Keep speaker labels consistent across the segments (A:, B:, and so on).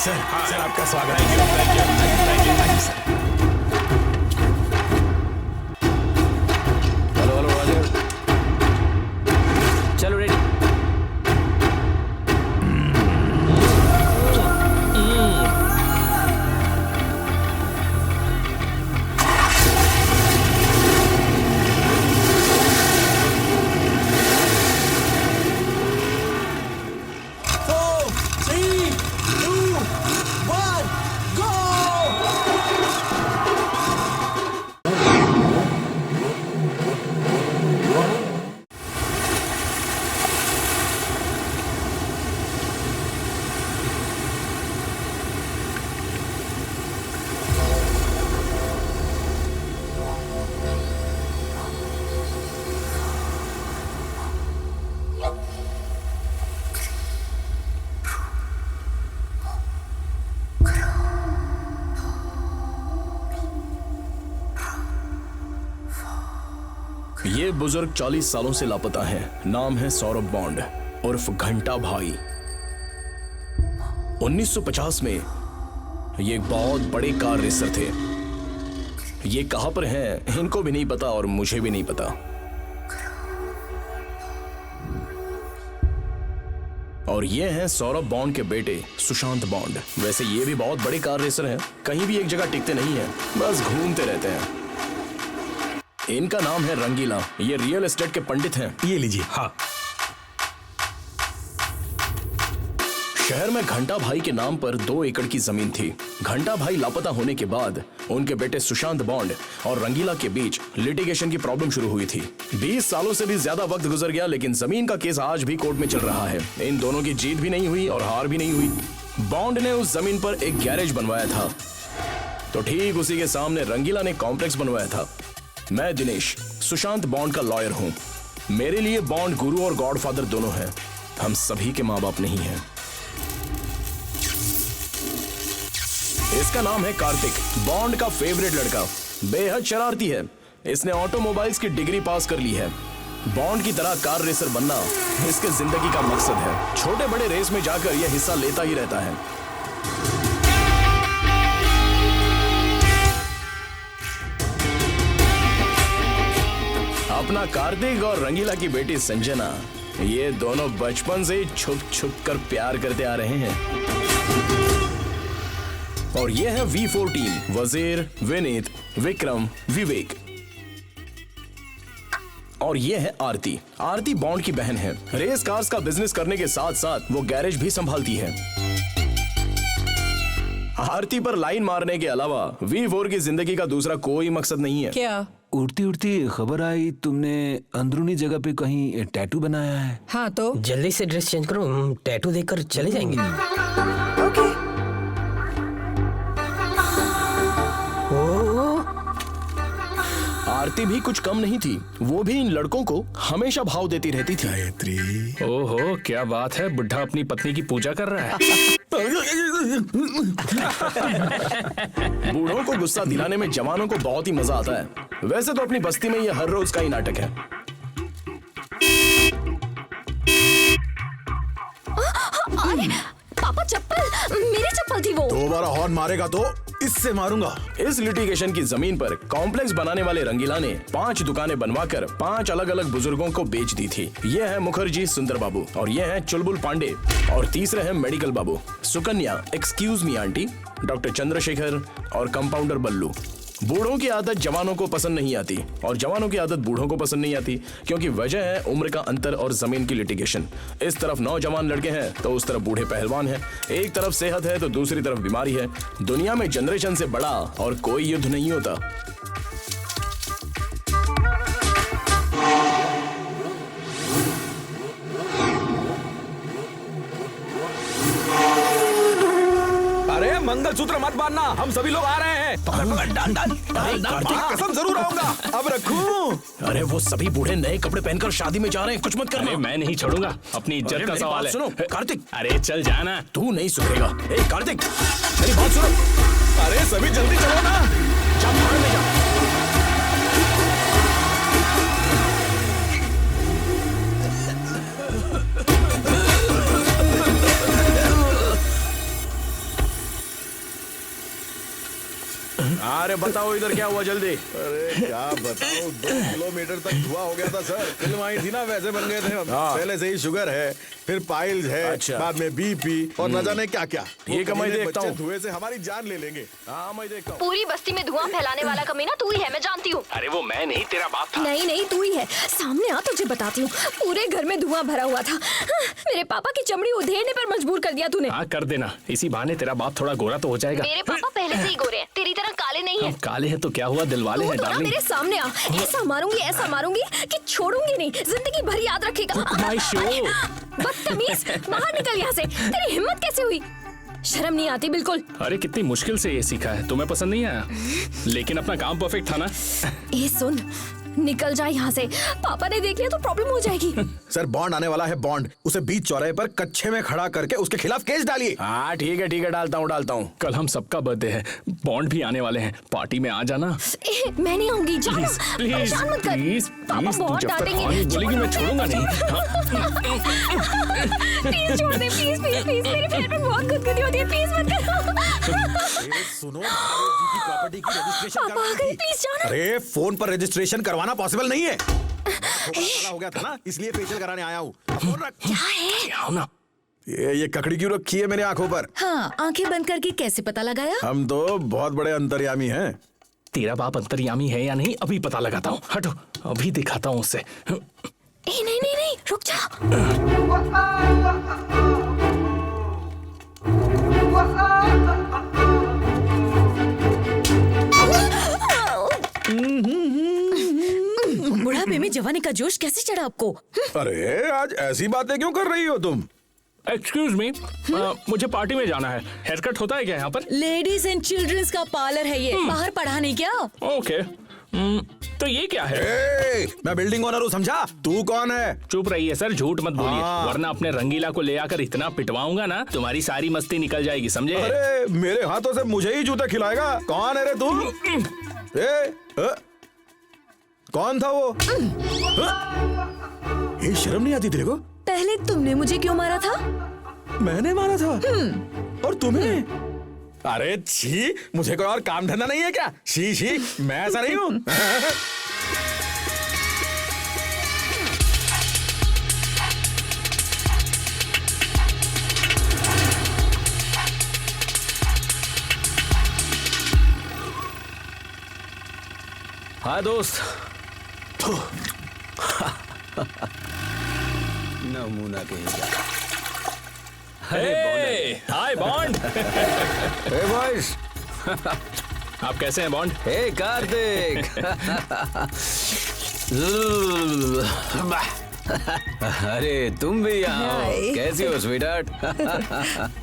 A: Sir, sir आपका स्वागत
B: thank you thank you thank you sir.
C: Hello hello Roger,
B: चलो ready.
D: ये बुजुर्ग 40 सालों से लापता है। नाम है सौरभ बॉन्ड उर्फ घंटा भाई। 1950 में ये एक बहुत बड़े कार रेसर थे। ये कहां पर हैं इनको भी नहीं पता और मुझे भी नहीं पता। और ये हैं सौरभ बॉन्ड के बेटे सुशांत बॉन्ड। वैसे ये भी बहुत बड़े कार रेसर हैं, कहीं भी एक जगह टिकते नहीं हैं, बस घूमते रहते हैं। इनका नाम है रंगीला। ये रियल एस्टेट के पंडित हैं।
A: ये लीजिए। हाँ,
D: शहर में घंटा भाई के नाम पर 2 एकड़ की जमीन थी। घंटा भाई लापता होने के बाद उनके बेटे सुशांत बॉन्ड और रंगीला के बीच लिटिगेशन की प्रॉब्लम शुरू हुई थी। 20 सालों से भी ज्यादा वक्त गुजर गया, लेकिन जमीन का केस आज भी कोर्ट में चल रहा है। इन दोनों की जीत भी नहीं हुई और हार भी नहीं हुई। बॉन्ड ने उस जमीन पर एक गैरेज बनवाया था, तो ठीक उसी के सामने रंगीला ने कॉम्प्लेक्स बनवाया था। मैं दिनेश, सुशांत बॉन्ड का लॉयर हूं। मेरे लिए बॉन्ड गुरु और गॉडफादर दोनों हैं। हम सभी के माँ बाप नहीं हैं। इसका नाम है कार्तिक, बॉन्ड का फेवरेट लड़का। बेहद शरारती है। इसने ऑटोमोबाइल्स की डिग्री पास कर ली है। बॉन्ड की तरह कार रेसर बनना इसके जिंदगी का मकसद है। छोटे बड़े रेस में जाकर यह हिस्सा लेता ही रहता है। अपना कार्तिक और रंगीला की बेटी संजना, ये दोनों बचपन से छुप छुप कर प्यार करते आ रहे हैं। और ये है V4 टीम, वजीर, विनीत, विक्रम, विवेक। और ये है आरती। आरती बॉन्ड की बहन है। रेस कार्स का बिजनेस करने के साथ साथ वो गैरेज भी संभालती है। आरती पर लाइन मारने के अलावा V4 की जिंदगी का दूसरा कोई मकसद नहीं है।
E: क्या?
F: उड़ती उड़ती खबर आई तुमने अंदरूनी जगह पे कहीं टैटू बनाया है।
E: हाँ तो
B: जल्दी से ड्रेस चेंज करो, टैटू देखकर चले जाएंगे।
E: ओके।
D: आरती भी कुछ कम नहीं थी। वो भी इन लड़कों को हमेशा भाव देती रहती थी।
A: गायत्री।
G: ओहो, क्या बात है, बुढ़ा अपनी पत्नी की पूजा कर रहा है।
D: बूढ़ों को गुस्सा दिलाने में जवानों को बहुत ही मजा आता है। वैसे तो अपनी बस्ती में ये हर रोज का ही नाटक है।
H: अरे पापा, चप्पल, मेरी चप्पल थी वो।
A: दोबारा हॉर्न मारेगा तो इससे मारूंगा।
D: इस लिटिगेशन की जमीन पर कॉम्प्लेक्स बनाने वाले रंगीला ने 5 दुकानें बनवाकर 5 अलग अलग बुजुर्गों को बेच दी थी। ये है मुखर्जी सुंदर बाबू, और ये है चुलबुल पांडे, और तीसरे हैं medical Babu, Sukanya, excuse me aunty, doctor Chandrashekhar और कंपाउंडर बल्लू। बूढ़ों की आदत जवानों को पसंद नहीं आती और जवानों की आदत बूढ़ों को पसंद नहीं आती, क्योंकि वजह है उम्र का अंतर और जमीन की लिटिगेशन। इस तरफ नौजवान लड़के हैं तो उस तरफ बूढ़े पहलवान हैं। एक तरफ सेहत है तो दूसरी तरफ बीमारी है। दुनिया में जनरेशन से बड़ा और कोई युद्ध नहीं होता।
C: अरे मंगलसूत्र मत बांधना, हम सभी लोग आ रहे हैं। कसम जरूर आऊंगा। अब रखूं?
D: अरे वो सभी बूढ़े नए कपड़े पहनकर शादी में जा रहे हैं, कुछ मत करना।
G: अरे मैं नहीं छोड़ूंगा, अपनी इज्जत का सवाल है।
D: सुनो कार्तिक,
G: अरे चल जाना।
D: तू नहीं सुधरेगा। ए कार्तिक, मेरी बात सुनो।
C: अरे सभी जल्दी चलो ना।
D: जा भाड़ में जा। अरे बताओ इधर क्या हुआ जल्दी।
A: अरे क्या बताओ, 2 किलोमीटर तक धुआं हो गया था सर। फिल्म आई थी ना, वैसे बन गए थे हम। पहले से ही शुगर है, फिर पाइल्स है,
D: अच्छा।
A: बाद में बीपी और न जाने क्या क्या।
D: ये कमाई देखता हूँ।
A: धुएं से हमारी जान ले लेंगे।
D: हाँ मैं देखता हूँ।
H: पूरी बस्ती में धुआं फैलाने वाला कमीना तू ही है, मैं जानती हूँ।
G: अरे वो मैं नहीं, तेरा बाप था।
H: नहीं नहीं, तू ही है। सामने आ, तुझे बताती हूँ। पूरे घर में धुआं भरा हुआ था। मेरे पापा की चमड़ी उधेड़ने पर मजबूर कर दिया तूने।
G: हाँ कर देना, इसी बहाने तेरा बाप थोड़ा गोरा तो हो जाएगा।
H: मेरे पापा पहले से ही गोरे हैं, तेरी तरह काले नहीं है।
G: हम काले हैं तो क्या हुआ, दिल वाले हैं
H: तू तो ना
G: डार्लिंग।
H: मेरे सामने आ, ऐसा मारूंगी कि छोड़ूंगी नहीं, जिंदगी भर याद रखेगा।
G: My show.
H: बदतमीज, बाहर निकल यहाँ से। तेरी हिम्मत कैसे हुई? शर्म नहीं आती बिल्कुल।
G: अरे कितनी मुश्किल से ये सीखा है, तुम्हें पसंद नहीं आया? लेकिन अपना काम परफेक्ट था ना।
H: ए सुन, निकल जा यहाँ से। पापा ने देख लिया तो प्रॉब्लम हो जाएगी।
A: सर बॉन्ड आने वाला है, बॉन्ड। उसे बीच चौराहे पर कच्चे में खड़ा करके उसके खिलाफ केस डालिए।
D: हाँ ठीक है डालता हूँ।
G: कल हम सबका बर्थडे है, बॉन्ड भी आने वाले हैं, पार्टी में आ जाना।
H: मैं नहीं आऊंगी, जाना। परेशान मत कर।
G: प्लीज
H: पापा
G: प्लीज,
H: बहुत
G: जब तक
H: डांटेंगे।
G: खानी बोलेगी मैं छोड़ूंगा नहीं।
H: प्लीज छोड़ दे, प्लीज प्लीज प्लीज। मेरे पेट में बहुत गुदगुदी होती है, प्लीज मत कर।
A: सुनो, प्रॉपर्टी की रजिस्ट्रेशन
H: पापा आ गए, प्लीज जाना।
A: अरे फोन पर रजिस्ट्रेशन करवाना पॉसिबल नहीं है। काला हो गया था ना, इसलिए फेशियल कराने आया हूँ। फोन रख।
H: क्या है?
G: आओ ना।
A: ये ककड़ी क्यों रखी है मेरी आंखों पर?
E: हाँ, आंखें बंद करके कैसे पता लगाया?
A: हम तो बहुत बड़े अंतर्यामी हैं।
G: तेरा बाप अंतर्यामी है या नहीं अभी पता लगाता हूँ। हटो, अभी दिखाता हूँ उससे।
H: नहीं नहीं नहीं नहीं, रुक जा।
E: बुढ़ापे में जवानी का जोश कैसे चढ़ा आपको?
A: अरे आज ऐसी बातें क्यों कर रही हो तुम?
G: एक्सक्यूज मी, मुझे पार्टी में जाना है। हेयर कट होता है क्या यहाँ पर?
E: लेडीज एंड चिल्ड्रंस का पार्लर है ये, बाहर पढ़ा नहीं क्या?
G: ओके। तो ये क्या है?
A: ए, मैं बिल्डिंग ओनर हूँ, समझा? तू कौन है?
G: चुप रहिए सर, झूठ मत बोलिए,
A: हाँ।
G: वरना अपने रंगीला को ले आकर इतना पिटवाऊंगा ना, तुम्हारी सारी मस्ती निकल जाएगी, समझे?
A: अरे मेरे हाथों से मुझे ही जूते खिलाएगा? कौन है रे तू? कौन था वो? ये शर्म नहीं आती तेरे को?
E: पहले तुमने मुझे क्यों मारा था?
A: मैंने मारा था? और तुम्हें? अरे छी, मुझे कोई और काम धंधा नहीं है क्या? शी शी, मैं ऐसा नहीं हूँ।
F: हाँ दोस्त।
A: नमूना कहीं का।
G: हाय बॉन्ड।
F: हे बॉयज,
G: आप कैसे हैं बॉन्ड?
F: हे कार्तिक। अरे तुम भी यहाँ हो,
E: हाय।
F: कैसी हो स्वीटहार्ट?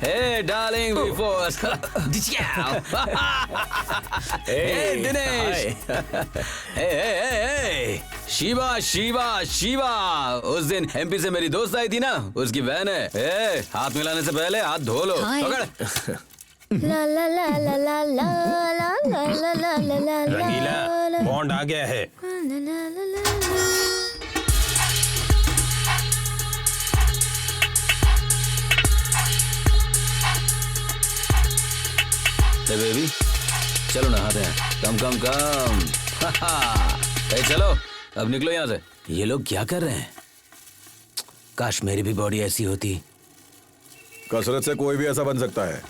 F: हे डार्लिंग बिफोर। हे दिनेश। हे शिवा शिवा शिवा, उस दिन एमपी से मेरी दोस्त आई थी ना, उसकी बहन है। ए, हाथ मिलाने से पहले हाथ धो लो।
E: हाय।
F: पकड़।
H: ला ला ला ला ला ला ला ला ला ला ला ला।
C: रंगीला, बॉन्ड आ गया है।
F: हे बेबी, चलो नहाते हैं। कम कम कम। हे चलो, अब निकलो यहाँ से। ये लोग क्या कर रहे हैं? काश मेरी भी बॉडी ऐसी होती।
A: कसरत से कोई भी ऐसा बन सकता है।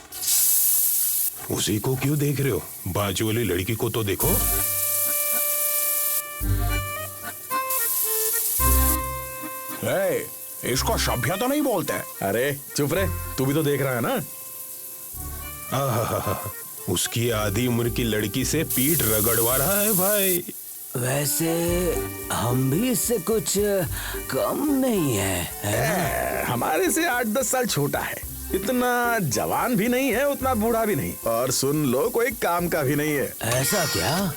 I: उसी को क्यों देख रहे हो? बाजू वाली लड़की को तो देखो।
A: इसको सभ्य तो नहीं बोलते। अरे चुप रे, तू भी तो देख रहा है ना।
I: आहा, उसकी आधी उम्र की लड़की से पीठ रगड़वा रहा है भाई।
F: वैसे हम भी इससे कुछ कम नहीं है।
A: हमारे से 8-10 साल छोटा है। इतना जवान भी नहीं है, उतना बूढ़ा भी नहीं, और सुन लो कोई काम का भी नहीं है।
F: ऐसा क्या?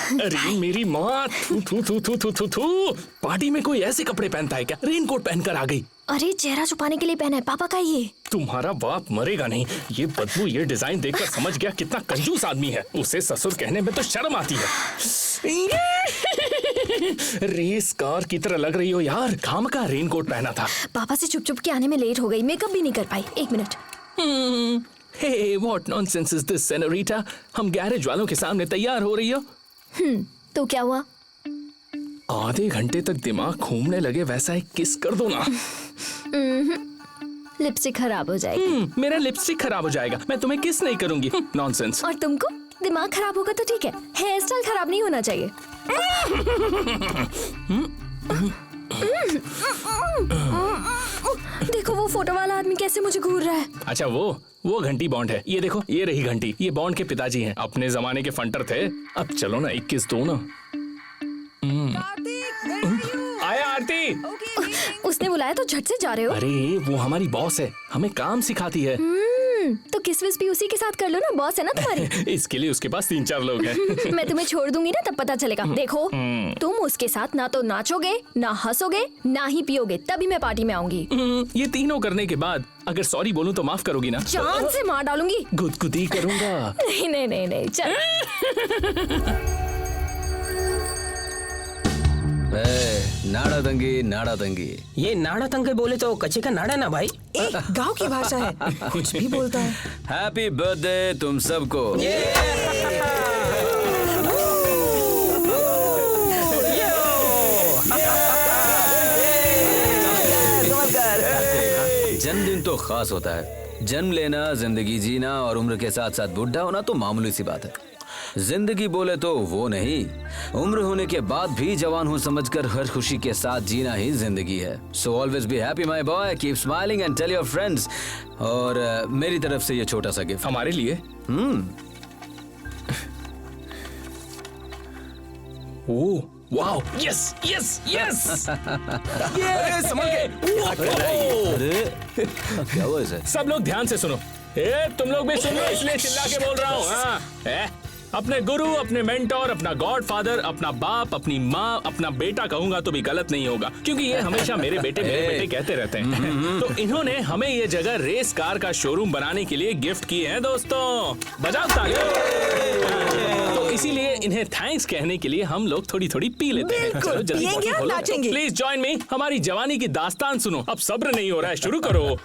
G: अरे मेरी माँ, थू थू थू थू थू थू थू। पार्टी में कोई ऐसे कपड़े पहनता है क्या? रेनकोट पहनकर आ गई।
H: अरे चेहरा छुपाने के लिए पहना है, पापा का ये।
G: तुम्हारा बाप मरेगा नहीं। ये बदबू, ये डिजाइन देखकर समझ गया कितना कंजूस आदमी है। उसे ससुर कहने में तो शर्म आती है। रेस कार की तरह लग रही हो यार। खामखा रेनकोट पहना था।
H: पापा से चुप चुप के आने में लेट हो गई, मेकअप भी नहीं कर पाई। 1 मिनट।
G: Hey what nonsense is this senorita? हम गैरेज वालों के सामने तैयार हो रही हो?
H: तो क्या हुआ?
G: आधे घंटे तक दिमाग घूमने लगे वैसा एक किस कर दो ना।
H: लिपस्टिक खराब हो जाएगी।
G: मेरा लिपस्टिक खराब हो जाएगा, मैं तुम्हें किस नहीं करूंगी। नॉनसेंस।
H: और तुमको? दिमाग खराब होगा तो ठीक है, हेयर स्टाइल खराब नहीं होना चाहिए। देखो वो फोटो वाला आदमी कैसे मुझे घूर रहा है।
G: अच्छा वो घंटी बॉन्ड है। ये देखो, ये रही घंटी। ये बॉन्ड के पिताजी हैं, अपने जमाने के फंटर थे। अब चलो ना 21 दो ना। आया आरती।
H: उसने बुलाया तो झट से जा रहे हो?
G: अरे वो हमारी बॉस है, हमें काम सिखाती है।
H: तो किस विस भी उसी के साथ कर लो ना, बॉस है ना तुम्हारी।
G: इसके लिए उसके पास 3-4 लोग हैं।
H: मैं तुम्हें छोड़ दूंगी ना, तब पता चलेगा। देखो तुम उसके साथ ना तो नाचोगे, ना हंसोगे, ना ही पियोगे, तभी मैं पार्टी में आऊंगी।
G: ये तीनों करने के बाद अगर सॉरी बोलूं तो माफ करोगी ना?
H: जान से मार डालूंगी।
G: गुदगुदी करूंगा।
H: नहीं नहीं नहीं नहीं, चल।
F: नाड़ा दंगी।
B: ये नाड़ा तंगे बोले तो कच्चे का नाड़ा ना भाई।
J: गांव की भाषा है, कुछ भी बोलता है।
F: हैप्पी बर्थडे तुम सबको। जन्मदिन तो खास होता है। जन्म लेना, जिंदगी जीना और उम्र के साथ साथ बुढ़ा होना तो मामूली सी बात है। जिंदगी बोले तो वो नहीं, उम्र होने के बाद भी जवान हूँ समझकर हर खुशी के साथ जीना ही जिंदगी है। So always be happy my boy, keep smiling and tell your friends. और मेरी तरफ से ये छोटा सा गिफ्ट
G: हमारे लिए। Oh wow, yes yes yes.
C: संभल के।
F: अरे क्या हुआ इसे?
G: सब लोग ध्यान से सुनो। तुम लोग भी सुन लो, इसलिए चिल्ला के बोल रहा हूँ। अपने गुरु, अपने मेंटोर, अपना गॉडफादर, अपना बाप, अपनी माँ, अपना बेटा कहूंगा तो भी गलत नहीं होगा, क्योंकि ये हमेशा मेरे बेटे कहते रहते हैं। तो इन्होंने हमें ये जगह रेस कार का शोरूम बनाने के लिए गिफ्ट किए हैं दोस्तों। बजाओ ताली। तो इसीलिए इन्हें थैंक्स कहने के लिए हम लोग थोड़ी थोड़ी पी लेते हैं। चलो जल्दी
J: पिएंगे और नाचेंगे।
G: Please join me. हमारी जवानी की दास्तान सुनो। अब सब्र नहीं हो रहा है, शुरू करो।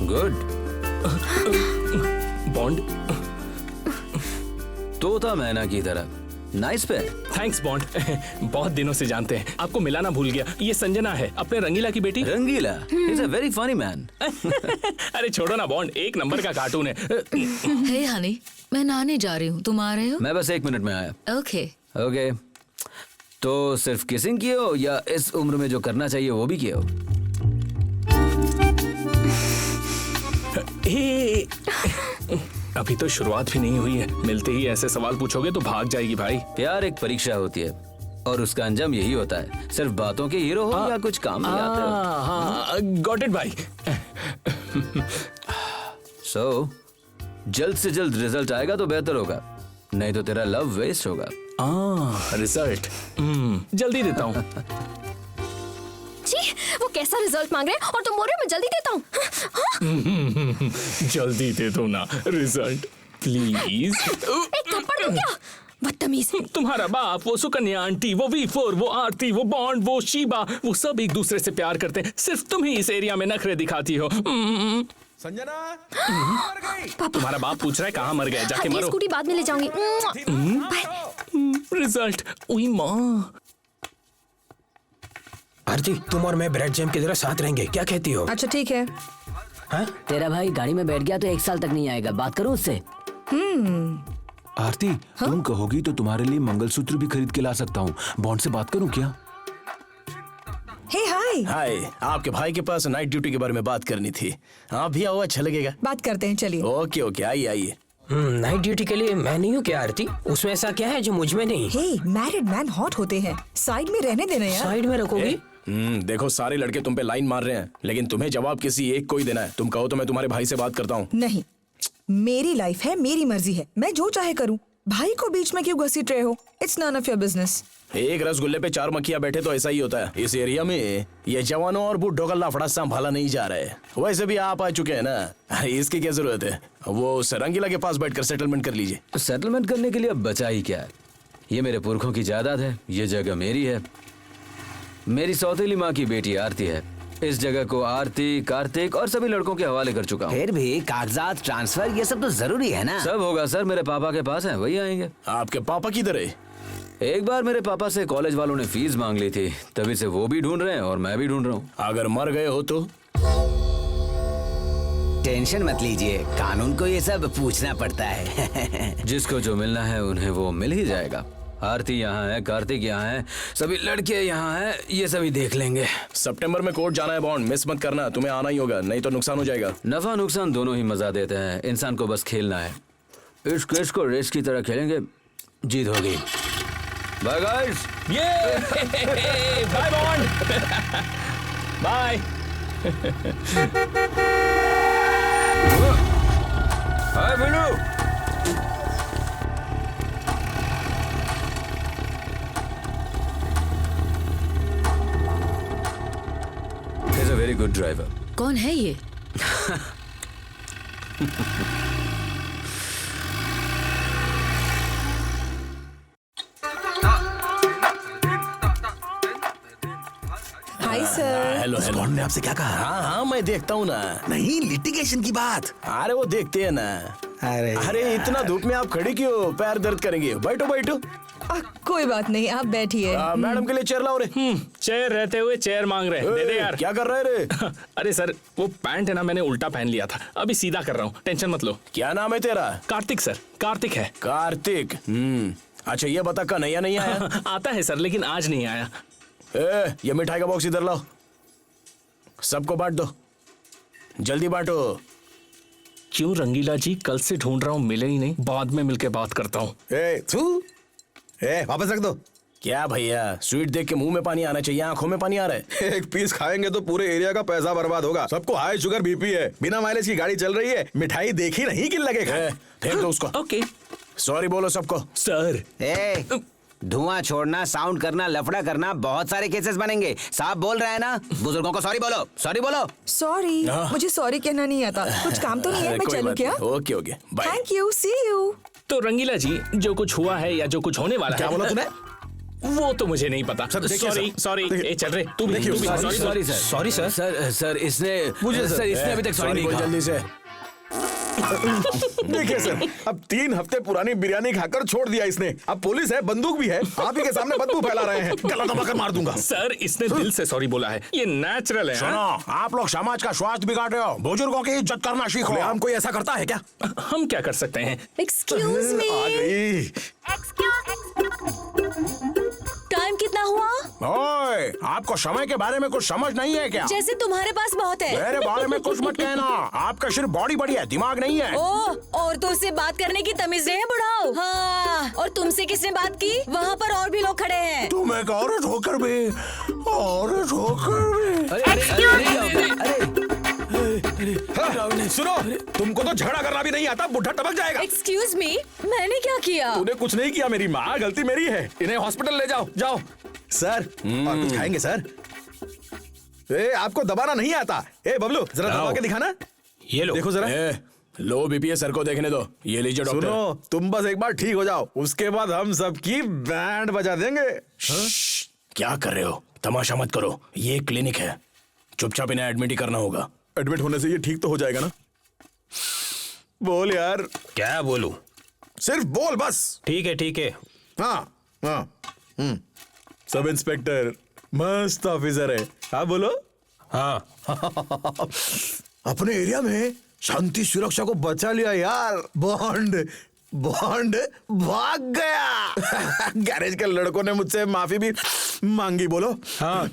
F: गुड।
G: बॉन्ड
F: तोता मैना की तरह नाइस पे।
G: Thanks bond. बहुत दिनों से जानते हैं, आपको मिलाना भूल गया। ये संजना है, अपने रंगीला की बेटी।
F: Rangeela is a very funny man.
G: अरे छोड़ो ना बॉन्ड, एक नंबर का कार्टून है।
E: हे हनी, मैं नहाने जा रही हूँ, तुम आ रहे हो?
F: मैं बस 1 मिनट में आया।
E: ओके।
F: ओके, तो सिर्फ किसिंग किए हो या इस उम्र में जो करना चाहिए वो भी किए हो?
G: अभी तो शुरुआत भी नहीं हुई है, मिलते ही ऐसे सवाल पूछोगे तो भाग जाएगी भाई।
F: प्यार एक परीक्षा होती है और उसका अंजाम यही होता है। सिर्फ बातों के हीरो हो या कुछ काम नहीं आते हो।
G: गॉट इट भाई।
F: सो जल्द से जल्द रिजल्ट आएगा तो बेहतर होगा, नहीं तो तेरा लव वेस्ट होगा।
G: रिजल्ट जल्दी देता हूँ।
H: जी, वो कैसा रिजल्ट मांग रहे हैं और तुम बोल रहे हो मैं जल्दी देता हूँ।
G: जल्दी दे दो ना रिजल्ट प्लीज।
H: एक थप्पड़ दूं क्या? बदतमीज।
G: तुम्हारा बाप, वो सुकन्या आंटी, वो V4, वो आरती, वो बॉन्ड, वो शीबा, वो सब एक दूसरे से प्यार करते हैं। सिर्फ तुम ही इस एरिया में नखरे दिखाती हो।
C: संजना मर गई।
G: तुम्हारा बाप पूछ रहा है कहाँ मर गए, जाके
H: ये
G: मरो।
H: स्कूटी बाद में ले जाऊंगी।
G: रिजल्ट। उई माँ।
B: आरती, तुम और मैं ब्रेड जैम की तरह साथ रहेंगे, क्या कहती हो?
J: अच्छा ठीक है।
K: तेरा भाई गाड़ी में बैठ गया तो 1 साल तक नहीं आएगा, बात करो उससे।
L: आरती, तुम कहोगी तो तुम्हारे लिए मंगलसूत्र भी खरीद के ला सकता हूँ। बॉन्ड से बात करूँ क्या?
J: हे हाय।
D: हाय, आपके भाई के पास नाइट ड्यूटी के बारे में बात करनी थी। आप भी आओ, अच्छा लगेगा।
J: बात करते हैं, चलिए।
D: ओके ओके, आइए आइए।
B: नाइट ड्यूटी के लिए मैं नहीं हूँ क्या आरती? उसमें ऐसा क्या है जो मुझ में नहीं?
J: हे, मैरिड मैन हॉट होते हैं, साइड में रहने देना यार।
B: साइड में रखोगी?
D: देखो सारे लड़के तुम पे लाइन मार रहे हैं, लेकिन तुम्हें जवाब किसी एक को ही देना है। तुम कहो तो मैं तुम्हारे भाई से बात करता हूँ।
J: नहीं, मेरी लाइफ है, मेरी मर्जी है, मैं जो चाहे करूँ। भाई को बीच में क्यों घसीट रहे हो? It's none of your business.
D: एक रसगुल्ले पे 4 मक्खियां बैठे तो ऐसा ही होता है। इस एरिया में ये जवानों और बूढ़ों का लफड़ा संभाला नहीं जा रहा है। वैसे भी आप आ चुके हैं ना, इसकी क्या जरूरत है? वो उस रंगीला के पास बैठकर सेटलमेंट कर लीजिए।
F: सेटलमेंट करने के लिए अब बचा ही क्या है? ये मेरे पुरखों की जायदाद है, ये जगह मेरी है। मेरी सौतेली माँ की बेटी आरती है। इस जगह को आरती, कार्तिक और सभी लड़कों के हवाले कर चुका हूँ।
K: फिर भी कागजात, ट्रांसफर, ये सब तो जरूरी है ना?
F: सब होगा सर, मेरे पापा के पास है, वही आएंगे।
D: आपके पापा किधर है?
F: एक बार मेरे पापा से कॉलेज वालों ने फीस मांग ली थी, तभी से वो भी ढूंढ रहे हैं और मैं भी ढूंढ रहा हूँ।
D: अगर मर गए हो तो?
K: टेंशन मत लीजिए, कानून को ये सब पूछना पड़ता है।
F: जिसको जो मिलना है उन्हें वो मिल ही जाएगा। आरती यहाँ है, कार्तिक यहाँ है, सभी लड़के यहाँ हैं, ये सभी देख लेंगे।
D: सितंबर में कोर्ट जाना है बॉन्ड, मिस मत करना। तुम्हें आना ही होगा, नहीं तो नुकसान हो जाएगा।
F: नफा नुकसान दोनों ही मजा देते हैं, इंसान को बस खेलना है। इस केस को रेस की तरह खेलेंगे, जीत होगी। Bye guys.
G: ये bye Bond. Bye.
F: Hi Billu. He's a very good driver.
E: कौन है ये?
J: Hi sir.
D: Hello hello.
C: Bond ने आपसे क्या कहा?
D: हाँ मैं देखता हूँ ना।
C: नहीं, लिटिगेशन की बात।
D: अरे वो देखते हैं ना। अरे इतना धूप में आप खड़ी क्यों? पैर दर्द करेंगे। बैठो बैठो।
J: कोई बात नहीं, आप बैठिए।
D: मैडम के लिए चेयर लाओ रे।
G: चेयर रहते हुए चेयर मांग रहे हैं। दे दे यार।
D: क्या कर रहे रे?
G: अरे सर, वो पैंट है ना, मैंने उल्टा पहन लिया था, अभी सीधा कर रहा हूँ, टेंशन मत लो।
D: क्या नाम है तेरा?
G: कार्तिक सर, कार्तिक है।
D: कार्तिक। अच्छा ये बता कन्हैया नहीं आया?
G: आता है सर, लेकिन आज नहीं आया।
D: ये मिठाई का बॉक्स इधर लाओ, सबको बांट दो, जल्दी बांटो।
G: क्यों रंगीला जी, कल से ढूंढ रहा हूँ, मिले ही नहीं। बाद में मिलके बात करता हूँ।
A: वापस रख दो।
D: क्या भैया, स्वीट देख के मुंह में पानी आना चाहिए, आंखों में पानी आ रहा है।
A: एक पीस खाएंगे तो पूरे एरिया का पैसा बर्बाद होगा। सबको हाई शुगर बीपी है, बिना माइलेज की गाड़ी चल रही है, मिठाई देखी नहीं कि लगेगा।
D: फेंक दो उसको।
G: ओके।
D: सॉरी बोलो सबको।
G: सर
K: धुआं छोड़ना, साउंड करना, लफड़ा करना, बहुत सारे केसेस बनेंगे। साहब बोल रहे हैं ना, बुजुर्गों को सॉरी बोलो, सॉरी बोलो।
J: सॉरी, मुझे सॉरी कहना नहीं आता। कुछ काम तो नहीं है, मैं चलूं क्या?
D: Okay okay bye.
J: Thank you, see you.
G: तो रंगीला जी, जो कुछ हुआ है या जो कुछ होने वाला
A: क्या
G: है,
A: बोला तूने?
G: वो तो मुझे नहीं पता।
A: देखिए
G: सॉरी। ए चल रहे, तू भी
F: sorry sir.
B: Sorry sir.
F: Sir इसने अभी तक सॉरी नहीं कहा।
D: जल्दी से।
A: देखिए सर, अब 3 हफ्ते पुरानी बिरयानी खाकर छोड़ दिया इसने। अब पुलिस है, बंदूक भी है, आप ही के सामने बदबू फैला रहे हैं। गला दबाकर मार दूंगा।
G: सर, इसने दिल से सॉरी बोला है, ये नेचुरल है।
I: सुनो, आप लोग समाज का स्वास्थ्य बिगाड़ रहे हो। बुजुर्गों की इज्जत करना सीखो।
A: हम कोई ऐसा करता है क्या?
G: हम क्या कर सकते हैं?
E: Excuse me.
A: आ गई।
E: टाइम कितना हुआ?
I: ओए, आपको समय के बारे में कुछ समझ नहीं है क्या?
E: जैसे तुम्हारे पास बहुत है।
I: मेरे बारे में कुछ मत कहना। आपका सिर्फ बॉडी बड़ी है, दिमाग नहीं है।
E: ओह, औरतों से बात करने की तमीज नहीं है बुढ़ाओ। हाँ, और तुमसे किसने बात की? वहाँ पर और भी लोग खड़े हैं।
I: तुम एक औरत होकर भी, औरत होकर भी।
A: सुनो, तुमको तो झगड़ा करना भी नहीं आता, बुढ़ा टपक जाएगा।
E: एक्सक्यूज मी, मैंने क्या किया?
A: तूने कुछ नहीं किया मेरी माँ, गलती मेरी है। इन्हें हॉस्पिटल ले जाओ, जाओ। सर, और कुछ खाएंगे सर? आपको दबाना नहीं आता? बबलू, जरा दबा के दिखाना।
B: ये लो,
A: देखो जरा।
D: लो बीपी सर को देखने दो। ये लीजिए डॉक्टर।
A: सुनो, तुम बस एक बार ठीक हो जाओ, उसके बाद हम सबकी बैंड बजा देंगे।
D: क्या कर रहे हो? तमाशा मत करो, ये क्लिनिक है, चुपचाप इन्हें एडमिट ही करना होगा।
A: एडमिट होने से ये ठीक तो हो जाएगा ना? बोल यार।
B: क्या बोलूं?
A: सिर्फ बोल बस।
B: ठीक है।
A: हाँ। सब इंस्पेक्टर मस्त ऑफिसर है। हाँ बोलो।
B: हाँ।
A: अपने एरिया में शांति सुरक्षा को बचा लिया यार। बॉन्ड भाग गया। गैरेज के लड़कों ने मुझसे माफी भी मांगी। बोलो।
B: हाँ।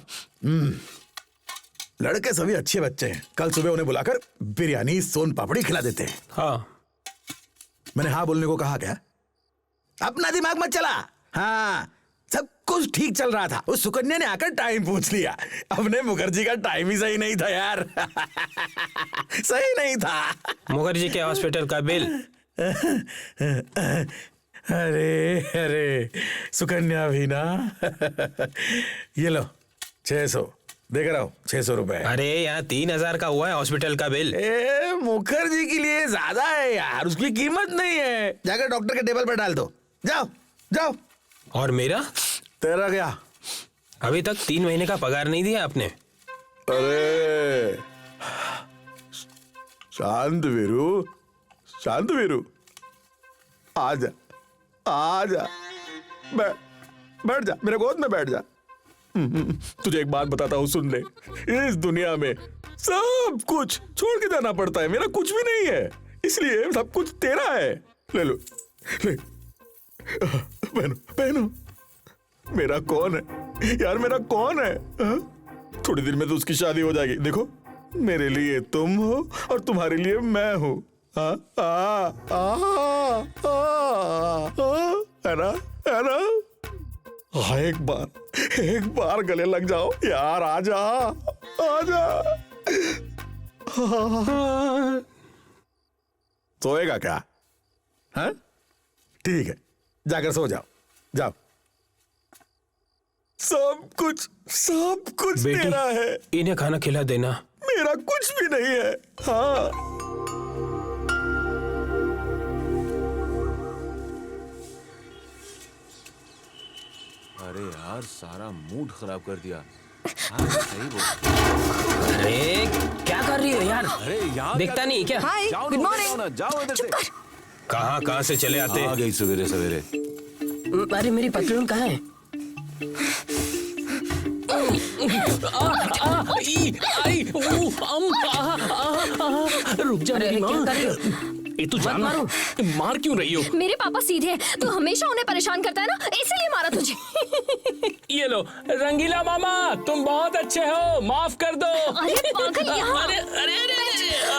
A: लड़के सभी अच्छे बच्चे हैं। कल सुबह उन्हें बुलाकर बिरयानी, सोन पापड़ी खिला देते हैं।
B: हाँ।
A: मैंने हाँ बोलने को कहा क्या? अपना दिमाग मत चला। हाँ, सब कुछ ठीक चल रहा था, उस सुकन्या ने आकर टाइम पूछ लिया। अपने मुखर्जी का टाइम ही सही नहीं था यार। सही नहीं था।
B: मुखर्जी के हॉस्पिटल का बिल।
A: अरे अरे सुकन्या भी ना। ये लो 600 देख रहा हूँ, 600 रुपए।
B: अरे यहाँ 3000 का हुआ है हॉस्पिटल का बिल।
A: मुखर्जी के लिए ज्यादा है यार, उसकी कीमत नहीं है। जाकर डॉक्टर के टेबल पर डाल दो, जाओ जाओ।
B: और मेरा?
A: तेरा क्या?
B: अभी तक 3 महीने का पगार नहीं दिया आपने।
A: अरे शांत वीरू, शांत वीरू, आजा आजा, बैठ जा, मेरे गोद में बैठ जा। तुझे एक बात बताता हूँ, सुन ले। इस दुनिया में सब कुछ छोड़ के जाना पड़ता है, मेरा कुछ भी नहीं है, इसलिए सब कुछ तेरा है। ले लो, ले, पहनो पहनो। मेरा कौन है यार, मेरा कौन है? थोड़ी देर में तो उसकी शादी हो जाएगी। देखो, मेरे लिए तुम हो और तुम्हारे लिए मैं हूँ। है ना, है ना? हाँ, एक बार गले लग जाओ यार। आजा आजा। सोएगा क्या? हाँ ठीक है, जाकर सो जाओ, जाओ। सब कुछ तेरा है।
B: इन्हें खाना खिला देना।
A: मेरा कुछ भी नहीं है। हाँ,
L: अरे यार, सारा मूड खराब कर दिया। हाँ, सही बोल।
B: अरे क्या कर रही हो यार?
L: अरे यार,
B: दिखता नहीं क्या?
J: हाय, गुड मॉर्निंग।
L: जाओ इधर से।
B: कहाँ से चले आते?
L: आ गई सवेरे सवेरे।
B: अरे मेरी पतलून कहाँ है?
G: रुक जा मेरी माँ। ये तू जान मार क्यों रही हो?
H: मेरे पापा सीधे हैं, तो हमेशा उन्हें परेशान करता है ना, इसलिए मारा तुझे।
G: ये लो रंगीला मामा, तुम बहुत अच्छे हो, माफ कर दो।
H: अरे पागल, यहाँ।
G: अरे अरे अरे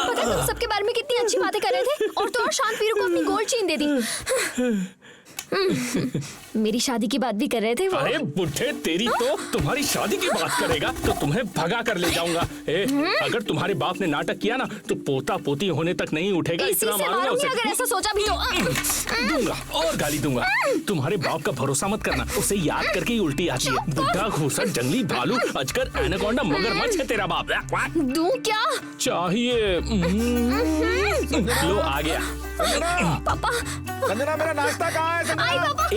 H: पता है तुम सबके बारे में कितनी अच्छी बातें कर रहे थे, और तो और शांत वीरू को अपनी गोल्ड चेन दे दी। मेरी शादी की बात भी कर रहे थे वो।
G: अरे बुढ़े, तेरी तो तुम्हारी शादी की बात करेगा तो तुम्हें भगा कर ले जाऊंगा। अगर तुम्हारे बाप ने नाटक किया ना तो पोता पोती होने तक नहीं उठेगा। इतना मारूंगा उसे।
H: अगर ऐसा सोचा भी तो
G: दूंगा और गाली दूंगा। तुम्हारे बाप का भरोसा मत करना, उसे याद करके ही उल्टी आती है। बुढ़ा, घूसर, जंगली भालू, अजगर, एनाकोंडा, मगरमच्छ है तेरा बाप।
H: दूं क्या
G: चाहिए? लो आ गया।
H: पापा,
A: संजना, मेरा नाश्ता कहाँ है?
H: आई पापा।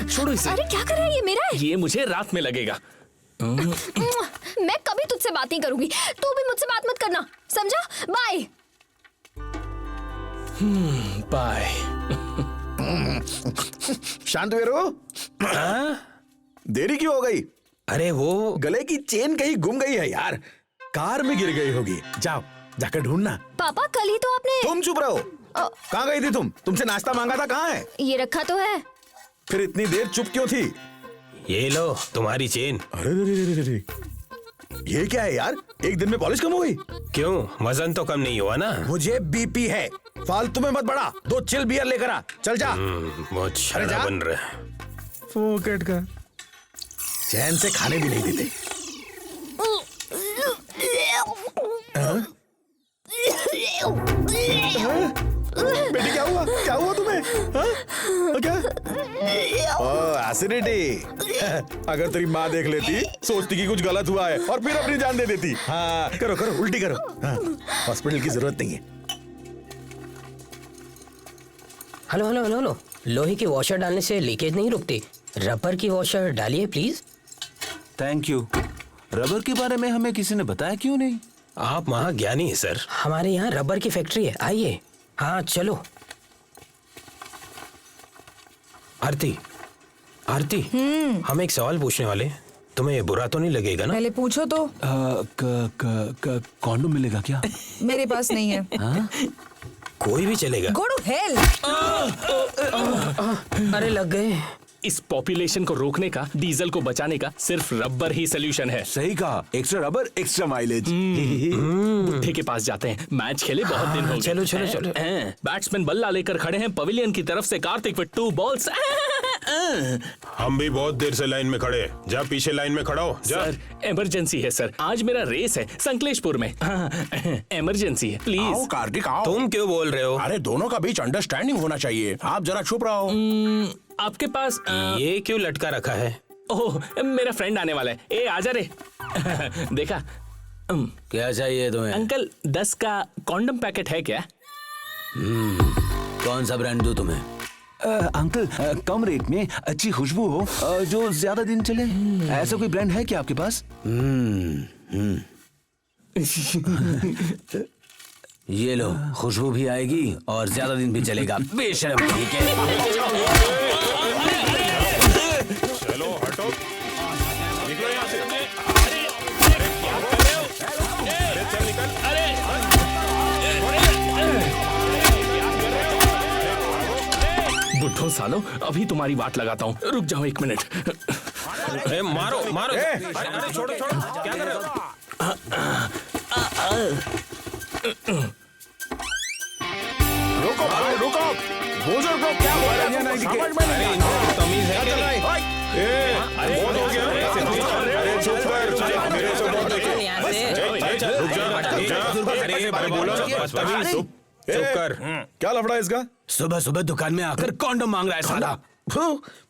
G: छोड़ो इसे।
H: अरे क्या कर रहा है ये? मेरा है।
G: ये मुझे रात में लगेगा।
H: मैं कभी तुझसे बात नहीं करूंगी, तू भी मुझसे बात मत करना, समझा? Bye
G: bye.
A: शांत वीरू, देरी क्यों हो गई?
B: अरे वो
A: गले की चेन कहीं गुम गई है यार, कार में गिर गई होगी। जाओ, जाकर ढूंढना।
H: पापा, कल ही तो आपने।
A: तुम चुप रहो। कहाँ गई थी तुम? तुमसे नाश्ता मांगा था, कहाँ है?
H: ये रखा तो है।
A: फिर इतनी देर चुप क्यों थी?
B: ये लो तुम्हारी चेन।
A: अरे ये क्या है यार? एक दिन में पॉलिश कम हो गई?
B: क्यों, वजन तो कम नहीं हुआ ना?
A: मुझे बीपी है, फालतू में मत बढ़ा। 2 चिल बियर लेकर आ, चल जा।
B: बहुत शराब बन रहा है।
A: फोकट का चैन से खाने भी नहीं देते। बेटी, क्या हुआ? क्या हुआ तुम्हें? क्या? एसिडिटी। अगर तेरी माँ देख लेती, सोचती कि कुछ गलत हुआ है और फिर अपनी जान दे देती। हाँ, करो करो, उल्टी करो। हाँ, हॉस्पिटल की जरूरत नहीं है।
M: हेलो हेलो हेलो हेलो, लोहे की वॉशर डालने से लीकेज नहीं रुकती, रबर की वॉशर डालिए प्लीज।
L: Thank you. रबर के बारे में हमें किसी ने बताया क्यों नहीं?
B: आप वहाँ ज्ञानी है सर।
M: हमारे यहाँ रबर की फैक्ट्री है, आइए। हाँ चलो।
B: आरती, आरती, हम एक सवाल पूछने वाले, तुम्हें ये बुरा तो नहीं लगेगा ना?
J: पहले पूछो तो।
L: कॉन्डोम मिलेगा क्या?
J: मेरे पास नहीं है।
B: कोई भी चलेगा।
J: Go to hell.
M: अरे लग गए।
G: इस पॉपुलेशन को रोकने का, डीजल को बचाने का सिर्फ रबर ही सोल्यूशन है।
L: सही कहा, एक्स्ट्रा रबर एक्स्ट्रा माइलेज।
G: बुढ़े के पास जाते हैं, मैच खेले बहुत दिन हो गए।
B: चलो चलो चलो।
G: बैट्समैन बल्ला लेकर खड़े हैं पवेलियन की तरफ से कार्तिक विद 2 बॉल्स।
I: हम भी बहुत देर से लाइन में खड़े हैं। जा पीछे लाइन में खड़ा हो जा।
G: सर इमरजेंसी है सर, आज मेरा रेस है संकलेशपुर में। इमरजेंसी है
D: आओ
G: प्लीज।
D: कार्तिक आओ।
B: तुम क्यों बोल रहे हो?
D: अरे दोनों का बीच अंडरस्टैंडिंग होना चाहिए, आप जरा चुप रहो।
G: आपके पास
B: ये क्यों लटका रखा है?
G: ओह मेरा फ्रेंड आने वाला है। ए आजा रे। देखा
F: क्या चाहिए तुम्हें?
G: अंकल 10 का कॉन्डम पैकेट है क्या?
F: कौन सा ब्रांड दूं तुम्हें?
L: अंकल कम रेट में अच्छी खुशबू हो, जो ज्यादा दिन चले, ऐसा कोई ब्रांड है क्या आपके पास?
F: ये लो, खुशबू भी आएगी और ज्यादा दिन भी चलेगा। बेशर्म। ठीक है
I: चलो हटो, निकलो यहाँ से। चल निकल।
G: बुढ़ो सालो, अभी तुम्हारी बात लगाता हूँ, रुक जाओ 1 मिनट।
B: मारो मारो। अरे छोड़ो छोड़ो, क्या कर रहे हो?
D: रुको भाई रुको, बुजुर्ग को क्या बोल रहे हैं समझ में नहीं आता।
B: तमीज है क्या नहीं?
I: बहुत हो गया। अरे चुप कर, मेरे से बहुत देखे। रुक जा। अरे भाई बोलो ना,
B: चुप कर।
A: क्या लफड़ा है इसका?
F: सुबह सुबह दुकान में आकर कॉन्डम मांग रहा है साला।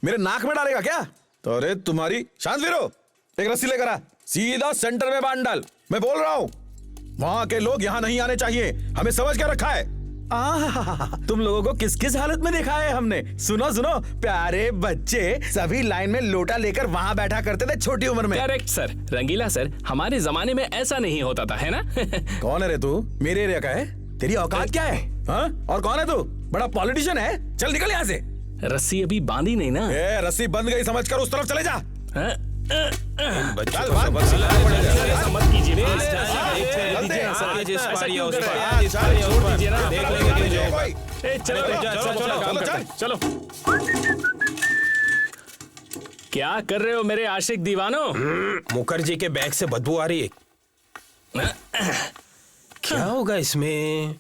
A: मेरे नाक में डालेगा क्या? तो अरे तुम्हारी शांत वीरो, एक रस्सी लेकर आ, सीधा सेंटर में बांध डाल। मैं बोल रहा हूँ वहां के लोग यहाँ नहीं आने चाहिए, हमें समझ के रखा है। तुम लोगों को किस किस हालत में देखा है हमने। सुनो सुनो, प्यारे बच्चे सभी लाइन में लोटा लेकर वहाँ बैठा करते थे छोटी उम्र में।
G: करेक्ट सर, रंगीला सर, हमारे जमाने में ऐसा नहीं होता था, है ना?
A: कौन है रे तू? मेरे एरिया का है? तेरी औकात क्या है? हाँ? और कौन है तू? बड़ा पॉलिटिशियन है? चल निकल यहाँ से।
G: रस्सी अभी बांधी नहीं ना।
A: रस्सी बंद गई समझकर उस तरफ चले जा।
B: बच्चों
A: को
G: मत कीजिए। चलो क्या कर रहे हो मेरे आशिक दीवानों?
B: मुखर्जी के बैग से बदबू आ रही है। क्या होगा इसमें?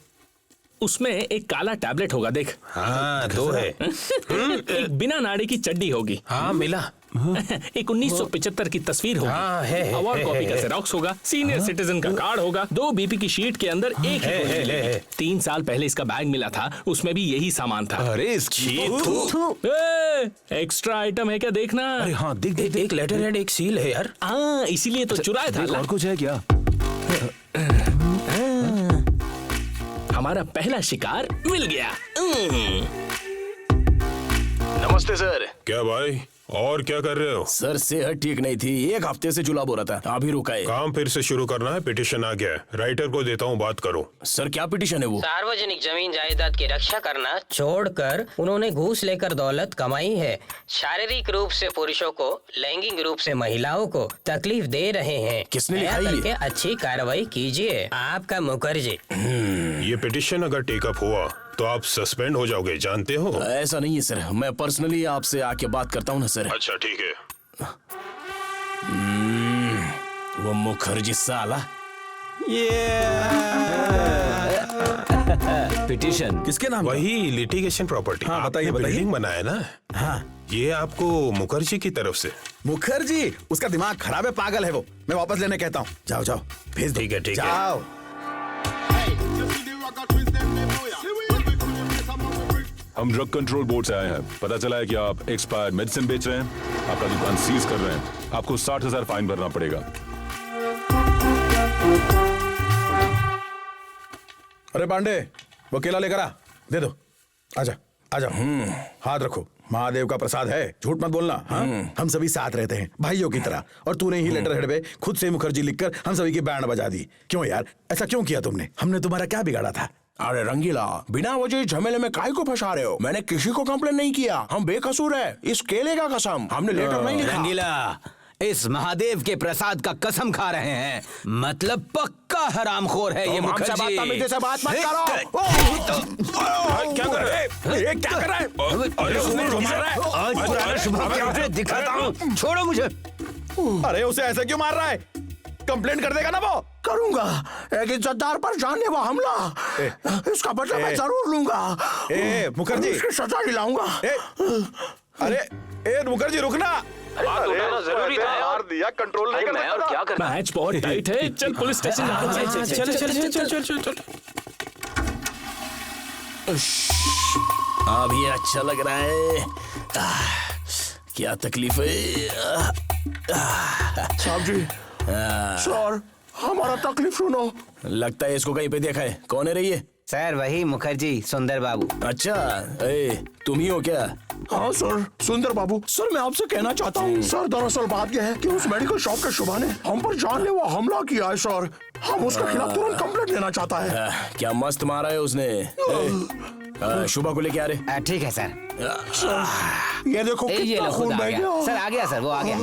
G: उसमें एक काला टैबलेट होगा, देख।
B: हाँ तो है।
G: एक बिना नाड़े की चड्डी होगी।
B: हाँ मिला।
G: एक 1975 की तस्वीर होगी।
B: हाँ, है,
G: अवार्ड कॉपी का जेरॉक्स होगा। सीनियर सिटीजन का कार्ड होगा। 2 बीपी की शीट के अंदर एक ही गोली मिलेगी। 3 साल पहले इसका बैग मिला था, उसमें भी यही सामान था।
L: अरे
G: एक्स्ट्रा आइटम है क्या देखना?
L: अरे हाँ देख।
B: एक लेटर हेड, एक सील है यार।
G: हाँ इसीलिए तो चुराया था।
L: और कुछ है क्या?
G: हमारा पहला शिकार मिल गया।
D: नमस्ते सर।
I: क्या भाई, और क्या कर रहे हो?
D: सर सेहत ठीक नहीं थी, 1 हफ्ते से जुलाब हो रहा था, अभी रुका है।
I: काम फिर से शुरू करना है, पिटीशन आ गया है, राइटर को देता हूँ, बात करो।
D: सर क्या पिटीशन है वो?
M: सार्वजनिक जमीन जायदाद की रक्षा करना छोड़कर उन्होंने घूस लेकर दौलत कमाई है। शारीरिक रूप से पुरुषों को, लैंगिक रूप से महिलाओं को तकलीफ दे रहे हैं।
D: किसने
M: दया
D: लिखा ये?
M: करके अच्छी कार्रवाई कीजिए। आपका मुखर्जी।
I: ये पिटीशन अगर टेकअप हुआ तो आप सस्पेंड हो जाओगे, जानते हो?
D: ऐसा नहीं है सर, मैं पर्सनली आपसे आके बात करता हूँ ना सर।
I: अच्छा ठीक है।
D: वो मुखर्जी साला।
F: पिटीशन
A: किसके नाम?
I: वही लिटिगेशन प्रॉपर्टी।
A: हाँ, बताइए,
I: आपने
A: बताइए।
I: बिल्डिंग बनाया ना?
A: हाँ
I: ये आपको मुखर्जी की तरफ से।
A: मुखर्जी, उसका दिमाग खराब है, पागल है वो। मैं वापस लेने कहता हूँ। जाओ जाओ भेज दो।
I: ठीक है, ठीक है।
A: जाओ।
N: हम ड्रग कंट्रोल बोर्ड से आए हैं। पता चला है कि आप एक्सपायर्ड मेडिसिन बेच रहे हैं, आपका दुकान सीज कर रहे हैं, आपको 60,000 फाइन भरना पड़ेगा।
A: अरे पांडे, वो केला लेकर आ, दे दो। आजा आजा। हाथ रखो, महादेव का प्रसाद है, झूठ मत बोलना। हाँ? हम सभी साथ रहते हैं भाइयों की तरह, और तूने ही लेटर हेड पे खुद से मुखर्जी लिखकर हम सभी की बैंड बजा दी। क्यों यार, ऐसा क्यों किया तुमने? हमने तुम्हारा क्या बिगाड़ा था?
D: अरे रंगीला, बिना वजह झमेले में काहे को फंसा रहे हो? मैंने किसी को कंप्लेन नहीं किया, हम बेकसूर है, इस केले का कसम। हमने लेटर नहीं लिखा।
F: रंगीला,
K: इस महादेव के प्रसाद का कसम खा रहे हैं। मतलब पक्का हरामखोर है ये मुखर्जी।
D: तमीज़ी से बात मत करो।
C: क्या कर रहे हैं? ये क्या कर रहा है? अरे उसने मार रहा है।
K: आज पुराना शुभ दिखाता हूँ, छोड़ो मुझे।
A: अरे उसे ऐसे क्यों मार रहा है? कंप्लेंट कर देगा ना वो।
D: करूंगा, एक इज्जतदार पर जानलेवा हमला, इसका बदला मैं जरूर लूंगा।
A: मुखर्जी,
D: इसकी सजा दिलाऊंगा।
A: अरे मुखर्जी रुकना।
F: जरूरी था यार,
A: दिया कंट्रोल नहीं कर
F: और क्या कर।
G: मैच बहुत टाइट है, चल पुलिस स्टेशन।
B: चल चल चल चल चल चल चल।
D: अभी अच्छा लग रहा है। क्या तकलीफ है? साहब जी, सर हमारा तकलीफ सुनो। लगता है इसको कहीं पे देखा है। कौन है रही है?
K: सर वही मुखर्जी, सुंदर बाबू।
D: अच्छा, तुम ही हो क्या? हाँ सर, सुंदर बाबू। सर मैं आपसे कहना चाहता हूँ सर, दरअसल बात यह है कि उस मेडिकल शॉप के शुभा ने हम पर जानलेवा हमला किया है सर। हम उसके खिलाफ तुरंत कंप्लेंट लेना चाहता है। क्या मस्त मारा है उसने। शुभा को लेके आ रहे।
K: ठीक है सर।
D: ये देखो
K: ये
D: कितना खून बह गया।
K: सर आ गया सर, वो आ गया।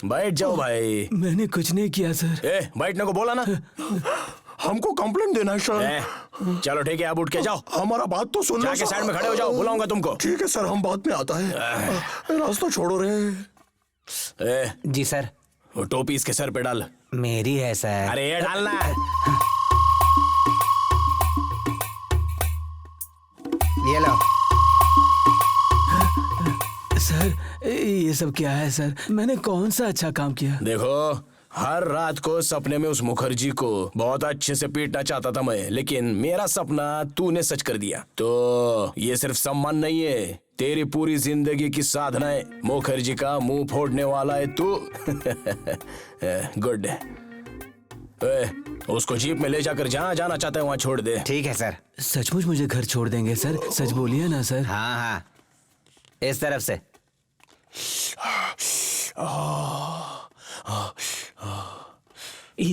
D: बैठ जाओ भाई।
B: मैंने कुछ नहीं किया सर।
D: बैठने को बोला ना। हमको कंप्लेंट देना है सर। चलो ठीक है, आप उठ के जाओ। हमारा बात तो सुनो। जाके साइड में खड़े हो जाओ, बुलाऊंगा तुमको। ठीक है सर, हम बाद में आता है। रास्ता छोड़ो रे।
K: जी सर।
D: वो टोपी इसके सर पे डाल।
K: मेरी है सर।
D: अरे ये डालना।
K: ये लो।
B: सर ये सब क्या है सर? मैंने कौन सा अच्छा काम किया?
D: देखो, हर रात को सपने में उस मुखर्जी को बहुत अच्छे से पीटना चाहता था मैं, लेकिन मेरा सपना तूने सच कर दिया। तो ये सिर्फ सम्मान नहीं है, तेरी पूरी जिंदगी की साधना है। मुखर्जी का मुंह फोड़ने वाला है तू। गुड। उसको जीप में ले जाकर जहाँ जाना चाहता है वहाँ छोड़ दे।
K: ठीक है सर।
B: सचमुच मुझे घर छोड़ देंगे सर? सच बोलिए ना सर।
K: हाँ हाँ, इस तरफ से।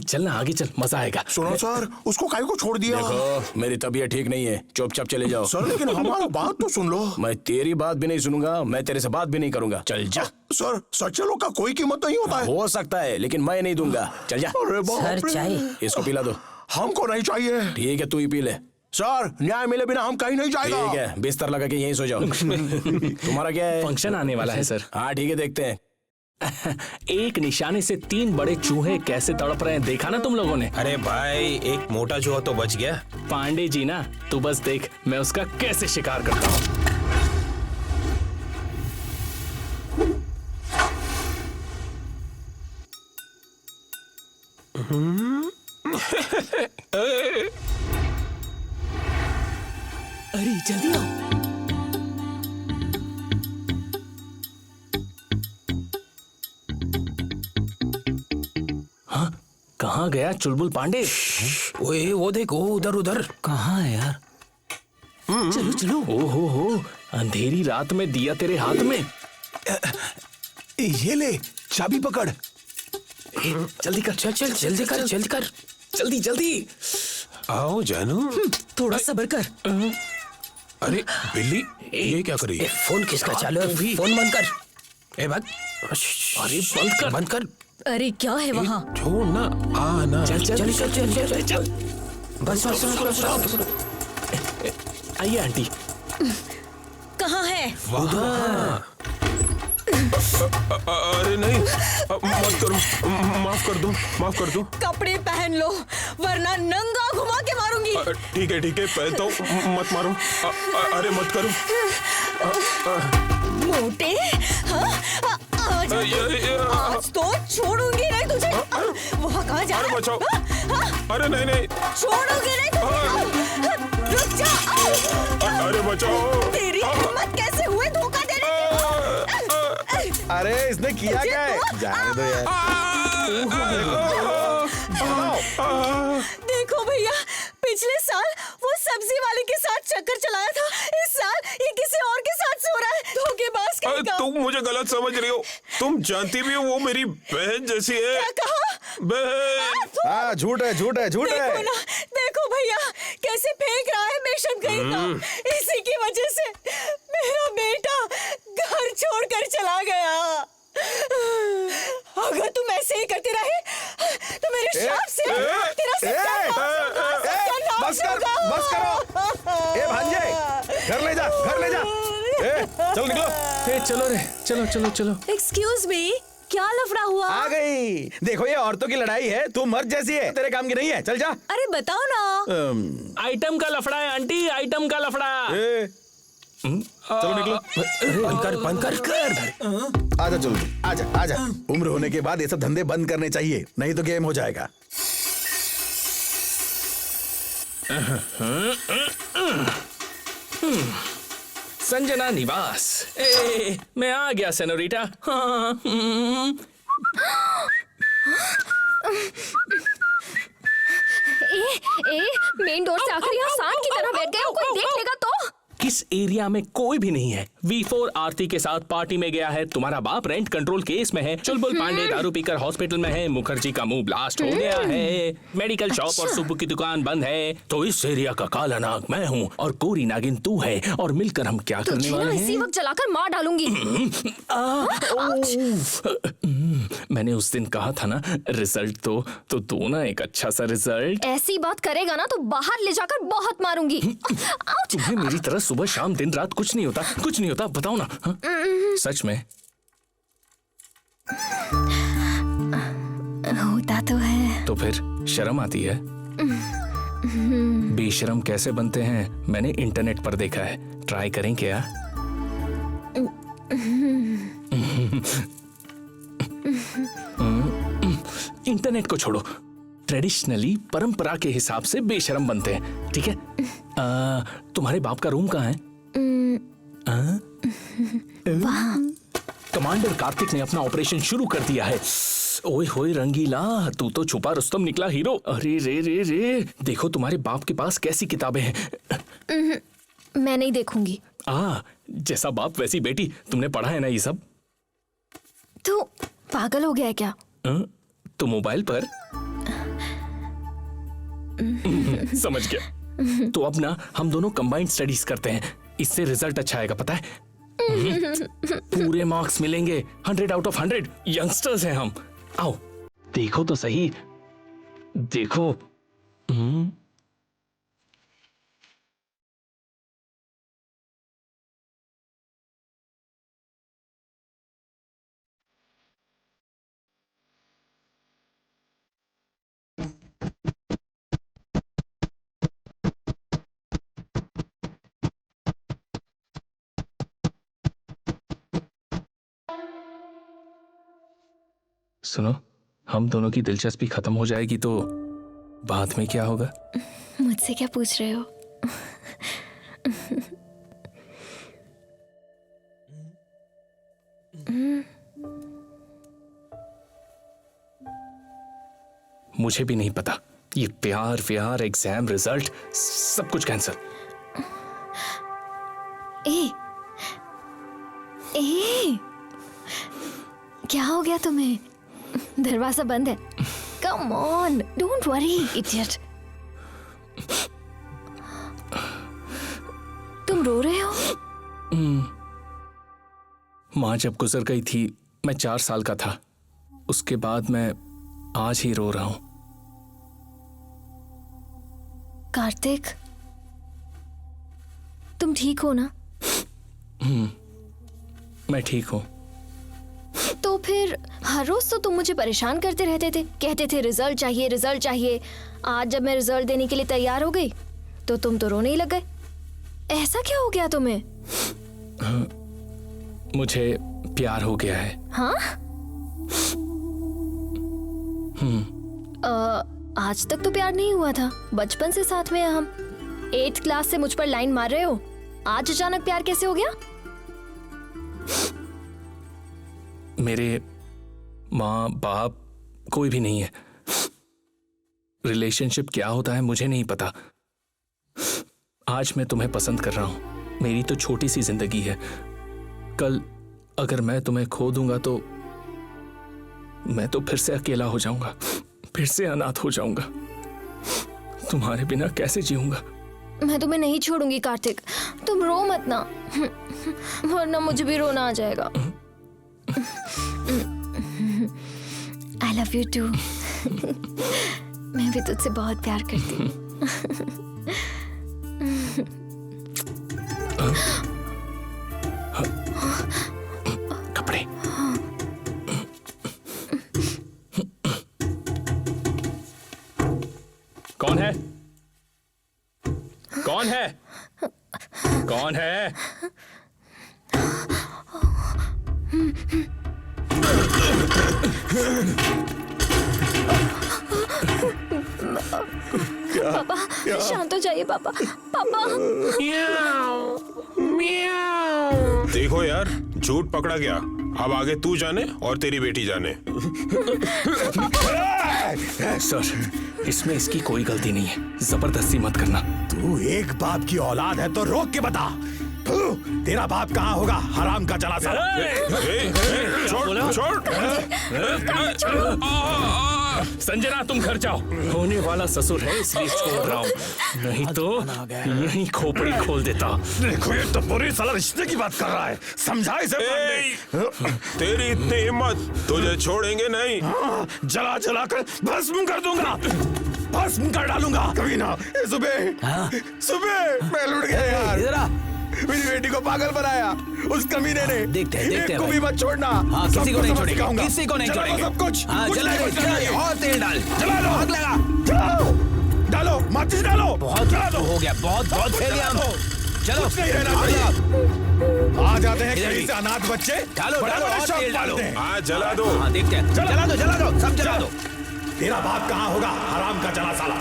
G: चल ना आगे चल, मजा आएगा।
D: सुनो सर, उसको काहे को छोड़ दिया? देखो मेरी तबीयत ठीक नहीं है, चुपचाप चले जाओ। सर लेकिन हमारा बात तो सुन लो। मैं तेरी बात भी नहीं सुनूंगा, मैं तेरे से बात भी नहीं करूंगा। चल जा। सर सच्चे लोग का कोई कीमत नहीं होता है। हो सकता है लेकिन मैं नहीं दूंगा। चल जा। अरे बाप रे।
M: चाहिए।
D: इसको पिला दो। हमको नहीं चाहिए। ठीक है, तू ही पी ले। सर न्याय मिले बिना हम कहीं नहीं जाएगा। ठीक है, बिस्तर लगा के यहीं सो जाओ। तुम्हारा क्या है?
G: फंक्शन आने वाला है सर।
D: हाँ ठीक है, देखते हैं।
G: एक निशाने से 3 बड़े चूहे कैसे तड़प रहे हैं, देखा ना तुम लोगों ने?
B: अरे भाई, एक मोटा चूहा तो बच गया।
G: पांडे जी ना, तू बस देख मैं उसका कैसे शिकार करता हूँ।
B: अरे जल्दी आओ।
G: हाँ, कहाँ गया चुलबुल पांडे?
B: ओए वो देख, वो उधर उधर। कहाँ है यार? चलो चलो।
G: ओहो हो, अंधेरी रात में दिया तेरे हाथ में।
C: ये ले, चाबी पकड़।
G: जल्दी कर, चल चल जल्दी कर, जल्दी कर, जल्दी जल्दी।
L: आओ जानू।
J: थोड़ा सब्र कर।
L: अरे बिल्ली, ये क्या कर रही है?
M: फोन किसका चालू है? फोन बंद कर।
B: ए भाग।
G: अरे बंद कर,
B: बंद कर।
E: अरे क्या है वहाँ?
L: छोड़ ना, आ ना।
G: चल चल चल चल चल चल चल।
B: बस बस बस।
G: आइए आंटी।
E: कहाँ है?
L: अरे नहीं, मत करो, माफ कर दो, माफ कर दो।
E: कपड़े पहन लो वरना नंगा घुमा के मारूंगी।
L: ठीक है, पहनता हूँ, मत मारो। अरे मत करो।
E: मोटे, हाँ? आज तो छोड़ूंगी नहीं तुझे। वहाँ कहाँ जा रहा है?
L: बचाओ। अरे नहीं नहीं,
E: छोड़ूंगी नहीं तुझे। रुक जा।
L: अरे बचाओ।
E: तेरी हिम्मत कैसे हुई धोखा देने की?
A: अरे इसने किया क्या है? जाने दो यार।
E: देखो भैया, पिछले साल वो सब्जी वाले के साथ चक्कर चलाया था, इस साल ये किसी और के साथ सो रहा है। धोखेबाज कहेगा।
L: तुम मुझे गलत समझ रही हो। तुम जानती भी हो वो मेरी बहन जैसी है।
E: क्या कहा?
L: बहन।
A: हाँ झूठ है, झूठ है, झूठ है।
E: देखो ना, देखो भैया कैसे फेंक रहा है बेशर्म कहीं। इसी की वजह से मेरा बेटा घर छोड़कर चला गया।
C: चलो निकलो।
G: चलो रे, चलो चलो चलो।
E: एक्सक्यूज मी, क्या लफड़ा हुआ?
C: आ गई। देखो ये औरतों की लड़ाई है, तू मर्द जैसी है, तेरे काम की नहीं है। चल जा।
E: अरे बताओ ना।
G: आइटम का लफड़ा है आंटी, आइटम का लफड़ा।
C: चलो निकलो।
B: बंद कर।
C: आजा चलो, आजा आजा। उम्र होने के बाद ये सब धंधे बंद करने चाहिए, नहीं तो गेम हो जाएगा।
G: संजना निवास। मैं आ गया सेनोरिटा।
H: मेन डोर से आकर यहाँ सांड की तरह बैठ गए हो, कोई देख लेगा तो?
G: इस एरिया में कोई भी नहीं है। V4 आरती के साथ पार्टी में गया है। तुम्हारा बाप रेंट कंट्रोल केस में है। चुलबुल पांडे दारू पीकर हॉस्पिटल में है। मुखर्जी का मुंह ब्लास्ट हो गया है। मेडिकल शॉप और सुब्बू की दुकान बंद है। तो इस एरिया का काला नाग मैं हूँ और कोरी नागिन तू है। और मिलकर हम क्या करने वाले हैं?
H: इसी वक्त जलाकर मार डालूंगी।
G: मैंने उस दिन कहा था ना, रिजल्ट तो दो ना एक अच्छा सा रिजल्ट।
H: ऐसी बात करेगा ना तो बाहर ले जाकर बहुत मारूंगी।
G: तुम्हें मेरी तरह सुबह शाम दिन रात कुछ नहीं होता, कुछ नहीं होता, बताओ ना। सच में
H: होता तो है।
G: तो फिर शर्म आती है? बेशरम कैसे बनते हैं मैंने इंटरनेट पर देखा है। ट्राई करें क्या? इंटरनेट को छोड़ो, ट्रेडिशनली परंपरा के हिसाब से बेशरम बनते हैं, ठीक है? तुम्हारे बाप का रूम कहाँ है? कमांडर कार्तिक ने अपना ऑपरेशन शुरू कर दिया है। ओए होए रंगीला, तू तो छुपा रुस्तम निकला हीरो। अरे रे रे रे, देखो तुम्हारे बाप के पास कैसी किताबें हैं।
H: मैं नहीं देखूंगी।
G: जैसा बाप वैसी बेटी। तुमने पढ़ा है ना ये सब?
H: तू पागल हो गया है क्या?
G: तो मोबाइल पर समझ गया। तो अब ना हम दोनों कंबाइंड स्टडीज करते हैं, इससे रिजल्ट अच्छा आएगा, पता है? पूरे मार्क्स मिलेंगे, 100 आउट ऑफ 100। यंगस्टर्स हैं हम। आओ देखो तो सही, देखो। सुनो, हम दोनों की दिलचस्पी खत्म हो जाएगी तो बाद में क्या होगा?
H: मुझसे क्या पूछ रहे हो?
G: मुझे भी नहीं पता। ये प्यार व्यार, एग्जाम रिजल्ट, सब कुछ कैंसिल।
H: क्या हो गया तुम्हें? दरवाजा बंद है। Come on, don't worry idiot. तुम रो रहे हो?
G: माँ जब गुजर गई थी मैं 4 साल का था। उसके बाद मैं आज ही रो रहा हूं।
H: कार्तिक, तुम ठीक हो ना?
G: मैं ठीक हूं।
H: तो फिर हर रोज तो तुम मुझे परेशान करते रहते थे, कहते थे रिजल्ट चाहिए, रिजल्ट चाहिए। आज जब मैं रिजल्ट देने के लिए तैयार हो गई तो तुम तो रोने ही लग गए। ऐसा क्या हो गया तुम्हें?
G: मुझे प्यार हो गया है।
H: हाँ? आज तक तो प्यार नहीं हुआ था, बचपन से साथ में हम। 8th क्लास से मुझ पर लाइन मार रहे हो, आज अचानक प्यार कैसे हो गया?
G: मेरे माँ बाप कोई भी नहीं है। रिलेशनशिप क्या होता है मुझे नहीं पता। आज मैं तुम्हें पसंद कर रहा हूं। मेरी तो छोटी सी जिंदगी है। कल अगर मैं तुम्हें खो दूंगा तो मैं तो फिर से अकेला हो जाऊंगा, फिर से अनाथ हो जाऊंगा। तुम्हारे बिना कैसे जीऊंगा?
H: मैं तुम्हें नहीं छोड़ूंगी कार्तिक, तुम रो मत ना, वरना मुझे भी रोना आ जाएगा। I love you too. मैं भी तुझसे बहुत प्यार करती हूँ।
G: कौन है?
H: पापा शांत हो जाइए पापा। पापा
I: देखो यार, झूठ पकड़ा गया। अब आगे तू जाने और तेरी बेटी जाने।
G: सर, इसमें इसकी कोई गलती नहीं है, जबरदस्ती मत करना।
A: तू एक बाप की औलाद है तो रोक के बता। तेरा बाप कहाँ होगा, हराम का चला सा।
G: संजना, तुम घर जाओ। होने वाला ससुर है इसलिए छोड़ रहा हूँ, नहीं तो यही खोपड़ी खोल देता।
A: देखो ये तो पूरी साला रिश्ते की बात कर रहा है, समझा इसे।
I: तेरी इतनी हिम्मत, तुझे छोड़ेंगे नहीं।
A: जला जला कर भस्म कर दूंगा, भस्म कर डालूंगा। कभी ना। सुबह सुबह मैं लुट गया यार, मेरी बेटी को पागल बनाया उस कमीने ने।
K: देखते
A: एक को भी मत छोड़ना।
K: हाँ, किसी को नहीं छोड़ेंगे,
A: सिखाऊंगा।
K: किसी को नहीं
A: जला दो
K: छोड़ेंगे।
A: सब कुछ।
K: हाँ,
A: कुछ
K: जला
A: नहीं
K: दो,
A: बचना
K: जला
A: चाहिए।
K: दो, और तेल डाल।
A: जला दो,
K: आग लगा।
A: जलाओ, डालो, माचिस डालो।
K: बहुत हो गया, बहुत फैल गया। चलो,
A: कुछ नहीं रहना चाहिए। आ जाते हैं
K: इधर
A: कहीं
K: भी।
A: से अनाथ बच्चे,
K: डालो,
A: बड़े
K: डालो,
A: बड़े
K: और
A: शौक
K: तेल डालो।
A: पालते हैं।
I: हाँ, जला दो।
K: हाँ, देखते हैं। जला दो, सब जला दो।
A: तेरा बाप कहाँ होगा, हराम का चला साला।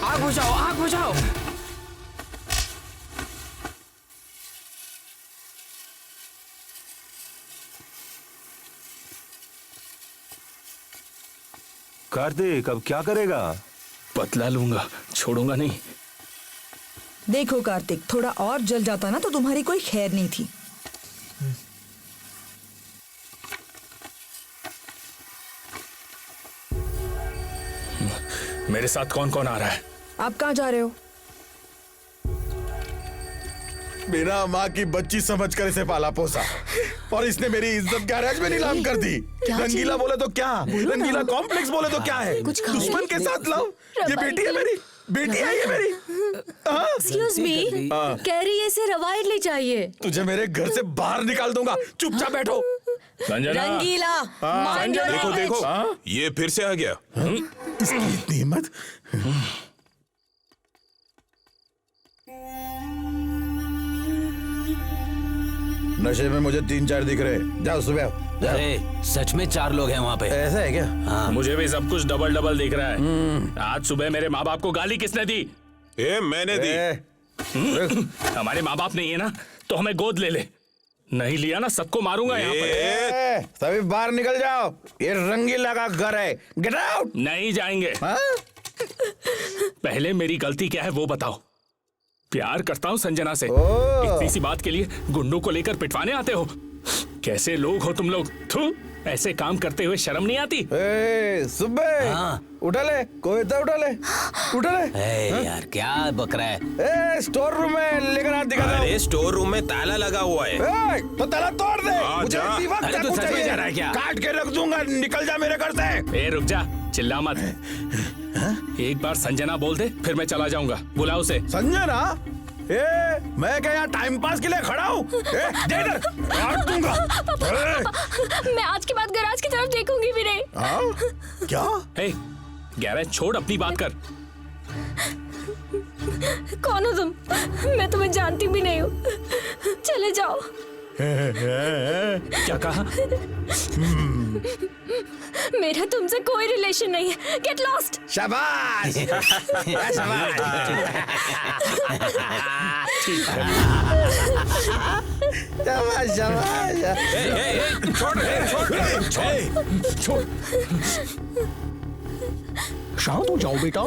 K: आग बुझाओ, आग बुझाओ।
L: कार्तिक अब क्या करेगा?
G: बदला लूंगा, छोड़ूंगा नहीं।
J: देखो कार्तिक, थोड़ा और जल जाता ना तो तुम्हारी कोई खैर नहीं थी।
G: मेरे साथ कौन कौन आ रहा है?
J: आप कहाँ जा रहे हो?
A: बिना माँ की बच्ची समझकर इसे पाला पोसा और इसने मेरी इज्जत गैरेज में नीलाम कर दी। रंगीला बोले तो क्या, रंगीला कॉम्प्लेक्स बोले तो क्या है, दुश्मन के साथ लव। ये बेटी है मेरी, बेटी है ये मेरी।
E: एक्सक्यूज मी, कह रही है इसे रवायडली चाहिए।
A: तुझे मेरे घर से बाहर निकाल दूंगा, चुपचाप बैठो।
G: संजना,
E: रंगीला, mind your
I: देखो
E: language।
I: देखो, ये फिर से आ गया।
A: इसकी इतनी हिम्मत। नशे में मुझे 3-4 दिख रहे। जाओ सुबह।
K: अरे सच में 4 लोग हैं वहाँ पे।
A: ऐसा है क्या?
K: हाँ।
G: मुझे भी सब कुछ डबल डबल दिख रहा है। आज सुबह मेरे माँ बाप को गाली किसने दी?
I: मैंने दी।
G: हमारे माँ बाप नहीं है ना, तो हमें गोद ले ले। नहीं लिया ना, सबको मारूंगा यहाँ पर।
A: सभी बाहर निकल जाओ, ये रंगीला का घर है। Get out.
G: नहीं जाएंगे। पहले मेरी गलती क्या है वो बताओ। प्यार करता हूँ संजना से, इतनी सी बात के लिए गुंडों को लेकर पिटवाने आते हो? कैसे लोग हो तुम लोग? थू, ऐसे काम करते हुए शर्म नहीं आती?
C: सुबे उठा ले, कोई तो उठा ले, उठा ले।
K: यार क्या बक रहा है?
C: स्टोर रूम में लेकर हाथ दिखा।
B: अरे स्टोर रूम में ताला लगा हुआ है।
C: तो ताला तोड़ दे। मुझे
B: जा।
C: इसी वक्त
K: अरे तू
C: चाकू
K: सच में
C: चाहिए।
K: जा रहा है क्या?
C: काट के रख दूंगा, निकल जा मेरे घर से।
G: रुक जा, चिल्ला मत। एक बार संजना बोल दे फिर मैं चला जाऊंगा। बुला उसे।
C: संजना? मैं क्या यहाँ टाइम पास के लिए खड़ा हूँ? दे इधर, काट दूंगा।
H: मैं आज के बाद गैराज की तरफ देखूंगी भी नहीं।
C: क्या?
G: गैरेज छोड़, अपनी बात कर।
H: कौन हो तुम? मैं तुम्हें जानती भी नहीं हूँ। चले जाओ।
G: क्या कहा?
H: मेरा तुमसे कोई रिलेशन नहीं है। Get lost.
C: शाबाश। शाबाश। शाबाश शाबाश। छोड़। शांत हो जाओ बेटा।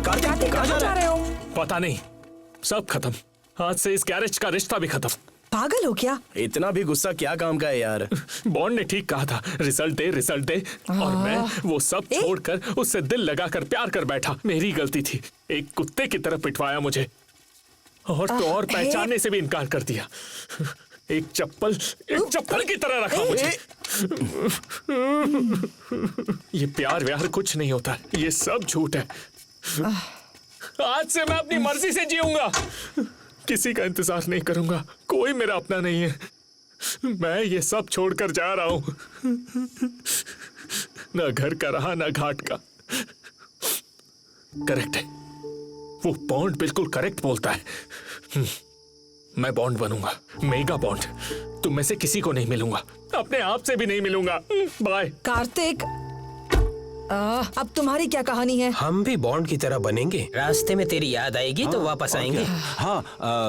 J: कार्तिक कहाँ जा रहे हो?
G: पता नहीं, सब खत्म। आज से इस गैरेज का रिश्ता भी खत्म।
J: पागल हो क्या?
D: इतना भी गुस्सा क्या काम का है यार?
G: बॉन्ड ने ठीक कहा था, रिजल्ट दे। और मैं वो सब छोड़कर उससे दिल लगाकर प्यार कर बैठा। मेरी गलती थी, एक कुत्ते की तरह पिटवाया मुझे, और तो और पहचानने से भी इनकार कर दिया। एक चप्पल की तरह रखा मुझे। ये प्यार व्यार कुछ नहीं होता, ये सब झूठ है। आज से मैं अपनी मर्जी से जीऊंगा, किसी का इंतजार नहीं करूंगा। कोई मेरा अपना नहीं है। मैं ये सब छोड़कर जा रहा हूं। ना घर का रहा ना घाट का। करेक्ट है, वो बॉन्ड बिल्कुल करेक्ट बोलता है। मैं बॉन्ड बनूंगा, मेगा बॉन्ड। तुम में से किसी को नहीं मिलूंगा, अपने आप से भी नहीं मिलूंगा। बाय।
J: कार्तिक, अब तुम्हारी क्या कहानी है?
B: हम भी बॉन्ड की तरह बनेंगे।
M: रास्ते में तेरी याद आएगी तो वापस आएंगे।
L: हाँ,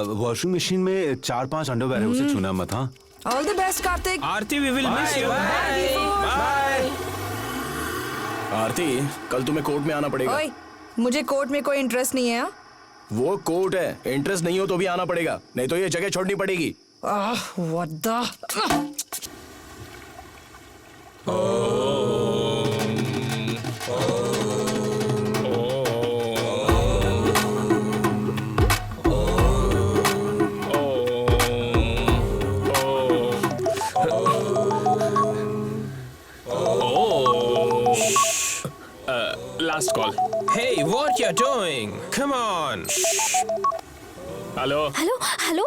L: वॉशिंग मशीन में 4-5 अंडरवेयर है, उसे छूना मत। हाँ,
J: all the best Kartik.
B: Aarti, we will miss you.
J: Bye.
D: Aarti, कल तुम्हें कोर्ट में आना पड़ेगा।
J: ओए, मुझे कोर्ट में कोई इंटरेस्ट नहीं है।
D: वो कोर्ट है, इंटरेस्ट नहीं हो तो भी आना पड़ेगा, नहीं तो ये जगह छोड़नी पड़ेगी।
J: What the?
G: Last call.
B: Hey, what you're doing? Come on.
G: Hello.
H: Hello hello,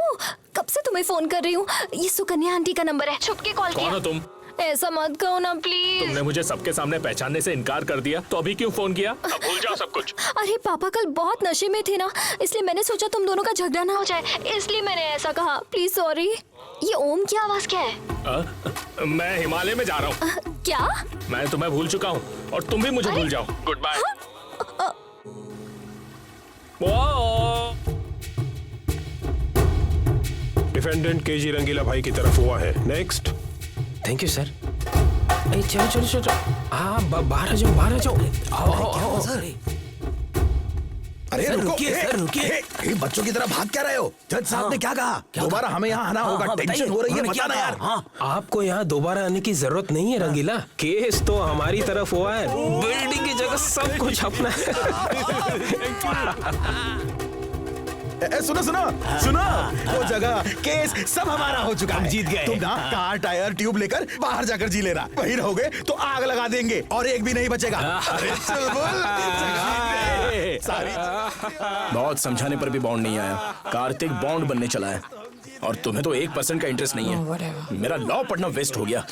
H: कब से तुम्हें फोन कर रही हूँ। ये सुकन्या आंटी का नंबर है, छुप के कॉल किया।
G: कौन हो तुम?
H: ऐसा मत कहो ना प्लीज।
G: तुमने मुझे सबके सामने पहचानने से इनकार कर दिया, तो अभी क्यों फोन किया? अब भूल जाओ सब कुछ।
H: अरे पापा कल बहुत नशे में थे ना, इसलिए मैंने सोचा तुम दोनों का झगड़ा ना हो जाए, इसलिए मैंने ऐसा कहा। Please sorry. ये ओम की आवाज क्या है?
G: मैं हिमालय में जा रहा हूँ।
H: क्या?
G: मैं तुम्हें भूल चुका हूँ और तुम भी मुझे भूल जाओ। Good bye.
O: Defendant KG Rangeela भाई की तरफ हुआ है। नेक्स्ट।
B: Thank you sir. चलो। हाँ, बाहर आ जाओ। आओ।
C: अरे
K: रुकिए सर, रुकिए।
C: बच्चों की तरह भाग क्या रहे हो? जज साहब ने क्या कहा? दोबारा हमें यहाँ आना होगा। टेंशन हो रही है, बता ना यार।
B: आपको यहाँ दोबारा आने की जरूरत नहीं है रंगीला। केस तो हमारी तरफ हुआ है, बिल्डिंग की जगह सब कुछ अपना है।
C: सुनो, वो जगह केस सब हमारा हो चुका है।
K: हम जीत गए।
C: तुम ना कार टायर ट्यूब लेकर बाहर जाकर जी लेना। वहीं रहोगे तो आग लगा देंगे और एक भी नहीं बचेगा। अरे चुलबुल, सारी
D: बहुत समझाने पर भी बॉन्ड नहीं आया। कार्तिक बॉन्ड बनने चला है और तुम्हें तो 1% का इंटरेस्ट नहीं है। मेरा लॉ पढ़ना वेस्ट हो गया।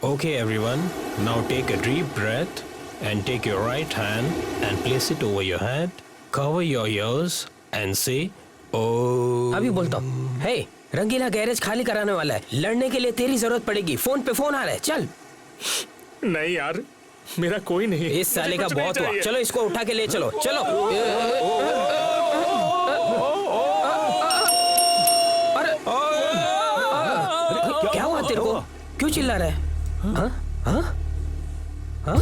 B: Okay, everyone. Now take a deep breath and take your right hand and place it over your head. Cover your ears and say, "Oh."
M: अभी बोलता हूँ। हे, रंगीला गैरेज खाली कराने वाला है। लड़ने के लिए तेरी जरूरत पड़ेगी। फोन पे फोन आ रहा है, चल।
G: नहीं यार, मेरा कोई नहीं।
B: इस साले का बहुत हुआ, चलो इसको उठा के ले चलो, चलो। अरे क्या हुआ तेरे को? क्यों चिल्ला रहा है? हाँ? हाँ? हाँ?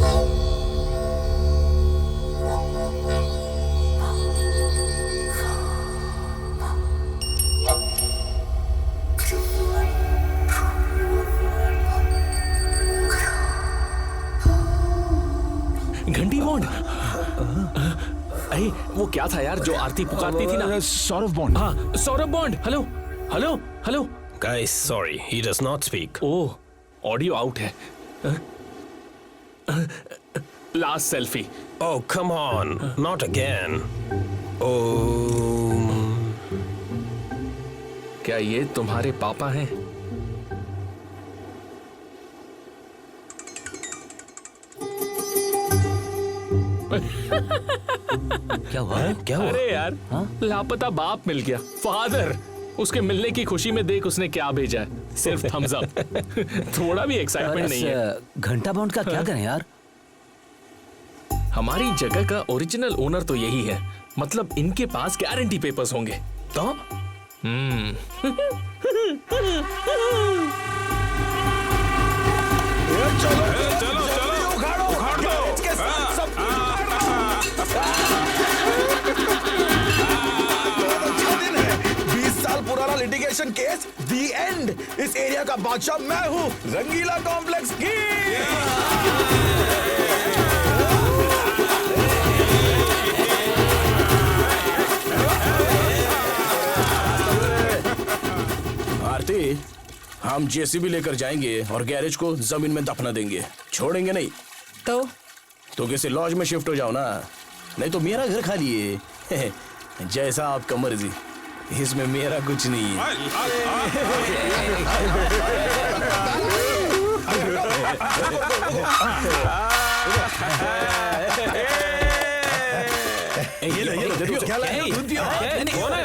G: घंटी बॉन्ड। अरे वो क्या था यार जो आरती पुकारती थी ना?
N: सौरभ बॉन्ड।
G: हाँ Saurabh Bond. Hello hello hello.
B: Guys, sorry, he does not speak.
G: Oh, audio out है। Last selfie.
B: Oh, come on, not again. Oh.
G: क्या ये तुम्हारे पापा हैं?
F: क्या हुआ?
B: क्या हुआ?
G: अरे यार, लापता बाप मिल गया, फादर। उसके मिलने की खुशी में देख उसने क्या भेजा है, सिर्फ थम्स अप। थोड़ा भी एक्साइटमेंट नहीं है।
F: घंटा बॉन्ड का क्या करें यार?
G: हमारी जगह का ओरिजिनल ओनर तो यही है, मतलब इनके पास गारंटी पेपर्स होंगे तो।
C: पुराना लिटिगेशन केस दी एंड। इस एरिया का बादशाह मैं हूँ, रंगीला कॉम्प्लेक्स की।
D: आरती, हम जेसीबी लेकर जाएंगे और गैरेज को जमीन में दफना देंगे, छोड़ेंगे नहीं। तो किसी लॉज में शिफ्ट हो जाओ ना, नहीं तो मेरा घर खाली है। जैसा आपका मर्जी, इसमें मेरा कुछ नहीं है।
C: ये लो, क्या लाया? दूध पियो।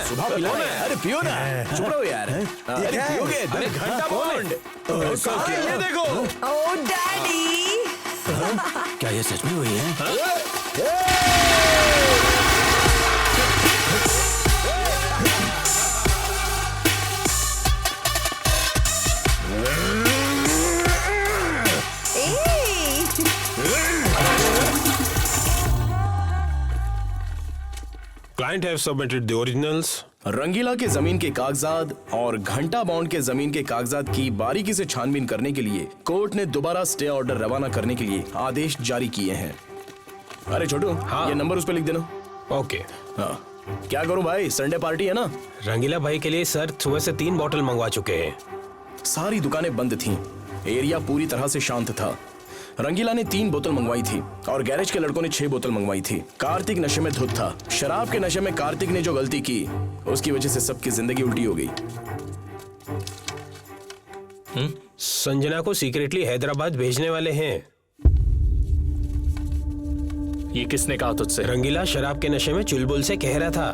D: सुबह पिला है। अरे पियो ना, चुप रहो यार। अरे पियोगे? अरे घंटा बॉन्ड।
C: ये देखो।
J: ओह डैडी।
F: क्या ये सच में हुई है?
O: Client have submitted the originals.
D: रंगीला के जमीन के कागजात और घंटा बॉन्ड के जमीन के कागजात की बारीकी से छानबीन करने के लिए कोर्ट ने दोबारा स्टे ऑर्डर रवाना करने के लिए आदेश जारी किए हैं। अरे छोटू, हाँ, ये नंबर उस पे लिख देना।
B: ओके।
D: हाँ, क्या करूं भाई, संडे पार्टी है ना।
B: रंगीला भाई के लिए सर सुबह से 3 बॉटल मंगवा चुके हैं।
D: सारी दुकानें बंद थीं, एरिया पूरी तरह से शांत था। रंगीला ने 3 बोतल मंगवाई थी और गैरेज के लड़कों ने 6 बोतल मंगवाई थी। कार्तिक नशे में धुत था। शराब के नशे में कार्तिक ने जो गलती की, उसकी वजह से सबकी जिंदगी उल्टी हो गई।
B: संजना को सीक्रेटली हैदराबाद भेजने वाले हैं।
G: ये किसने कहा तुझसे?
B: रंगीला शराब के नशे में चुलबुल से कह रहा था।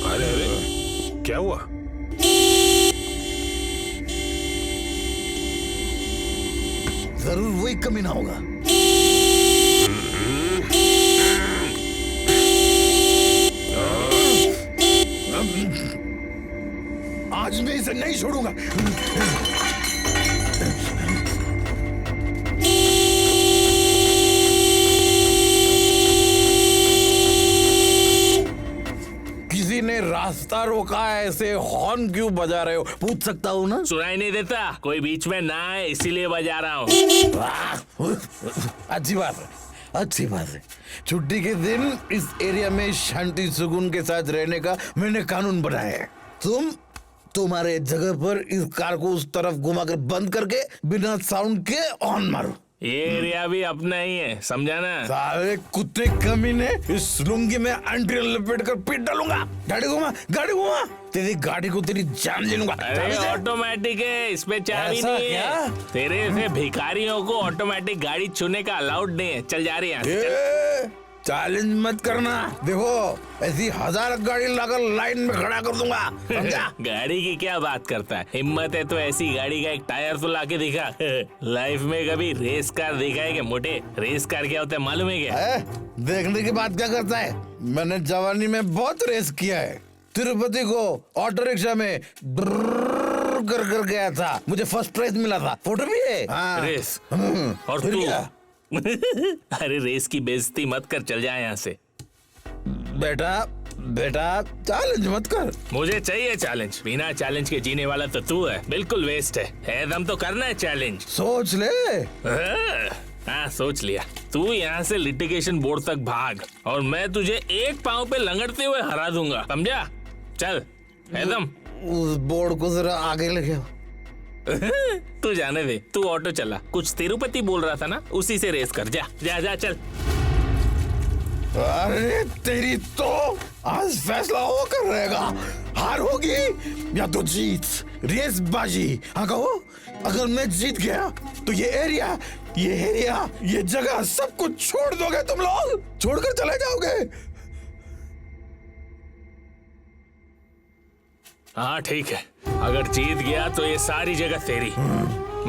O: अरे अरे, क्या हुआ?
C: जरूर वही कमीना होगा। आज मैं इसे नहीं छोड़ूंगा। किसी ने रास्ता रोका है, ऐसे हॉर्न क्यों बजा रहे हो? पूछ सकता हूँ ना?
G: सुनाई नहीं देता, कोई बीच में ना है इसीलिए बजा रहा हूँ।
C: अच्छी बात है, अच्छी बात है। छुट्टी के दिन इस एरिया में शांति सुकून के साथ रहने का मैंने कानून बनाया है। तुम्हारे जगह पर इस कार को उस तरफ घुमाकर बंद करके बिना साउंड के ऑन मारो।
G: ये एरिया भी अपना ही है, समझा ना?
C: सारे कुत्ते कमीने, इस लुंगी में एंट्री लपेट कर पीट डालूंगा। गाड़ी घुमा, गाड़ी घुमा, तेरी गाड़ी को तेरी जान ले लूंगा।
G: अरे ऑटोमेटिक है, इसमें चाबी नहीं है। तेरे से भिखारियों को ऑटोमेटिक गाड़ी छूने का अलाउड नहीं है। चल जा रही है।
C: चैलेंज मत करना। देखो ऐसी 1000 गाड़ी लाकर लाइन में खड़ा कर दूंगा, समझा?
G: गाड़ी की क्या बात करता है? हिम्मत है तो ऐसी गाड़ी का एक टायर तो लाके दिखा। लाइफ में कभी रेस कार देखा है क्या मोटे? रेस कार क्या होता है मालूम है क्या?
C: देखने की बात क्या करता है? मैंने जवानी में बहुत रेस किया है। तिरुपति को ऑटो रिक्शा में कर गया था, मुझे फर्स्ट प्राइज मिला था, फोटो भी है। हाँ।
G: रेस और तू? अरे रेस की बेइज्जती मत कर, चल जाए यहाँ से।
C: बेटा चैलेंज मत कर।
G: मुझे चाहिए चैलेंज। बिना चैलेंज के जीने वाला तो तू है, बिल्कुल वेस्ट है दम तो करना है चैलेंज।
C: सोच ले।
G: हाँ सोच लिया। तू यहाँ से लिटिगेशन बोर्ड तक भाग और मैं तुझे एक पाँव पे लंगड़ते हुए हरा दूंगा, समझा? चल एकदम।
C: उस बोर्ड को जरा आगे लेके आओ।
G: तू जाने दे, तू ऑटो चला। कुछ तिरुपति बोल रहा था ना, उसी से रेस कर। जा जा जा चल।
C: अरे तेरी तो आज फैसला होकर रहेगा, हार होगी या तो जीत। रेस बाजी। हाँ कहो, अगर मैं जीत गया तो ये एरिया ये जगह सब कुछ छोड़ दोगे तुम लोग, छोड़कर चले जाओगे।
G: हाँ ठीक है, अगर जीत गया तो ये सारी जगह तेरी।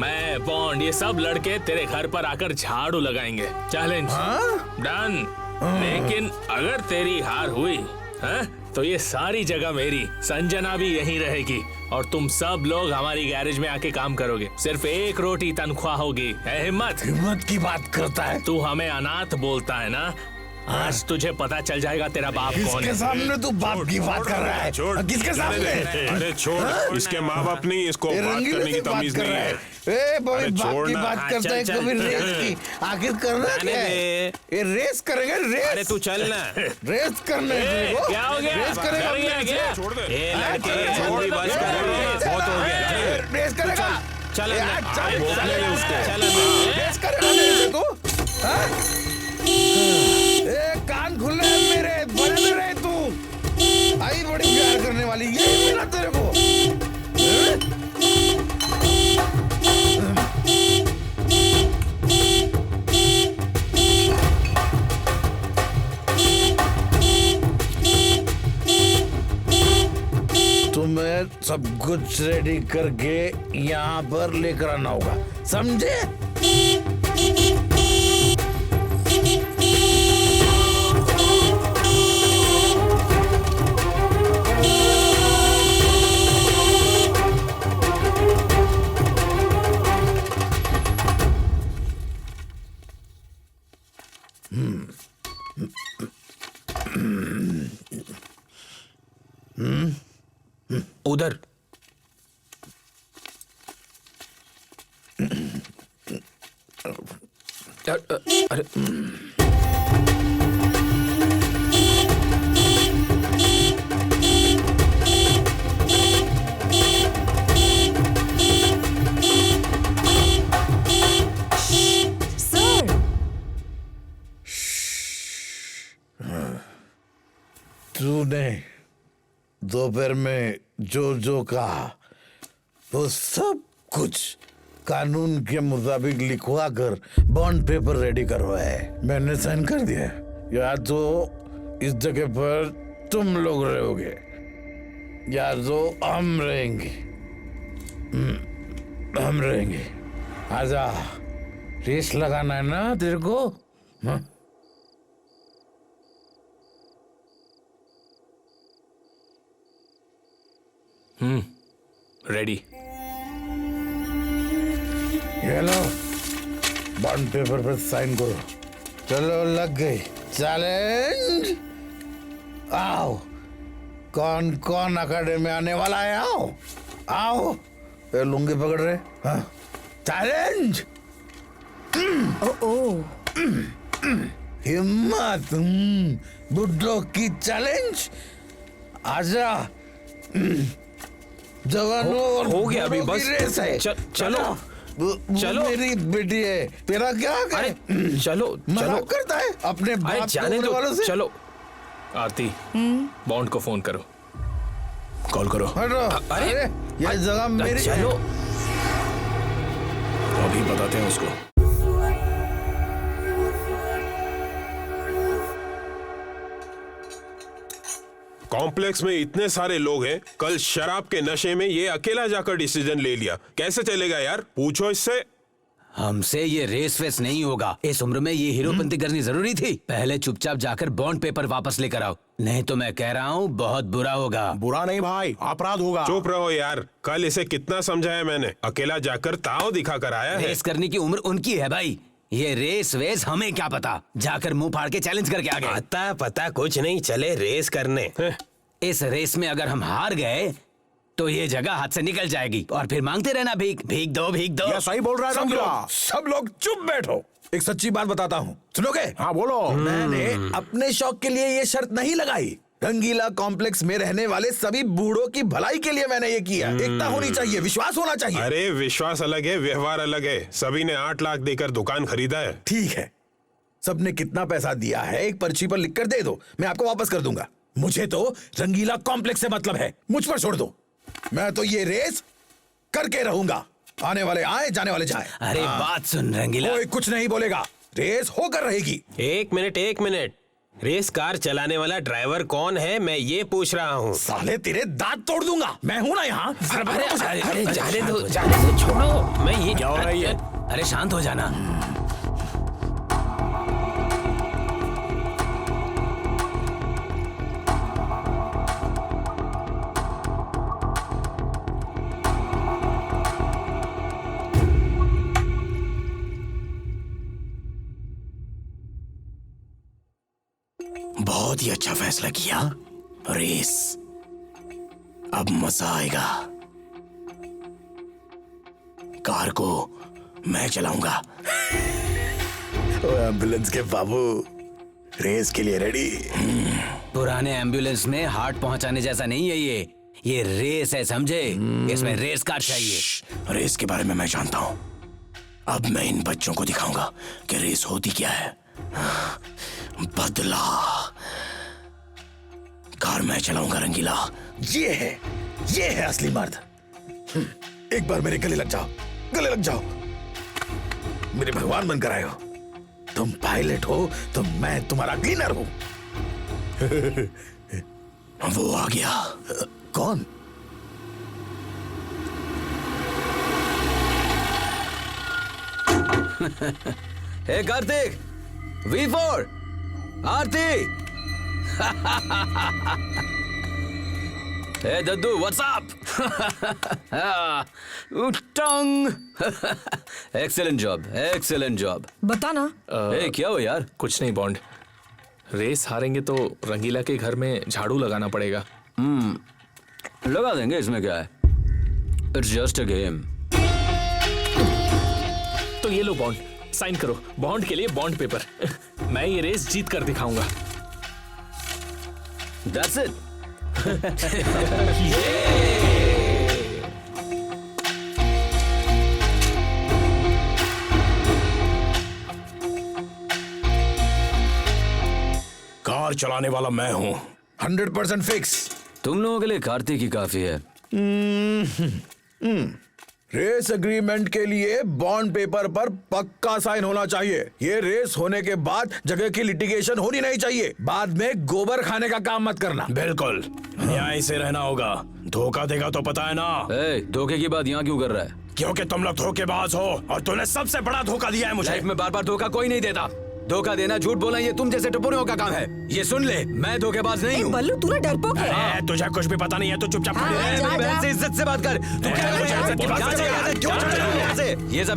G: मैं बॉन्ड ये सब लड़के तेरे घर पर आकर झाड़ू लगाएंगे। Challenge done. लेकिन अगर तेरी हार हुई तो ये सारी जगह मेरी। संजना भी यहीं रहेगी और तुम सब लोग हमारी गैरेज में आके काम करोगे। सिर्फ 1 रोटी तनख्वाह होगी। हिम्मत
C: की बात करता है
G: तू? हमें अनाथ बोलता है ना? आज तुझे पता चल जाएगा तेरा बाप कौन है।
C: किसके सामने तू बाप की बात कर रहा है? किसके सामने?
O: अरे छोड़, इसके माँ बाप नहीं, इसको बात करने की तमीज नहीं है।
C: बाप की बात करता है, कभी रेस की। आखिर करना क्या है? ये रेस करेंगे, रेस।
I: अरे तू चल ना,
C: रेस करने
G: क्या हो गया?
C: रेस करेगा,
I: छोड़ दे। ये लड़के छोड़ बात कर रहे हैं, बहुत हो गया।
C: रेस करेगा,
I: चल
C: रेस करेगा तू। कान खुले मेरे, बड़े में रहे तू। आई बड़ी प्यार करने वाली, ये मिला तेरे को। तुम्हें सब कुछ रेडी करके यहाँ पर लेकर आना होगा, समझे?
I: उधर अरे
C: तूने दोपहर में जो कहा वो सब कुछ कानून के मुताबिक लिखवा कर बॉन्ड पेपर रेडी करवाया है। मैंने साइन कर दिया। या तो इस जगह पर तुम लोग रहोगे या तो हम रहेंगे। हम रहेंगे। आजा, रेस लगाना है ना तेरे को? हाँ?
G: रेडी।
C: ये लो, बॉन्ड पेपर पर साइन करो। चलो लग गई। चैलेंज। आओ, कौन कौन अकेडमी में आने वाला है? आओ आओ। ये लुंगी पकड़ रहे? हाँ, चैलेंज। हिम्मत। बुड्ढों की चैलेंज। आजा। जवानों और
I: हो गया अभी, बस
C: रेस है।
I: चलो
C: चलो। मेरी बेटी है, तेरा क्या?
I: अरे चलो
C: मजाक करता है अपने बाप
I: जाने दो
C: वालों से।
G: चलो आरती, बॉन्ड को फोन करो, कॉल करो।
C: अरे ये जगह मेरी है।
I: चलो
D: अभी बताते हैं उसको।
O: कॉम्प्लेक्स में इतने सारे लोग हैं, कल शराब के नशे में ये अकेला जाकर डिसीजन ले लिया, कैसे चलेगा यार? पूछो इससे।
F: हमसे ये रेस वेस नहीं होगा। इस उम्र में ये हीरोपंती करनी जरूरी थी? पहले चुपचाप जाकर बॉन्ड पेपर वापस लेकर आओ, नहीं तो मैं कह रहा हूँ बहुत बुरा होगा।
P: बुरा नहीं भाई, अपराध होगा।
O: चुप रहो यार, कल इसे कितना समझाया मैंने, अकेला जाकर ताव दिखा कर आया है।
F: रेस करने की उम्र उनकी है भाई, ये रेस वेस हमें क्या पता। जाकर मुंह फाड़ के चैलेंज करके आ गए।
I: आता पता कुछ नहीं, चले रेस करने।
F: इस रेस में अगर हम हार गए तो ये जगह हाथ से निकल जाएगी और फिर मांगते रहना भीख, भीख दो भीख दो।
P: ये सही बोल रहा है रंगीला।
C: सब लोग चुप बैठो। एक सच्ची बात बताता हूँ, सुनोगे?
P: हाँ बोलो।
C: मैंने अपने शौक के लिए ये शर्त नहीं लगाई। रंगीला कॉम्प्लेक्स में रहने वाले सभी बूढ़ों की भलाई के लिए मैंने ये किया। एकता होनी चाहिए, विश्वास होना चाहिए।
O: अरे विश्वास अलग है, व्यवहार अलग है। सभी ने 8 लाख देकर दुकान खरीदा है।
C: ठीक है, सबने कितना पैसा दिया है एक पर्ची पर लिख कर दे दो, मैं आपको वापस कर दूंगा। मुझे तो रंगीला कॉम्प्लेक्स से मतलब है, मुझ पर छोड़ दो। मैं तो ये रेस करके रहूंगा, आने वाले आए जाने वाले जाए।
F: अरे बात सुन रंगीला,
C: कोई कुछ नहीं बोलेगा, रेस होकर रहेगी।
I: एक मिनट, रेस कार चलाने वाला ड्राइवर कौन है, मैं ये पूछ रहा हूँ।
C: साले तेरे दांत तोड़ दूंगा, मैं हूं ना यहाँ।
F: अरे जाने दो, छोड़ो। मैं ये
C: क्या हो रही है?
F: अरे शांत हो जाना।
D: बहुत ही अच्छा फैसला किया, रेस। अब मजा आएगा। कार को मैं चलाऊंगा।
C: एम्बुलेंस के बाबू, रेस के लिए रेडी?
F: पुराने एम्बुलेंस में हार्ट पहुंचाने जैसा नहीं है ये रेस है, समझे? इसमें रेस कार चाहिए।
D: रेस के बारे में मैं जानता हूं। अब मैं इन बच्चों को दिखाऊंगा कि रेस होती क्या है। बदला। कार मैं चलाऊंगा रंगीला।
C: ये है असली मर्द। एक बार मेरे गले लग जाओ। मेरे भगवान बनकर आए हो। तुम पायलट हो तो मैं तुम्हारा क्लीनर हूं।
D: वो आ गया।
C: कौन?
F: Hey Kartik, V4, Aarti. Hey Daddu, what's up? टंग। Excellent job.
J: बता ना।
F: क्या हो यार?
G: कुछ नहीं बॉन्ड, रेस हारेंगे तो रंगीला के घर में झाड़ू लगाना पड़ेगा।
F: लगा देंगे, इसमें क्या है? It's just a game.
G: तो ये लो बॉन्ड, साइन करो। बॉन्ड के लिए बॉन्ड पेपर। मैं ये रेस जीत कर दिखाऊंगा।
F: That's it.
D: कार चलाने वाला मैं हूं।
C: 100% फिक्स।
F: तुम लोगों के लिए कार्तिक ही काफी है।
C: रेस एग्रीमेंट के लिए बॉन्ड पेपर पर पक्का साइन होना चाहिए। ये रेस होने के बाद जगह की लिटिगेशन होनी नहीं चाहिए। बाद में गोबर खाने का काम मत करना।
D: बिल्कुल न्याय से रहना होगा। धोखा देगा तो पता है ना।
F: धोखे की बात यहाँ क्यों कर रहा है?
D: क्योंकि तुम लोग धोखेबाज हो और तूने सबसे बड़ा धोखा दिया है मुझे।
F: लाइफ में बार बार धोखा कोई नहीं देता। धोखा देना, झूठ बोलना, ये तुम जैसे टपोरियों का काम है। ये सुन ले, मैं धोखेबाज नहीं हूँ।
J: बल्लू, तू ना डरपोक है।
D: अरे तुझे कुछ भी पता नहीं है, तो चुपचाप खड़ी रह।
F: मेरी बहन से इज्जत से बात कर। ये सब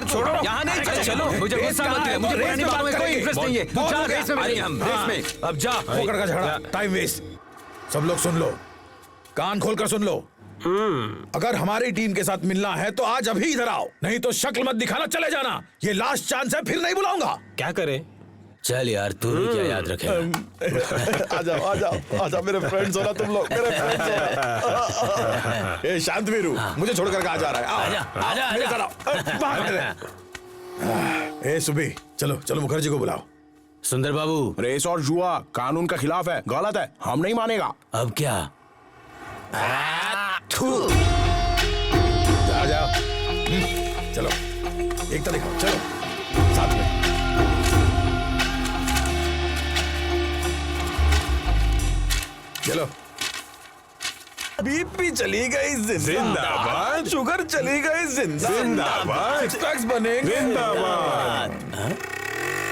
F: छोड़ो, यहाँ नहीं चलो। मुझे गुस्सा मत दिला, मुझे रेस में कोई इंटरेस्ट नहीं है। जा रेस में, हम रेस में। अब जा।
C: होकर का झगड़ा, टाइम वेस्ट। सब लोग सुन लो, कान खोलकर सुन लो। अगर हमारी टीम के साथ मिलना है तो आज अभी इधर आओ, नहीं तो शक्ल मत दिखाना, चले जाना। ये लास्ट चांस है, फिर नहीं बुलाऊंगा।
I: क्या करें?
F: चल यार, तू ही क्या याद रखेगा।
C: आ जाओ मेरे फ्रेंड्स हो ना तुम लोग, मेरे फ्रेंड्स हो। ए शांत वीरू, मुझे छोड़कर कहाँ जा रहा है? आजा। ए सुबी, चलो मुखर्जी को बुलाओ।
F: सुंदर बाबू,
P: रेस और जुआ कानून का खिलाफ है, गलत है, हम नहीं मानेगा।
F: अब क्या?
C: जाओ। चलो, एकता दिखाओ, चलो साथ में। चलो। बीपी चली गई
O: जिंदाबाद।
C: शुगर चली गई
O: जिंदाबाद।
C: सिक्स पैक्स बनेंगे
O: जिंदाबाद।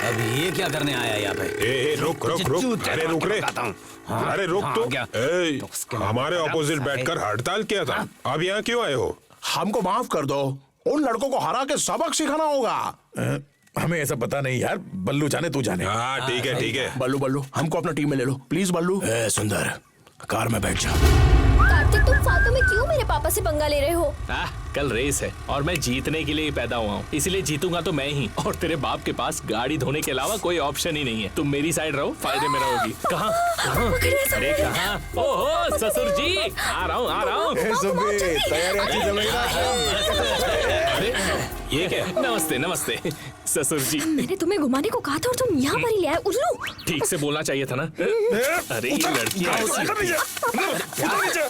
F: अब ये क्या करने आया यहाँ पे?
O: ए, रुक रुक रुक, अरे रुक रे, अरे रुक तो। ए, हमारे ऑपोजिट बैठकर हड़ताल किया था, अब यहाँ क्यों आए हो?
P: हमको माफ कर दो, उन लड़कों को हरा के सबक सिखाना होगा।
C: हमें ऐसा पता नहीं यार, बल्लू जाने तू जाने।
O: हाँ ठीक है ठीक है।
P: बल्लू बल्लू हमको अपना टीम में ले लो प्लीज बल्लू।
D: सुंदर, कार में बैठ जा।
H: कार्तिक, तुम फालतू में क्यों मेरे पापा से पंगा ले रहे हो?
G: कल रेस है और मैं जीतने के लिए ही पैदा हुआ हूँ, इसलिए जीतूंगा तो मैं ही। और तेरे बाप के पास गाड़ी धोने के अलावा कोई ऑप्शन ही नहीं है। तुम मेरी साइड रहो, फायदे में रहोगी। कहाँ? अरे कहाँ? ओहो ससुर जी, आ रहा हूँ। अरे ये क्या? नमस्ते नमस्ते ससुर जी।
H: मैंने तुम्हें घुमाने को कहा था और तुम यहाँ पर ही ले आए, उल्लू।
G: ठीक से बोलना चाहिए था ना। अरे ये लड़की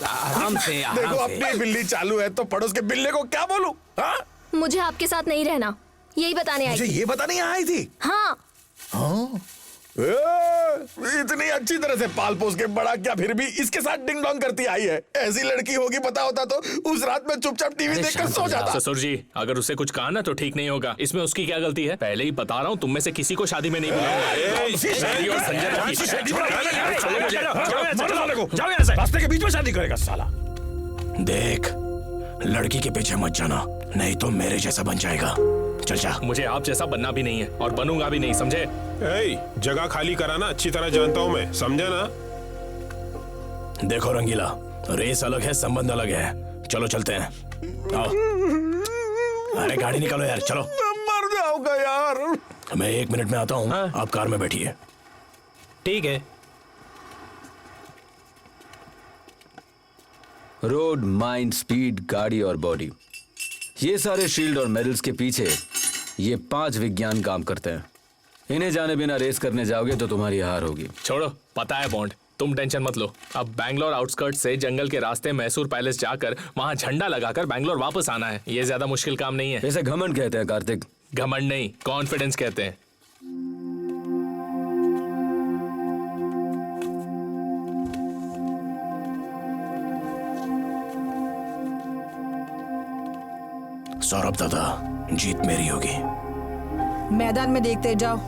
F: आराम से।
C: देखो अपनी बिल्ली चालू है तो पड़ोस के बिल्ले को क्या बोलूं?
H: मुझे आपके साथ नहीं रहना, यही बताने आई
C: मुझे
H: थी।
C: ये बताने यहाँ आई थी?
H: हाँ।
C: इतनी अच्छी तरह से पाल पोस के बड़ा क्या फिर भी इसके साथ डिंग डोंग करती आई है। ऐसी लड़की होगी पता होता तो उस रात में चुपचाप टीवी देखकर सो जाता।
G: ससुर जी, अगर उसे कुछ कहा ना तो ठीक नहीं होगा। इसमें उसकी क्या गलती है? पहले ही बता रहा हूँ, तुम में से किसी को शादी में नहीं बुलाऊंगा।
C: रास्ते के बीच में शादी करेगा साला।
D: देख, लड़की के पीछे मत जाना, नहीं तो मेरे जैसा बन जाएगा। चल जा।
G: मुझे आप जैसा बनना भी नहीं है और बनूंगा भी नहीं, समझे?
O: जगह खाली कराना अच्छी तरह जानता हूँ मैं, समझा ना?
D: देखो रंगीला, रेस अलग है, संबंध अलग है। चलो चलते हैं, आओ। अरे गाड़ी निकालो यार, चलो।
C: मर जाऊंगा यार।
D: मैं 1 मिनट में आता हूँ, आप कार में बैठिए।
B: ठीक है।
F: रोड, माइंड, स्पीड, गाड़ी और बॉडी, ये सारे शील्ड और मेडल्स के पीछे ये 5 विज्ञान काम करते हैं। इन्हें जाने बिना रेस करने जाओगे तो तुम्हारी हार होगी।
G: छोड़ो, पता है बॉन्ड, तुम टेंशन मत लो। अब बैंगलोर आउटस्कर्ट से जंगल के रास्ते मैसूर पैलेस जाकर वहां झंडा लगाकर बैंगलोर वापस आना है। ये ज्यादा मुश्किल काम नहीं है।
F: इसे घमंड कहते हैं कार्तिक।
G: घमंड नहीं, कॉन्फिडेंस कहते हैं।
D: सौरभ दादा, जीत मेरी होगी।
J: मैदान में देखते जाओ।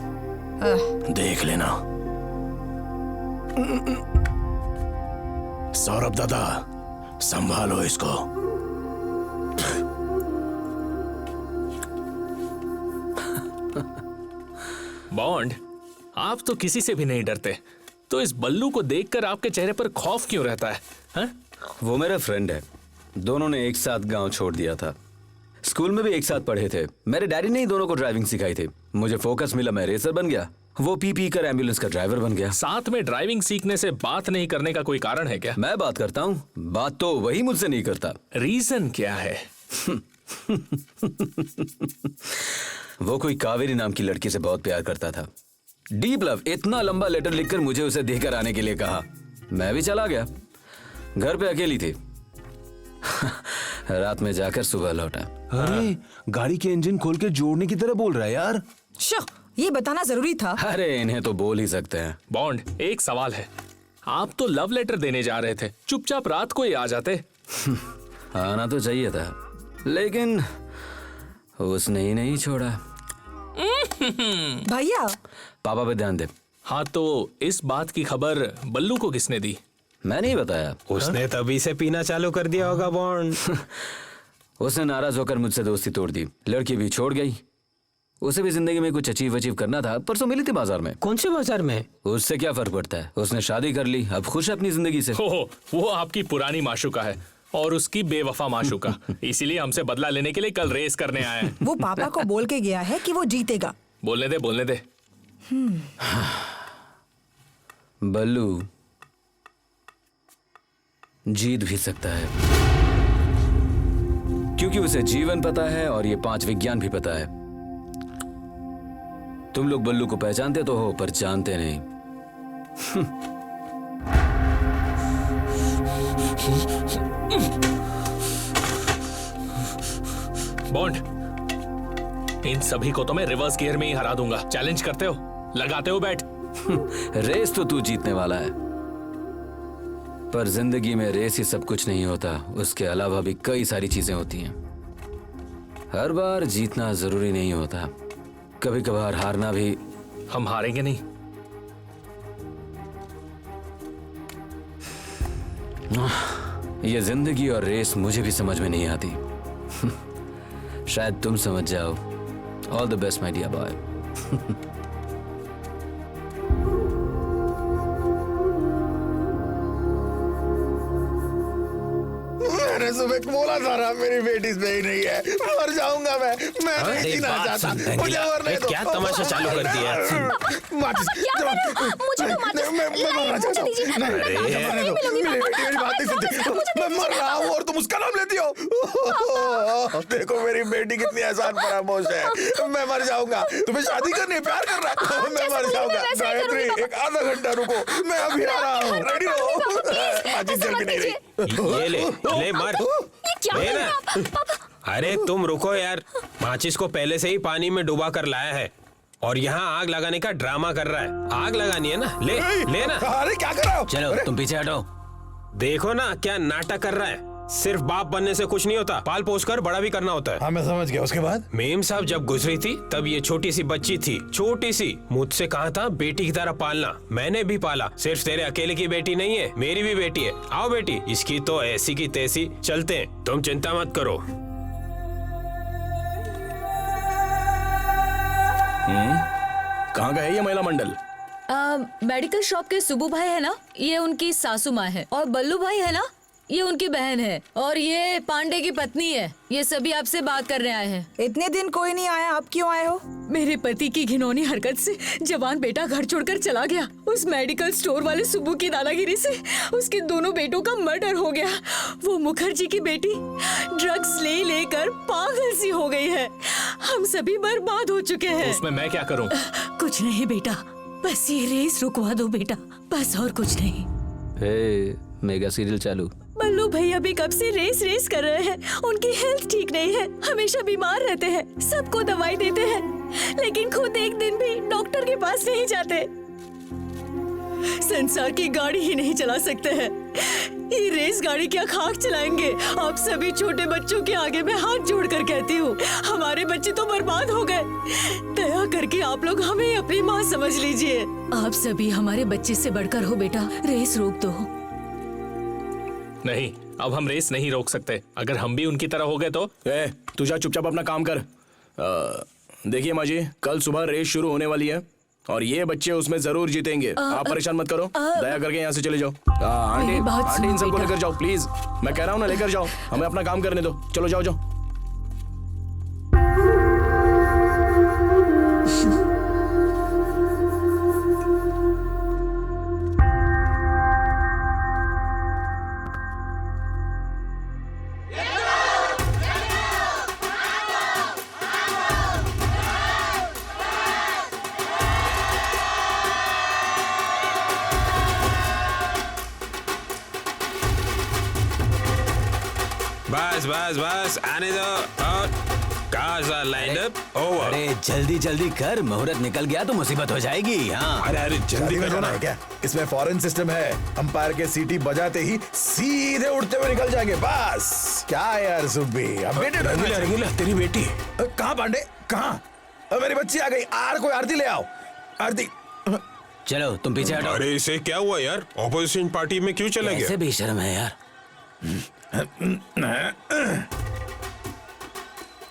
D: देख लेना। सौरभ दादा, संभालो इसको।
G: बॉन्ड, आप तो किसी से भी नहीं डरते, तो इस बल्लू को देखकर आपके चेहरे पर खौफ क्यों रहता है? हा?
F: वो मेरा फ्रेंड है, दोनों ने एक साथ गांव छोड़ दिया था। स्कूल में भी एक साथ पढ़े थे। मेरे डैडी ने ही दोनों को ड्राइविंग सिखाई थी। मुझे फोकस मिला, मैं रेसर बन गया। वो पी कर एम्बुलेंस का ड्राइवर बन गया।
G: साथ में ड्राइविंग सीखने से बात नहीं करने का कोई कारण है क्या?
F: मैं बात करता हूँ, बात तो वही मुझसे नहीं करता।
G: रीजन क्या है?
F: वो कोई कावेरी नाम की लड़की से बहुत प्यार करता था। Deep love. इतना लंबा लेटर लिखकर मुझे उसे देकर आने के लिए कहा। मैं भी चला गया। घर पे अकेली थी। रात में जाकर सुबह लौटा।
L: अरे गाड़ी के इंजन खोल के जोड़ने की तरह बोल रहा है यार।
J: ये बताना जरूरी था।
F: अरे इन्हें तो बोल ही सकते हैं।
G: बॉन्ड, एक सवाल है, आप तो लव लेटर देने जा रहे थे, चुपचाप रात को ही आ जाते।
F: आना तो चाहिए था, लेकिन उसने ही नहीं छोड़ा।
J: भैया,
F: पापा पे ध्यान दे।
G: हाँ, तो इस बात की खबर बल्लू को किसने दी?
F: मैं नहीं बताया।
B: उसने तभी से पीना चालू कर दिया होगा बॉन्ड।
F: उसने नाराज होकर मुझसे दोस्ती तोड़ दी। लड़की भी छोड़ गई। उसे भी जिंदगी में कुछ अचीव करना था। परसों मिली थी बाजार में।
B: कौन से बाजार में?
F: उससे क्या फर्क पड़ता है, उसने शादी कर ली, अब खुश है अपनी जिंदगी से।
G: वो आपकी पुरानी माशुका है और उसकी बेवफा माशुका। इसीलिए हमसे बदला लेने के लिए कल रेस करने आया है।
J: वो पापा को बोल के गया है कि वो जीतेगा।
G: बोलने दे।
F: बल्लू जीत भी सकता है, क्योंकि उसे जीवन पता है और ये 5 विज्ञान भी पता है। तुम लोग बल्लू को पहचानते तो हो, पर जानते नहीं।
G: बॉन्ड, इन सभी को तो मैं रिवर्स गियर में ही हरा दूंगा। चैलेंज करते हो? लगाते हो बैट?
F: रेस तो तू जीतने वाला है। पर जिंदगी में रेस ही सब कुछ नहीं होता, उसके अलावा भी कई सारी चीजें होती हैं। हर बार जीतना जरूरी नहीं होता, कभी कभार हारना भी।
G: हम हारेंगे नहीं।
F: ये जिंदगी और रेस मुझे भी समझ में नहीं आती। शायद तुम समझ जाओ। All the best my dear boy.
C: मैंने सुबह बोला था ना, मेरी बेटी सही नहीं है, मर जाऊंगा मैं नहीं जीना चाहता, मुझे मरने दो।
B: क्या तमाशा चालू कर दिया?
H: मुझे तो माचिस
C: मैं मरना चाहता हूँ। मेरी बेटी मेरी बात नहीं सुनती, मैं मर रहा हूँ और तुम उसका नाम लेती हो। देखो मेरी बेटी कितनी आसान फरामोश है, मैं मर जाऊंगा। तुम्हें शादी करनी है, प्यार कर रहा है, मैं मर जाऊंगा। गायत्री एक आधा घंटा रुको, मैं अभी आ रहा हूँ, रेडी रहो। माचिस जल भी नहीं रही।
B: ये ले मार। ले ना। अरे तुम रुको यार, माचिस को पहले से ही पानी में डुबा कर लाया है और यहाँ आग लगाने का ड्रामा कर रहा है। आग लगानी है ना, ले ना।
C: अरे क्या कर रहे हो?
F: चलो तुम पीछे हटो।
B: देखो ना क्या नाटक कर रहा है। सिर्फ बाप बनने से कुछ नहीं होता, पाल पोस कर बड़ा भी करना होता है।
C: हाँ मैं समझ गया। उसके बाद
B: मेम साहब जब गुजरी थी तब ये छोटी सी बच्ची थी, छोटी सी। मुझसे कहा था बेटी की तरह पालना, मैंने भी पाला। सिर्फ तेरे अकेले की बेटी नहीं है, मेरी भी बेटी है। आओ बेटी, इसकी तो ऐसी की तैसी। चलते हैं, तुम चिंता मत करो।
D: कहाँ का है ये महिला मंडल?
E: मेडिकल शॉप के सुबू भाई है ना, ये उनकी सासू माँ है। और बल्लू भाई है ना, ये उनकी बहन है। और ये पांडे की पत्नी है। ये सभी आपसे बात करने आए हैं।
J: इतने दिन कोई नहीं आया, आप क्यों आए हो?
E: मेरे पति की घिनौनी हरकत से जवान बेटा घर छोड़कर चला गया। उस मेडिकल स्टोर वाले सुब्बू की दादागिरी से उसके दोनों बेटों का मर्डर हो गया। वो मुखर्जी की बेटी ड्रग्स ले लेकर पागल सी हो गई है। हम सभी बर्बाद हो चुके हैं।
G: उसमें मैं क्या करूं?
E: कुछ नहीं बेटा, बस ये रेस रुकवा दो बेटा, बस और कुछ नहीं।
F: मेगा सीरियल चालू।
E: बल्लू भैया भी कब से रेस कर रहे हैं। उनकी हेल्थ ठीक नहीं है, हमेशा बीमार रहते हैं, सबको दवाई देते हैं, लेकिन खुद एक दिन भी डॉक्टर के पास नहीं जाते। संसार की गाड़ी ही नहीं चला सकते हैं, ये रेस गाड़ी क्या खाक चलाएंगे। आप सभी छोटे बच्चों के आगे मैं हाथ जोड़कर कहती हूँ, हमारे बच्चे तो बर्बाद हो गए। दया करके आप लोग हमें अपनी माँ समझ लीजिए। आप सभी हमारे बच्चे से बढ़कर हो बेटा, रेस रोक दो।
G: नहीं, अब हम रेस नहीं रोक सकते। अगर हम भी उनकी तरह हो गए तो।
D: तू जा चुपचाप अपना काम कर। देखिए माँ जी, कल सुबह रेस शुरू होने वाली है और ये बच्चे उसमें जरूर जीतेंगे। आप परेशान मत करो, दया करके यहाँ से चले जाओ। आंटी इन सबको लेकर जाओ प्लीज, मैं कह रहा हूँ ना, लेकर जाओ। हमें अपना काम करने दो। चलो जाओ जाओ।
B: बस आने दो। और cars are lined up. Over.
F: अरे जल्दी जल्दी कर, मुहूर्त निकल गया तो मुसीबत हो जाएगी। हाँ
C: अरे जल्दी करो ना। क्या इसमें फॉरेन सिस्टम है, अंपायर के सीटी बजाते ही सीधे उड़ते हुए निकल जाएंगे। बस क्या यार सुब्बी, अब बेटे
O: रंगीला तेरी बेटी
C: कहाँ? पांडे कहाँ? मेरी बच्ची आ गई। कोई आरती ले आओ, आरती।
F: चलो तुम पीछे हटो।
O: अरे इसे क्या हुआ यार, ऑपोजिशन पार्टी में क्यों चला गया?
F: ऐसे बेशर्म है यार।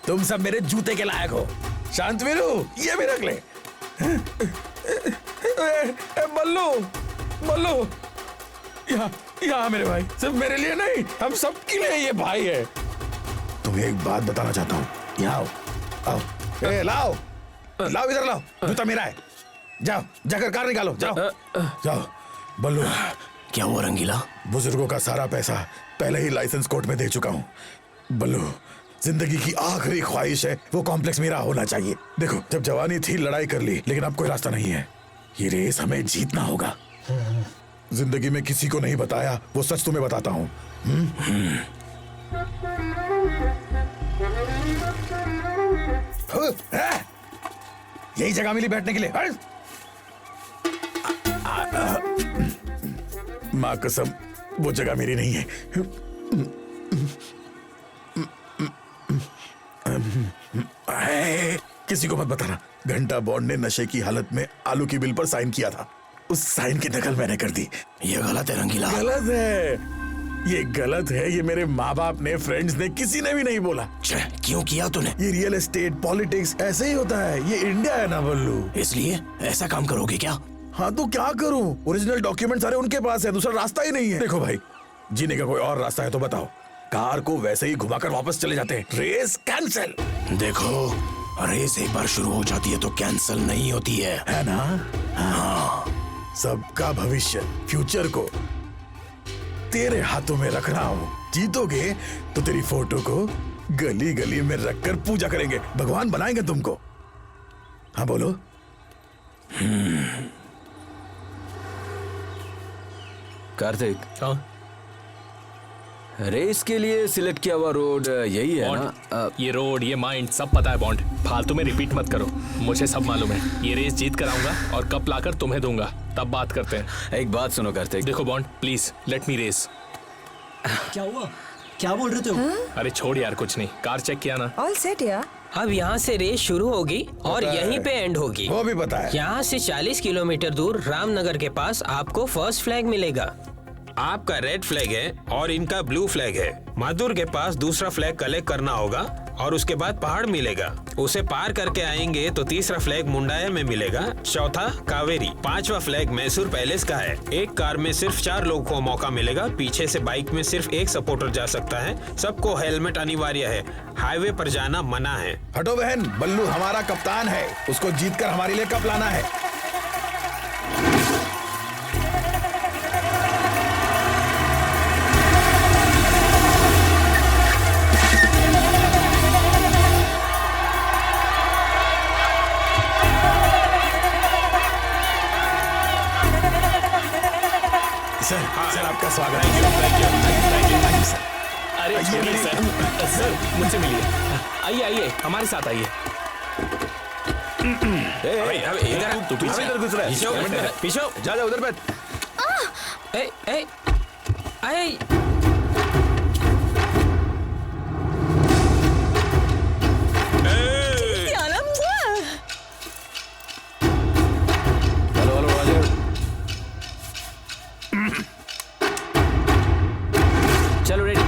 C: तुम सब मेरे जूते के लायक हो। शांतवीरू ये भी रख ले। बल्लू बल्लू यहाँ मेरे भाई, सिर्फ मेरे लिए नहीं, हम सबके लिए ये भाई है। तुम्हें एक बात बताना चाहता हूँ, यहाँ आओ। लाओ इधर लाओ, जूता मेरा है। जाओ जाकर कार निकालो, जाओ। बल्लू
D: क्या हुआ रंगीला?
C: बुजुर्गों का सारा पैसा पहले ही लाइसेंस कोर्ट में दे चुका हूँ। बल्लू जिंदगी की आखिरी ख्वाहिश है, वो कॉम्प्लेक्स मेरा होना चाहिए। देखो जब जवानी थी लड़ाई कर ली, लेकिन अब कोई रास्ता नहीं है। ये रेस हमें जीतना होगा। जिंदगी में किसी को नहीं बताया, वो सच तुम्हें बताता हूँ। यही जगह मिली बैठने के लिए। माँ कसम वो जगह मेरी नहीं है। किसी को मत बताना। घंटा बॉन्ड ने नशे की हालत में आलू की बिल पर साइन किया था। उस साइन की नकल मैंने कर दी।
D: ये गलत है रंगीला।
C: गलत है, ये गलत है। ये मेरे माँ बाप ने, फ्रेंड्स ने, किसी ने भी नहीं बोला।
D: क्यों किया तूने?
C: ये रियल एस्टेट, पॉलिटिक्स ऐसे ही होता है। ये इंडिया है ना बल्लू।
D: इसलिए ऐसा काम करोगे क्या?
C: हाँ तो क्या करूं? ओरिजिनल डॉक्यूमेंट सारे उनके पास है, दूसरा रास्ता ही नहीं है। देखो भाई, जीने का कोई और रास्ता है तो बताओ। कार को वैसे ही घुमाकर वापस चले जाते हैं। Race cancel.
D: देखो, रेस एक बार शुरू हो जाती है तो कैंसिल नहीं होती है
C: ना?
D: हाँ।
C: सबका भविष्य, फ्यूचर को तेरे हाथों में रख रहा हूँ। जीतोगे तो तेरी फोटो को गली गली में रखकर पूजा करेंगे। भगवान बनाएंगे तुमको। हाँ बोलो।
F: कार्तिक, रेस के लिए सिलेक्ट किया हुआ रोड यही है ना?
G: ये रोड, ये माइंड सब पता है बॉन्ड। फालतू में रिपीट मत करो, मुझे सब मालूम है। ये रेस जीत कर आऊंगा और कप लाकर तुम्हें दूंगा, तब बात करते हैं।
F: एक बात सुनो कार्तिक।
G: देखो Bond, please let me race.
Q: क्या हुआ? क्या बोल रहे थे?
G: अरे छोड़ यार, कुछ नहीं। कार चेक किया ना?
J: ऑल सेट यार।
M: अब यहाँ से रेस शुरू होगी और यहीं पे एंड होगी।
C: वो भी पता है।
M: यहाँ से 40 किलोमीटर दूर रामनगर के पास आपको फर्स्ट फ्लैग मिलेगा।
B: आपका रेड फ्लैग है और इनका ब्लू फ्लैग है। माधुर के पास दूसरा फ्लैग कलेक्ट करना होगा और उसके बाद पहाड़ मिलेगा। उसे पार करके आएंगे तो तीसरा फ्लैग मुंडाया में मिलेगा, चौथा कावेरी, पांचवा फ्लैग मैसूर पैलेस का है। एक कार में सिर्फ 4 लोगों को मौका मिलेगा। पीछे से बाइक में सिर्फ एक सपोर्टर जा सकता है। सबको हेलमेट अनिवार्य है। हाईवे पर जाना मना है।
C: हटो बहन, बल्लू हमारा कप्तान है। उसको जीतकर हमारे लिए कप लाना है। सर आपका स्वागत है।
G: Thank you sir. अरे छोड़िए सर, सर मुझसे मिलिए। आइए आइए, हमारे साथ आइए।
B: इधर
C: तू पीछे इधर घुस रहा है।
B: पीछे
C: जा जा, उधर बैठ।
M: ए चलो रेडी।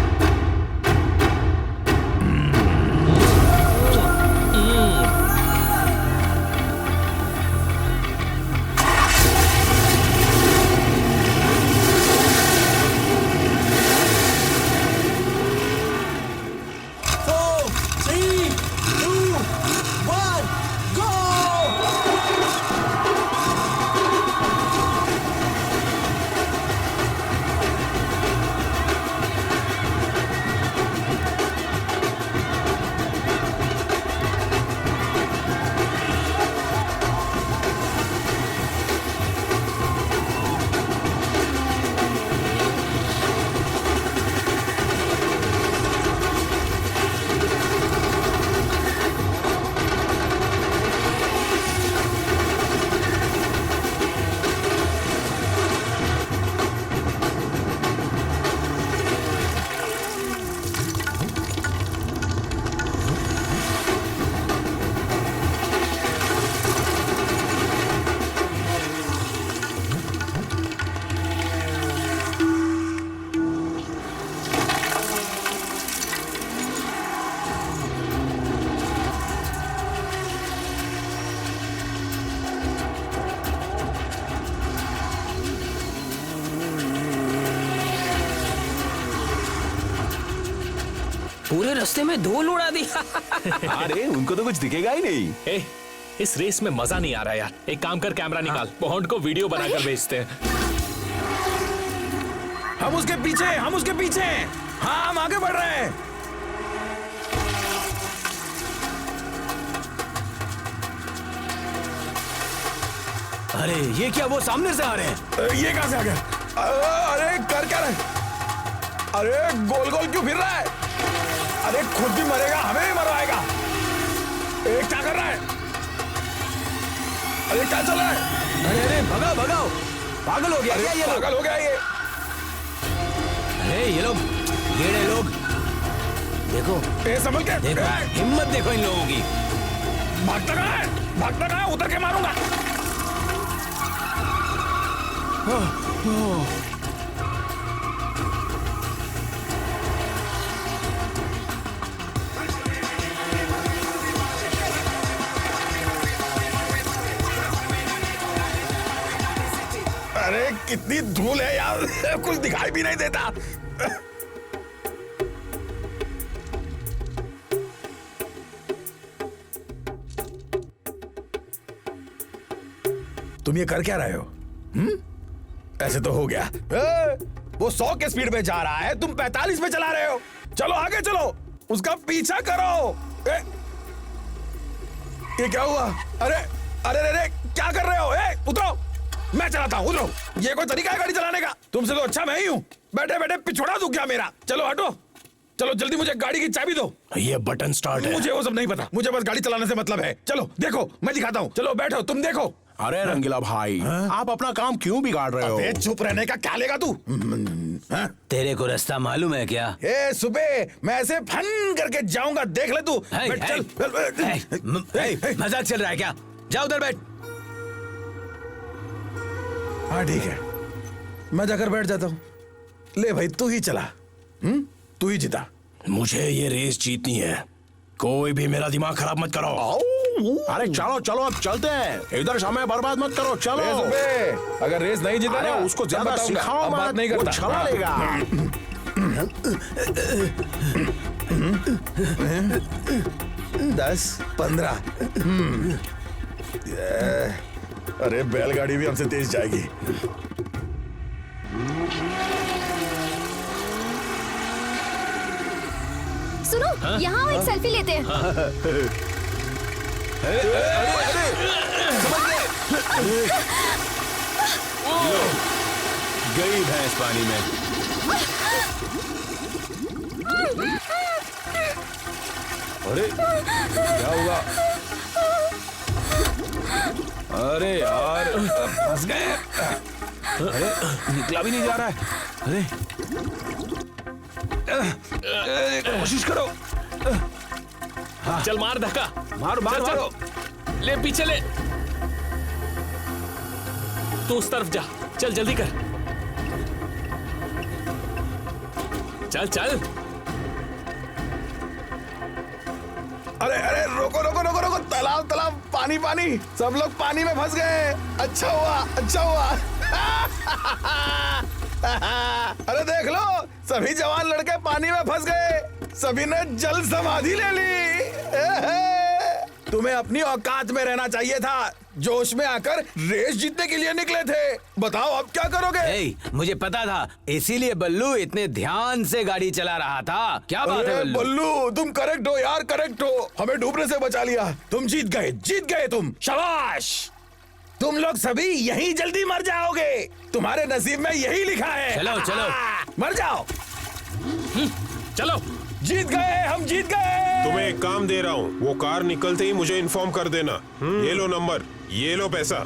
M: पूरे रास्ते में धूल उड़ा दिया।
L: अरे उनको तो कुछ दिखेगा ही नहीं।
G: इस रेस में मजा नहीं आ रहा यार। एक काम कर, कैमरा निकाल, बॉन्ड को वीडियो बनाकर भेजते हैं।
C: हम उसके पीछे, हम उसके पीछे। हाँ, हम आगे बढ़ रहे हैं।
D: अरे ये क्या, वो सामने से आ रहे हैं।
C: ये कहां से आ गया? अरे कर क्या रहे? अरे गोल गोल क्यों फिर रहा है? अरे खुद भी मरेगा, हमें भी मरवाएगा। क्या कर रहा है? अरे क्या चल रहा है?
D: अरे भगाओ भगाओ, पागल हो गया क्या ये?
C: पागल हो गया ये।
F: ये लोग गेड़े लोग देखो,
A: संभल के
F: देखो, हिम्मत देखो इन लोगों की।
A: भागता कहाँ है? भागता कहाँ है? उतर के मारूंगा। अरे कितनी धूल है यार, कुछ दिखाई भी नहीं देता। तुम ये कर क्या रहे हो? ऐसे तो हो गया। वो 100 के स्पीड पे जा रहा है, तुम 45 पे चला रहे हो। चलो आगे चलो, उसका पीछा करो। ये क्या हुआ? अरे अरे अरे क्या कर रहे हो? उतरो, मैं चलाता हूँ, उतरो। ये कोई तरीका है गाड़ी चलाने का? तुमसे तो अच्छा मैं ही हूँ। बैठे बैठे पिछोड़ा दूं क्या मेरा? चलो हटो, चलो जल्दी मुझे गाड़ी की चाबी दो।
D: ये बटन स्टार्ट है।
A: मुझे वो सब नहीं पता, मुझे बस गाड़ी चलाने से मतलब है। चलो देखो, मैं दिखाता हूँ। चलो बैठो, तुम देखो।
D: अरे रंगीला भाई, आप अपना काम क्यों बिगाड़ रहे हो?
A: चुप रहने का क्या लेगा तू?
F: तेरे को रास्ता मालूम है क्या?
A: सुबह मैं ऐसे फन करके जाऊंगा, देख ले तू।
F: मजाक चल रहा है क्या? जाओ उधर बैठ।
A: हाँ ठीक है, मैं जाकर बैठ जाता हूँ। ले भाई, तू ही चला। तू ही जीता।
D: मुझे ये रेस जीतनी है, कोई भी मेरा दिमाग खराब मत करो। अरे चलो चलो, अब चलते हैं। इधर समय बर्बाद मत करो, चलो।
A: अगर रेस नहीं जीता ना,
D: उसको ज्यादा सिखाओ,
A: बात नहीं करता।
D: छला लेगा।
A: 10, 15। अरे बैलगाड़ी भी हमसे तेज जाएगी।
H: सुनो, यहाँ एक सेल्फी लेते हैं।
L: गई भैंस पानी में। अरे क्या हुआ? अरे यार, फंस गए। अरे निकला भी नहीं जा रहा है। अरे कोशिश करो।
G: चल मार धक्का,
L: मारो मारो मारो।
G: ले पीछे ले, तू उस तरफ जा। चल जल्दी कर, चल चल।
A: अरे अरे रोको रोको रोको रोको, तालाब तालाब, पानी पानी, सब लोग पानी में फंस गए। अच्छा हुआ, अच्छा हुआ। अरे देख लो, सभी जवान लड़के पानी में फंस गए। सभी ने जल समाधि ले ली। तुम्हें अपनी औकात में रहना चाहिए था। जोश में आकर रेस जीतने के लिए निकले थे। बताओ अब क्या करोगे?
F: मुझे पता था, इसीलिए बल्लू इतने ध्यान से गाड़ी चला रहा था। क्या बात है
A: बल्लू, तुम करेक्ट हो यार, करेक्ट हो। हमें डूबने से बचा लिया। तुम जीत गए, जीत गए तुम। शाबाश। तुम लोग सभी यहीं जल्दी मर जाओगे। तुम्हारे नसीब में यही लिखा है।
F: चलो चलो,
A: मर जाओ।
G: चलो,
A: जीत गए, हम जीत गए।
O: तुम्हें एक काम दे रहा हूँ, वो कार निकलते ही मुझे इन्फॉर्म कर देना। ये लो नंबर, ये लो पैसा।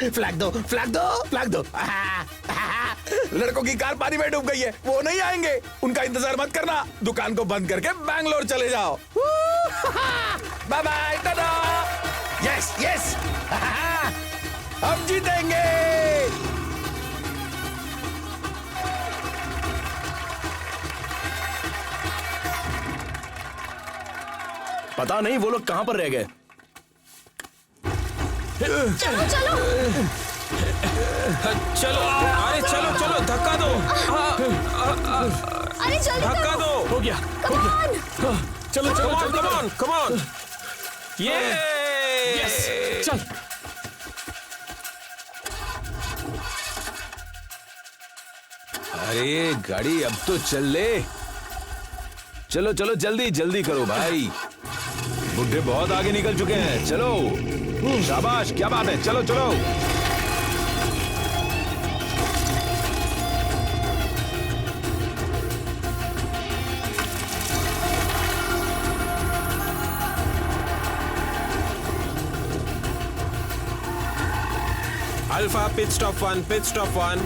A: फ्लैग दो, फ्लैग दो, फ्लैग दो। लड़कों की कार पानी में डूब गई है, वो नहीं आएंगे। उनका इंतजार मत करना। दुकान को बंद करके बैंगलोर चले जाओ। Bye bye, tata. Yes yes, हम जीतेंगे।
D: पता नहीं वो लोग कहां पर रह गए।
H: चलो चलो
B: चलो, अरे चलो चलो, धक्का दो।
H: अरे जल्दी
B: धक्का
H: करो।
B: दो।
G: हो गया, हो गया। चलो चलो,
B: कम ऑन कम ऑन। ये
G: यस, चल।
L: अरे गाड़ी अब तो चल ले। चलो चलो, जल्दी जल्दी करो भाई, बुड्ढे बहुत आगे निकल चुके हैं। चलो शाबाश, क्या बात है, चलो चलो।
B: Alpha pit stop 1, pit stop 1.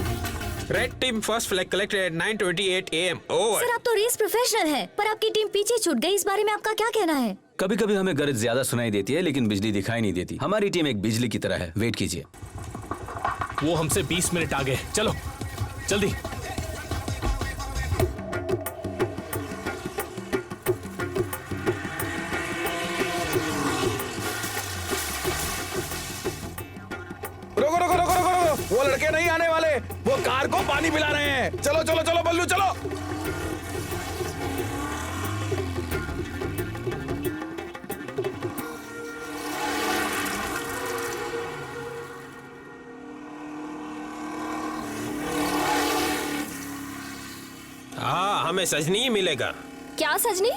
B: Red team first flag collected at 9:28 AM. Over.
H: Sir, आप तो रेस प्रोफेशनल हैं, पर आपकी टीम पीछे छूट गई। इस बारे में आपका क्या कहना है?
F: कभी कभी हमें गरज ज्यादा सुनाई देती है, लेकिन बिजली दिखाई नहीं देती। हमारी टीम एक बिजली की तरह है। वेट कीजिए।
G: वो हमसे 20 मिनट आगे। चलो जल्दी।
C: रुको रुको रुको रुको रुको, वो लड़के नहीं आने वाले, वो कार को पानी पिला रहे हैं। चलो चलो चलो बल्लू चलो।
B: हाँ, हमें सजनी ही मिलेगा।
H: क्या सजनी?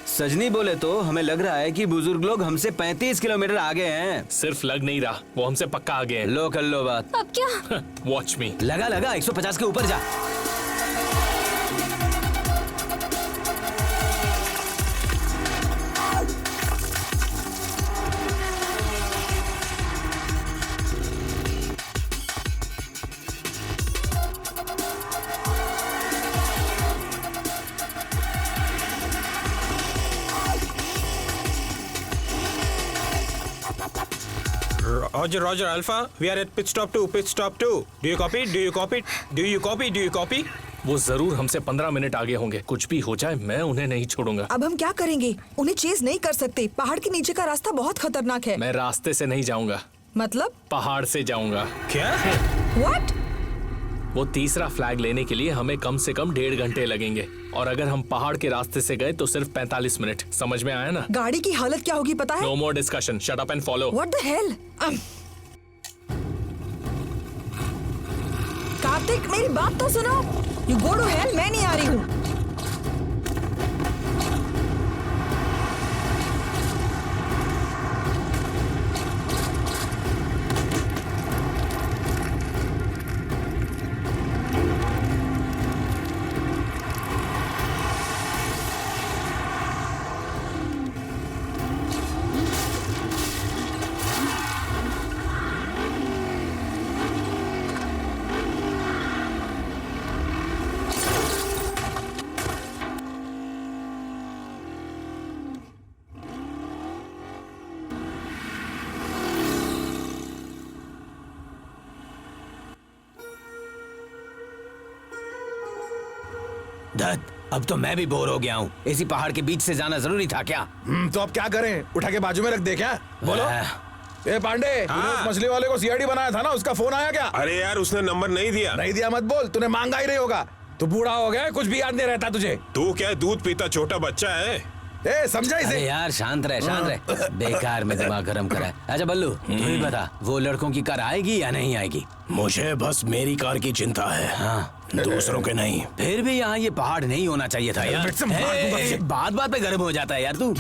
F: सजनी बोले तो हमें लग रहा है कि बुजुर्ग लोग हमसे 35 किलोमीटर आगे हैं।
G: सिर्फ लग नहीं रहा, वो हमसे पक्का आगे हैं।
F: लो कर लो बात।
H: अब क्या?
G: वॉच मी।
F: लगा लगा 150 के ऊपर जा।
B: Roger, Roger, Alpha. We are at pit stop 2, pit stop 2. Do you copy? Do you copy? Do you copy? Do you copy?
G: वो जरूर हमसे 15 मिनट आगे होंगे। कुछ भी हो जाए मैं उन्हें नहीं छोड़ूंगा।
J: अब हम क्या करेंगे? उन्हें चेज नहीं कर सकते। पहाड़ के नीचे का रास्ता बहुत खतरनाक है।
G: मैं रास्ते से नहीं जाऊंगा।
J: मतलब?
G: पहाड़ से जाऊंगा।
B: क्या?
J: What?
G: वो तीसरा फ्लैग लेने के लिए हमें कम से कम 1.5 घंटे लगेंगे, और अगर हम पहाड़ के रास्ते से गए तो सिर्फ 45 मिनट। समझ में आया ना?
J: गाड़ी की हालत क्या होगी पता है?
G: No more discussion, shut up and follow.
J: What the hell? Kartik, मेरी बात तो सुनो। You go to hell, मैं नहीं आ रही हूँ।
K: दत्त, अब तो मैं भी बोर हो गया हूँ। इसी पहाड़ के बीच से जाना जरूरी था क्या?
C: तो अब क्या करें? उठा के बाजू में रख दे क्या? बोलो। ए पांडे, तूने उस मछली वाले को सीआईडी बनाया था ना, उसका फोन आया क्या?
O: अरे यार, उसने नंबर नहीं दिया।
C: नहीं दिया मत बोल, तूने मांगा ही नहीं होगा। तू बूढ़ा हो गया, कुछ भी याद नहीं रहता तुझे।
O: तू क्या दूध पीता छोटा बच्चा है?
C: ए समझा इसे?
F: अरे यार शांत रहे, शांत रहे। बेकार में दिमाग गर्म करा है। अच्छा बल्लू, तू ही बता, वो लड़कों की कार आएगी या नहीं आएगी?
D: मुझे बस मेरी कार की चिंता है।
F: हाँ,
D: दूसरों के नहीं।
F: फिर भी यहाँ ये पहाड़ नहीं होना चाहिए था यार। बात बात पे गर्म हो जाता है यार तू।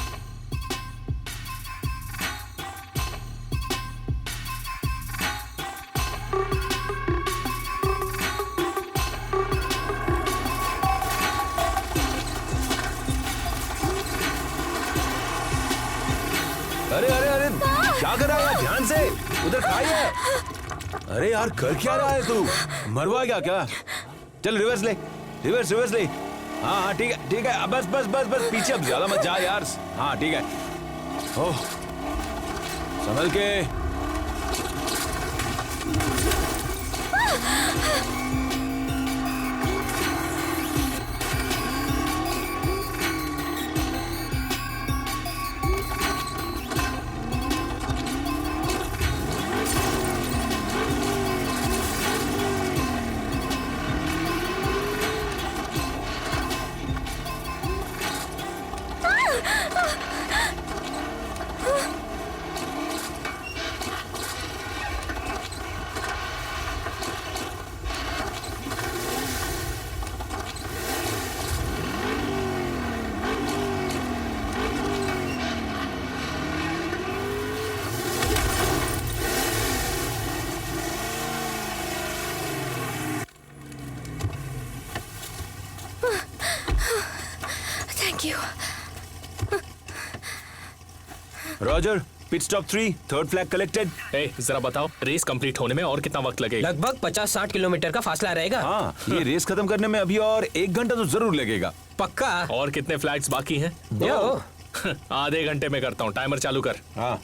L: अरे अरे अरे, क्या कर रहा है? ध्यान से, उधर खाइए। अरे यार, कर क्या रहा है तू? मरवा क्या? चल रिवर्स ले, रिवर्स रिवर्स ले। हाँ हाँ ठीक है ठीक है। बस बस बस बस, पीछे अब ज्यादा मत जा यार। हाँ ठीक है। ओह, संभल के। Roger, pit stop 3, third flag collected.
G: जरा बताओ रेस कंप्लीट होने में और कितना वक्त लगेगा?
M: लगभग 50-60 किलोमीटर का फासला रहेगा।
L: हाँ, ये रेस खत्म करने में अभी और 1 घंटा तो जरूर लगेगा।
M: पक्का?
G: और कितने फ्लैग्स बाकी हैं?
M: 2।
G: आधे घंटे में करता हूँ, टाइमर चालू कर।
L: हाँ।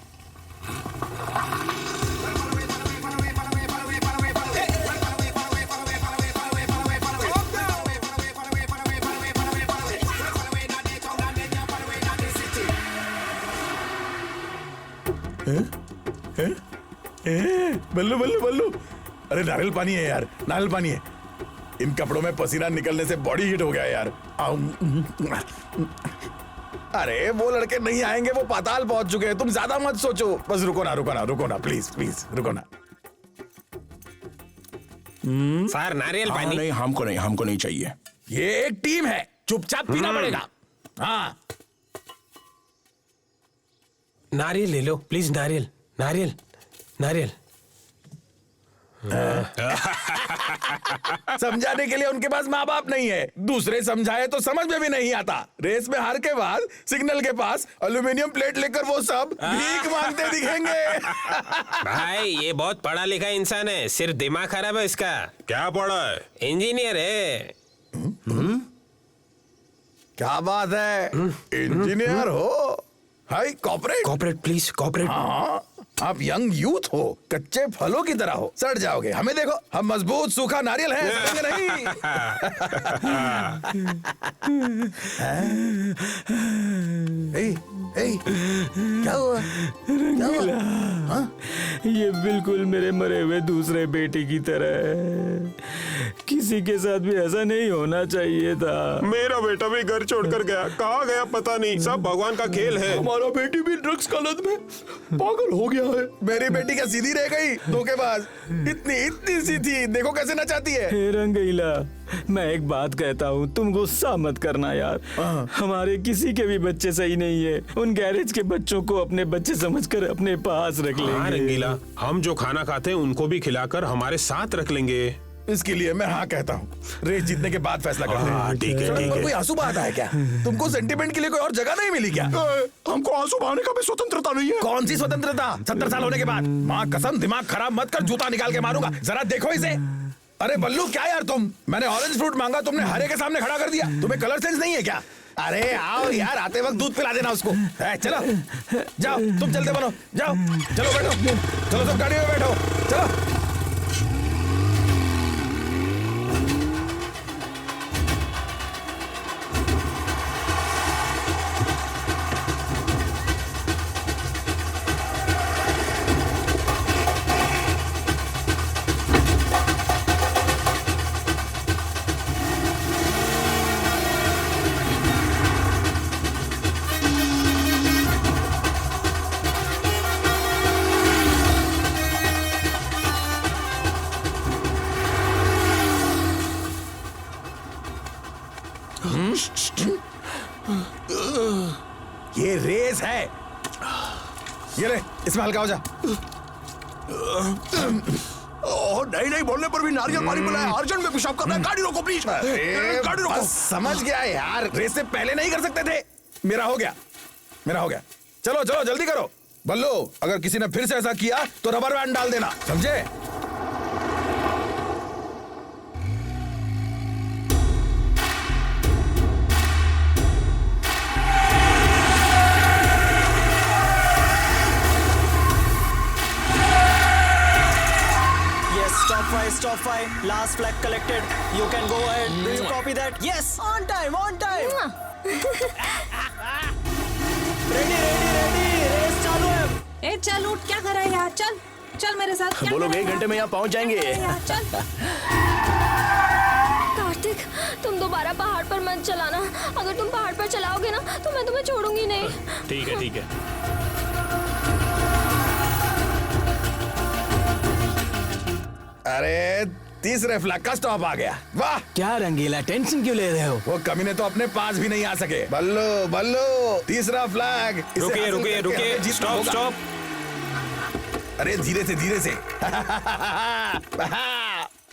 A: बल्लू बल्लू बल्लू, अरे नारियल पानी है यार, नारियल पानी है। इन कपड़ों में पसीना निकलने से बॉडी हीट हो गया यार। अरे वो लड़के नहीं आएंगे, वो पाताल पहुंच चुके हैं। तुम ज्यादा मत सोचो, बस रुको ना रुको ना रुको ना, प्लीज प्लीज रुको ना।
B: सर नारियल पानी।
P: नहीं, हमको नहीं चाहिए।
A: ये एक टीम है, चुपचाप पीना पड़ेगा। हाँ
B: नारियल ले लो प्लीज, नारियल नारियल नारियल।
A: समझाने के लिए उनके पास माँ बाप नहीं है, दूसरे समझाए तो समझ में भी नहीं आता। रेस में हार के बाद सिग्नल के पास एल्यूमिनियम प्लेट लेकर वो सब भीख मांगते दिखेंगे।
B: भाई ये बहुत पढ़ा लिखा इंसान है, सिर्फ दिमाग खराब है इसका।
O: क्या पढ़ा है?
B: इंजीनियर है।
A: क्या बात है, इंजीनियर हो? हाय कॉर्पोरेट।
B: Corporate please, corporate.
A: हाँ, आप यंग यूथ हो, कच्चे फलों की तरह हो, सड़ जाओगे। हमें देखो, हम मजबूत सूखा नारियल हैं, सड़ेंगे नहीं। क्या हुआ?
R: रंगीला, ये बिल्कुल मेरे मरे हुए दूसरे बेटे की तरह है। किसी के साथ भी ऐसा नहीं होना चाहिए था।
O: मेरा बेटा भी घर छोड़कर गया, कहाँ गया पता नहीं। सब भगवान का खेल है।
A: हमारा बेटी भी ड्रग्स का लत में पागल हो गया है। मेरी बेटी क्या सीधी रह गई? धोखेबाज, इतनी सी थी, देखो कैसे नचाती है।
R: हे रंगीला, मैं एक बात कहता हूँ, तुम गुस्सा मत करना यार। हमारे किसी के भी बच्चे सही नहीं है। उन गैरेज के बच्चों को अपने बच्चे समझकर अपने पास रख लेंगे।
O: हाँ रंगीला, हम जो खाना खाते हैं उनको भी खिलाकर हमारे साथ रख लेंगे।
A: इसके लिए मैं हाँ कहता हूँ। रेस जीतने के बाद फैसला करते हैं।
O: ठीक है ठीक है।
A: कोई आंसू बहाता है क्या? तुमको सेंटिमेंट के लिए कोई और जगह नहीं मिली क्या?
P: हमको आंसू बहाने का भी स्वतंत्रता नहीं है।
A: कौन सी स्वतंत्रता? 70 साल होने के बाद? माँ कसम, दिमाग खराब मत कर, जूता निकाल के मारूंगा। जरा देखो इसे। अरे बल्लू, क्या यार तुम? मैंने ऑरेंज फ्रूट मांगा, तुमने हरे के सामने खड़ा कर दिया। तुम्हें कलर सेंस नहीं है क्या? अरे आओ यार, आते वक्त दूध पिला देना उसको। चलो जाओ, तुम चलते बनो, जाओ। चलो बैठो, चलो सब गाड़ी में बैठो, चलो। ये रेस है। ये ले, इसमें हल्का हो जा।
P: नहीं नहीं बोलने पर भी नारियल पानी पिलाया। अर्जेंट में पेशाब करना है, गाड़ी रोको प्लीज। गाड़ी रोको।
A: समझ गया यार, रेस से पहले नहीं कर सकते थे। मेरा हो गया, मेरा हो गया। चलो चलो जल्दी करो। बल्लू, अगर किसी ने फिर से ऐसा किया तो रबर बैंड डाल देना, समझे?
Q: Stop 5, last flag collected. You can go ahead. Do you copy that? Yes, on time, on time. ready, race चालू है।
S: ए चल उठ, क्या कर रहा है यार? चल चल मेरे साथ।
P: वो लोग 1 घंटे में यहाँ पहुँच जाएंगे।
S: चल।
H: कार्तिक, तुम दोबारा पहाड़ पर मत चलाना। अगर तुम पहाड़ पर चलाओगे ना तो मैं तुम्हें छोड़ूंगी नहीं।
G: ठीक है ठीक है।
A: अरे तीसरे फ्लैग का स्टॉप आ गया। वाह!
R: क्या रंगीला, टेंशन क्यों ले रहे हो?
A: वो कमीने तो अपने पास भी नहीं आ सके। बल्लू बल्लू, तीसरा फ्लैग।
B: रुकिए रुकिए रुकिए, स्टॉप स्टॉप।
A: अरे धीरे से धीरे से।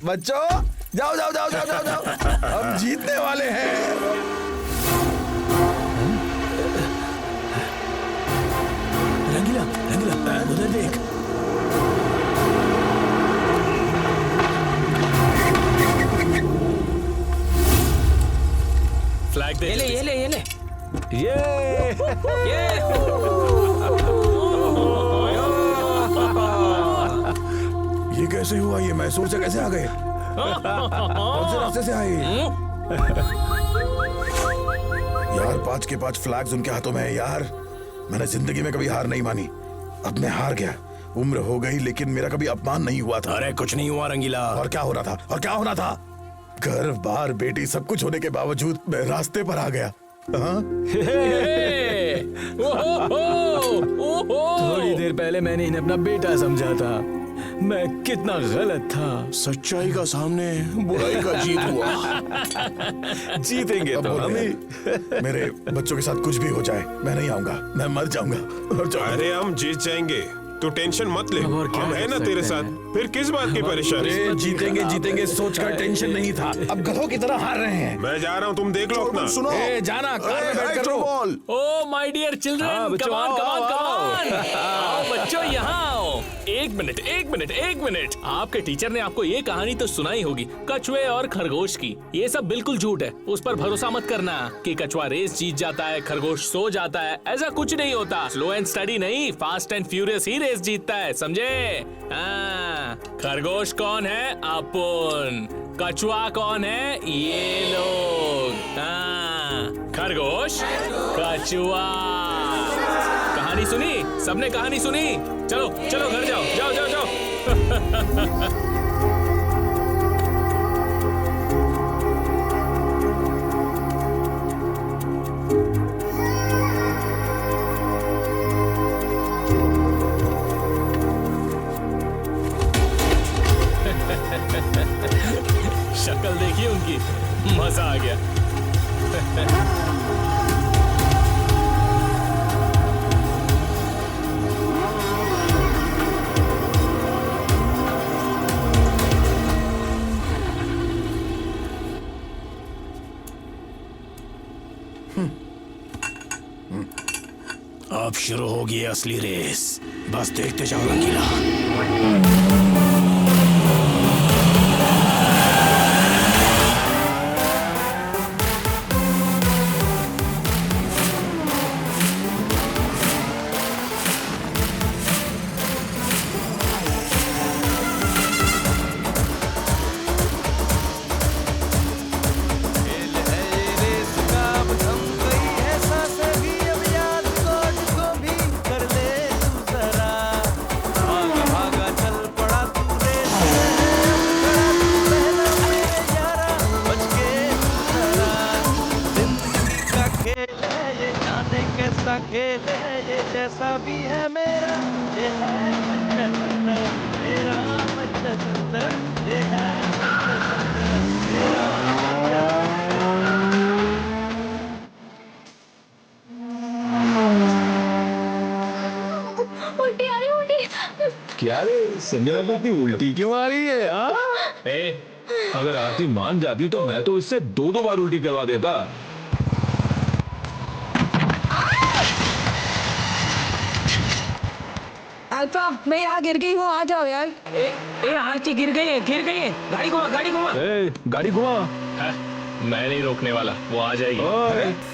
A: बच्चों जाओ जाओ जाओ जाओ जाओ जाओ, हम जीतने वाले हैं।
C: रंगीला रंगीला उधर देख।
G: फ्लैग दे।
B: ये ले ये ले ये ले।
P: ये कैसे हुआ? ये मैसूर से कैसे आ गए? कौन से रास्ते से आए? यार 5 के 5 फ्लैग्स उनके हाथों में है यार। मैंने जिंदगी में कभी हार नहीं मानी, अब मैं हार गया। उम्र हो गई लेकिन मेरा कभी अपमान नहीं हुआ था।
D: अरे कुछ नहीं हुआ रंगीला।
P: और क्या हो रहा था? और क्या होना था? घर बार बेटी सब कुछ होने के बावजूद मैं रास्ते पर आ गया। हाँ?
R: थोड़ी देर पहले मैंने इन्हें अपना बेटा समझा था। मैं कितना गलत था।
D: सच्चाई का सामने बुराई का जीत हुआ।
L: जीतेंगे तो हम ही।
P: मेरे बच्चों के साथ कुछ भी हो जाए मैं नहीं आऊंगा, मैं मर जाऊंगा।
O: अरे हम जीत जाएंगे, तू टेंशन मत ले, हम है ना तेरे साथ। फिर किस बात की परेशानी?
C: जीतेंगे जीतेंगे सोचकर टेंशन नहीं था, अब गधों की तरह हार रहे हैं।
O: मैं जा रहा हूँ, तुम देख लो अपना।
P: सुनो
C: जाना कार में बैठ कर रो।
G: Oh my dear children, come on come on come on. आओ बच्चों यहाँ आओ। एक मिनट। आपके टीचर ने आपको ये कहानी तो सुनाई होगी, कछुए और खरगोश की। ये सब बिल्कुल झूठ है, उस पर भरोसा मत करना कि कछुआ रेस जीत जाता है, खरगोश सो जाता है। ऐसा कुछ नहीं होता। स्लो एंड स्टडी नहीं, फास्ट एंड फ्यूरियस ही रेस जीतता है, समझे? खरगोश कौन है? अपन। कछुआ कौन है? ये लोग। खरगोश, कछुआ। कहानी सुनी? सबने कहानी सुनी? चलो चलो घर जाओ, जाओ जाओ जाओ। शक्ल देखिए उनकी, मजा आ गया।
D: अब शुरू होगी असली रेस, बस देखते जाओ रंगीला।
T: जैसा भी है मेरा, ये है मेरा ये है
H: उल्टी आ रही, उल्टी।
L: क्या रे संजना को इतनी उल्टी क्यों आ रही है? अगर आरती मान जाती तो मैं तो इससे 2-2 बार उल्टी करवा देता।
S: अल्फा, मैं यहाँ गिर गई हूँ, आ जाओ यार।
M: ए आरती गिर गई है। गाड़ी घुमा, गाड़ी घुमा।
L: गाड़ी घुमा।
G: मैं नहीं रोकने वाला, वो आ जाएगी।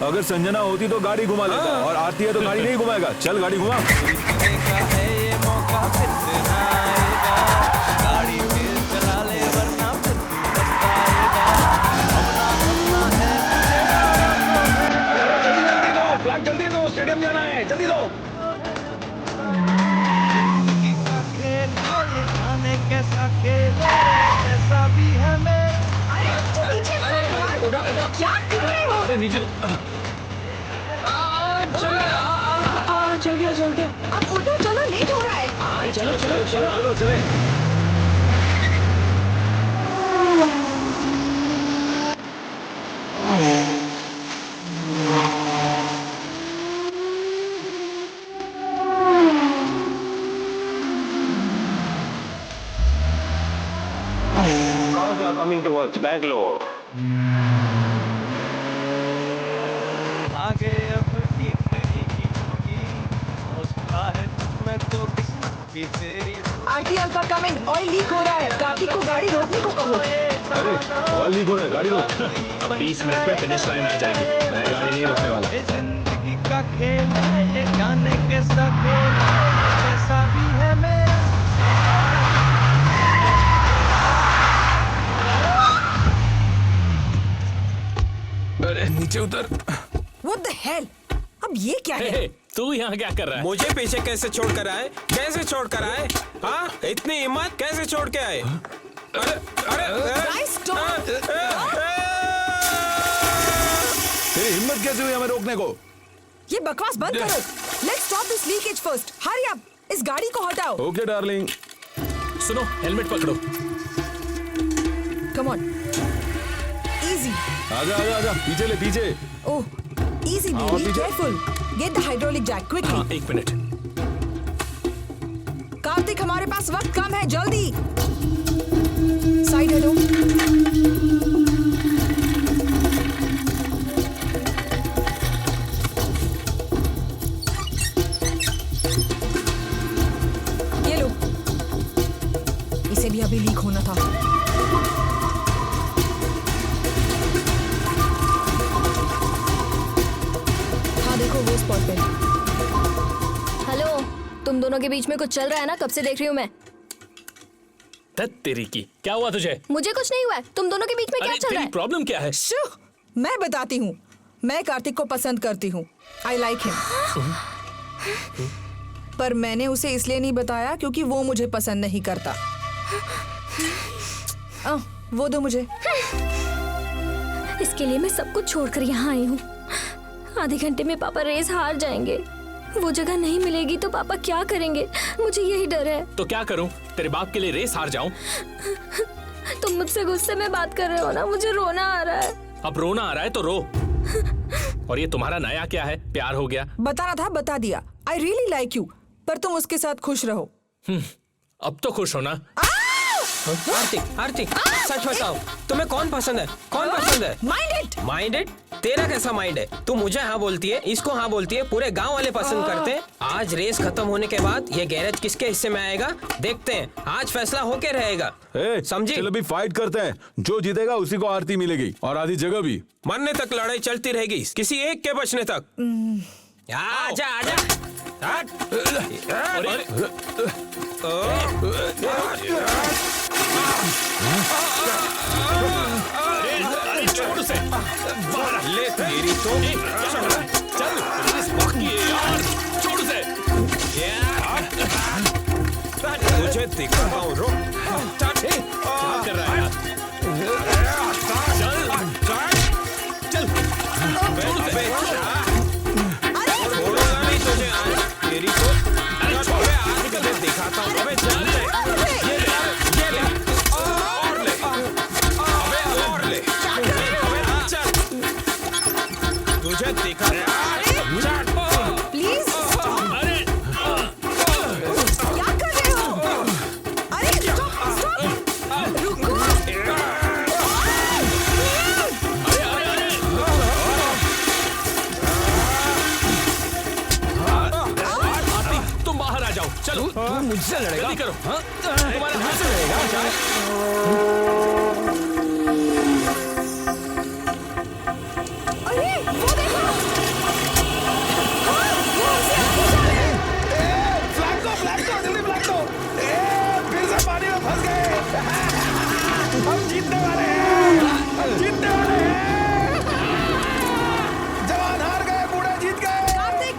L: अगर संजना होती तो गाड़ी घुमा लेता, और आरती है तो गाड़ी नहीं घुमाएगा। चल गाड़ी घुमा।
T: जल्दी दो, स्टेडियम जाना है, जल्दी दो। कैसा खेल कैसा भी है क्या कर रहे हो? नीचे चल गया। अब उठो, चलो, लेट हो रहा है। चलो चले।
O: Coming towards Bangalore.
T: आगे अब ठीक नहीं होगी, उसका है
S: aunty alpha coming, oil leak हो रहा है। कार्तिक को गाड़ी रोकने को कहो।
N: अरे ऑयल लीक हो रहा है, गाड़ी रोक। अब 20 मिनट में फिनिश लाइन आ जाएगी, मैं गाड़ी नहीं रोकने वाला।
U: जिंदगी का खेल है ये, जाने कैसा खेल है, कैसा भी है मेरा।
G: अरे नीचे उतर।
J: What the hell? अब ये क्या है?
G: हे, तू यहाँ क्या कर रहा है?
B: मुझे पीछे कैसे छोड़ कर आए? कैसे छोड़ कर आए? हाँ, इतनी हिम्मत कैसे छोड़ के आए? अरे अरे
J: Guys, stop!
L: तेरी हिम्मत कैसे हुई हमें रोकने को?
J: ये बकवास बंद करो। Let's stop this leakage first. Hurry up! इस गाड़ी को हटाओ।
L: Okay darling.
G: सुनो, हेलमेट पकड़ो।
J: Come on. Easy.
L: आजा आजा आजा, पीछे ले पीछे।
J: Oh, easy baby. Careful. Get the hydraulic jack quickly.
G: हाँ, 1 मिनट।
J: कार्तिक, हमारे पास वक्त कम है, जल्दी। साइड हटो। ये लो। इसे भी अभी लीक होना था। हाँ देखो वो स्पॉट पे।
H: हेलो, तुम दोनों के बीच में कुछ चल रहा है ना? कब से देख रही हूँ मैं।
G: तेरी की क्या हुआ तुझे?
H: मुझे कुछ नहीं हुआ है। तुम दोनों के बीच में क्या चल रहा है?
G: प्रॉब्लम क्या है?
J: मैं बताती हूँ। मैं कार्तिक को पसंद करती हूँ। I like him. पर मैंने उसे इसलिए नहीं बताया क्योंकि वो मुझे पसंद नहीं करता। वो दो मुझे।
H: इसके लिए मैं सब कुछ छोड़कर यहाँ आई हूँ। आधे घंटे में पापा रेस हार जाएंगे। वो जगह नहीं मिलेगी तो पापा क्या करेंगे? मुझे यही डर है।
G: तो क्या करूं? तेरे बाप के लिए रेस हार जाऊं?
H: तुम मुझसे गुस्से में बात कर रहे हो ना? मुझे रोना आ रहा है।
G: अब रोना आ रहा है तो रो। और ये तुम्हारा नया क्या है? प्यार हो गया?
J: बताना था, बता दिया। आई रियली लाइक यू, पर तुम उसके साथ खुश रहो।
G: अब तो खुश हो ना?
M: आरती, सच बताओ, तुम्हें कौन पसंद है? कौन पसंद है? Mind it? तेरा कैसा माइंड है? तू मुझे हाँ बोलती है, इसको हाँ बोलती है, पूरे गांव वाले पसंद करते हैं। आज रेस खत्म होने के बाद ये गैरेज किसके हिस्से में आएगा देखते हैं। आज फैसला होके रहेगा, समझी?
L: चलो अभी फाइट करते हैं। जो जीतेगा उसी को आरती मिलेगी और आधी जगह भी।
B: मरने तक लड़ाई चलती रहेगी, किसी एक के बचने तक।
M: आजा आजा।
G: छोड़ उसे।
B: ले तेरी तो।
G: चल, बाकी है यार। छोड़ उसे।
B: मुझे दिखाता हूँ, रो।
G: क्या कर रहा है यार? चल, छोड़ उसे।
B: छोड़ूंगा नहीं तुझे आज, तेरी तो। अरे छोड़, आज कभी दिखाता हूँ। अबे चल ले, ये ले, और ले, अबे और ले, अबे चल, तुझे दिखा।
J: प्लीज
G: अरे
J: क्या कर रहे हो? अरे स्टॉप, रुको।
G: तुम बाहर आ जाओ, चलो।
M: तू मुझसे लड़ेगा?
G: जल्दी करो। तुम्हारा हाथ से लड़ेगा।
J: अरे वो देखो। वो हमसे आगे जा रहे हैं।
P: फ्लैग दो, जल्दी फ्लैग दो। फिर से पानी में फंस गए। हम जीतने वाले हैं। जवान हार गए, बूढ़े जीत गए।
J: कार्तिक,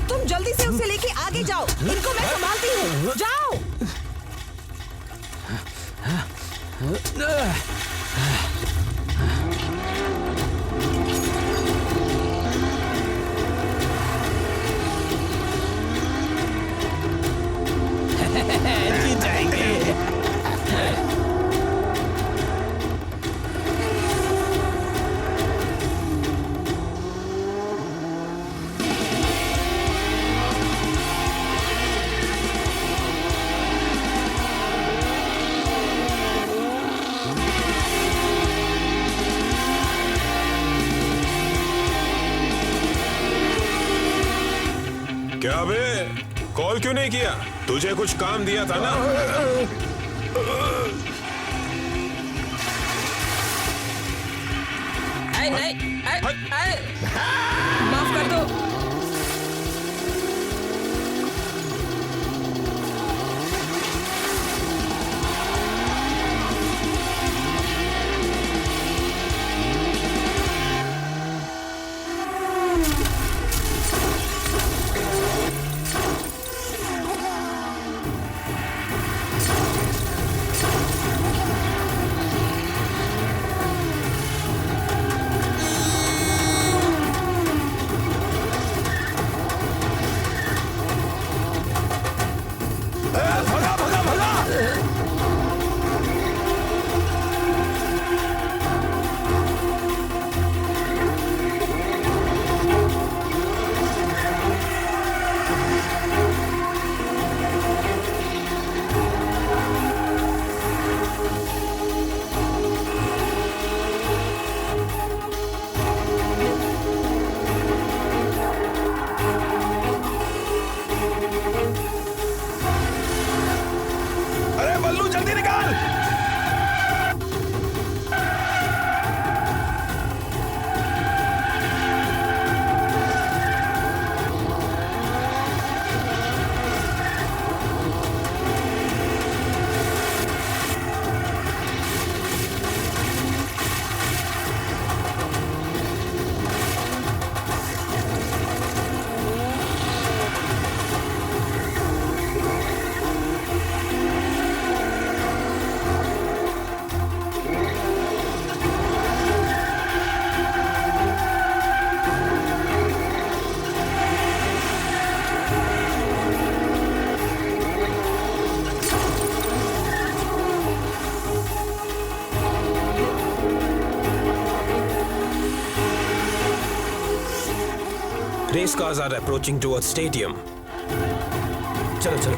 J: तुम जल्दी से उसे लेके आगे जाओ। इनको मैं संभालती हूँ। जाओ।
M: जीत जाएंगे।
O: क्या बे कॉल क्यों नहीं किया? तुझे कुछ काम दिया था ना?
M: नहीं, माफ कर दो।
B: Race cars are approaching towards stadium. चलो चलो।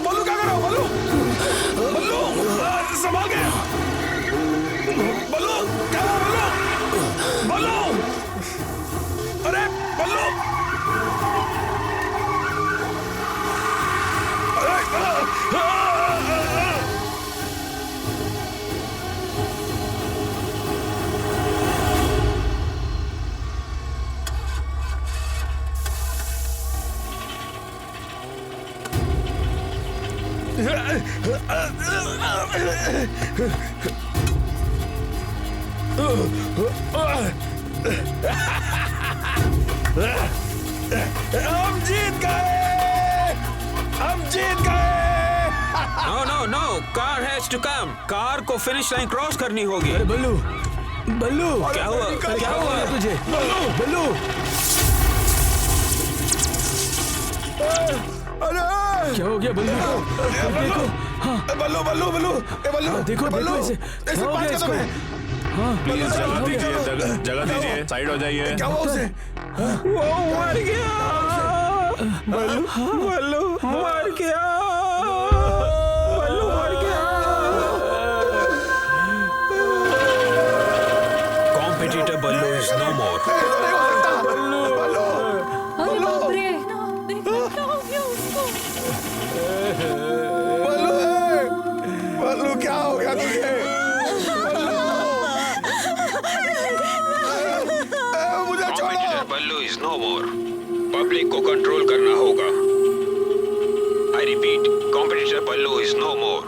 A: बल्लू क्या कर रहे हो? बल्लू संभाल के। बल्लू क्या हुआ? बल्लू अरे बल्लू हम जीत गए।
B: No, no, car has to come. Car को फिनिश लाइन क्रॉस करनी होगी।
R: अरे बल्लू
B: क्या हुआ? क्या हुआ
R: तुझे? बल्लू
A: अरे
R: क्या हो गया बल्लू को? देखो
A: बल्लू
R: देखो ऐसे
A: ऐसे
R: हो
A: बात
R: गया
A: कर
R: इसको।
A: मैं।
R: हाँ
N: प्लीज जगह दीजिए, जगह दीजिए, साइड हो जाइए।
A: क्या हुआ उसे?
B: वो मर गया। बल्लू मर गया। बल्लू मर गया। Competitor Ballu is no more.
E: अरे बाप रे।
A: बल्लू क्या हो गया तुझे? मुझे छोड़ो।
B: Competitor Ballu is no more. Public को कंट्रोल करना होगा। I repeat, competitor Ballu is no more.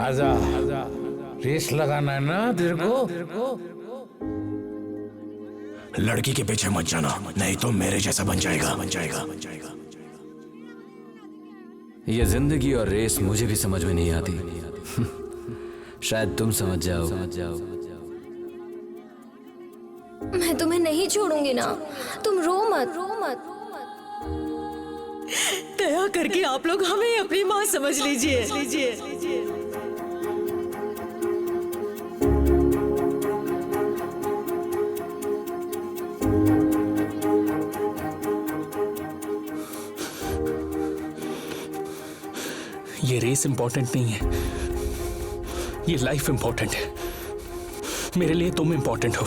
C: आजा रेस लगाना है ना तेरे को?
D: लड़की के पीछे मत जाना, नहीं तो मेरे जैसा बन जाएगा।
F: ये जिंदगी और रेस मुझे भी समझ में नहीं आती। शायद तुम समझ जाओ।
H: मैं तुम्हें नहीं छोड़ूंगी ना, तुम रो मत।
E: दया करके आप लोग हमें अपनी माँ समझ लीजिए।
G: ये रेस इंपॉर्टेंट नहीं है, ये लाइफ इंपॉर्टेंट है। मेरे लिए तुम इंपॉर्टेंट हो।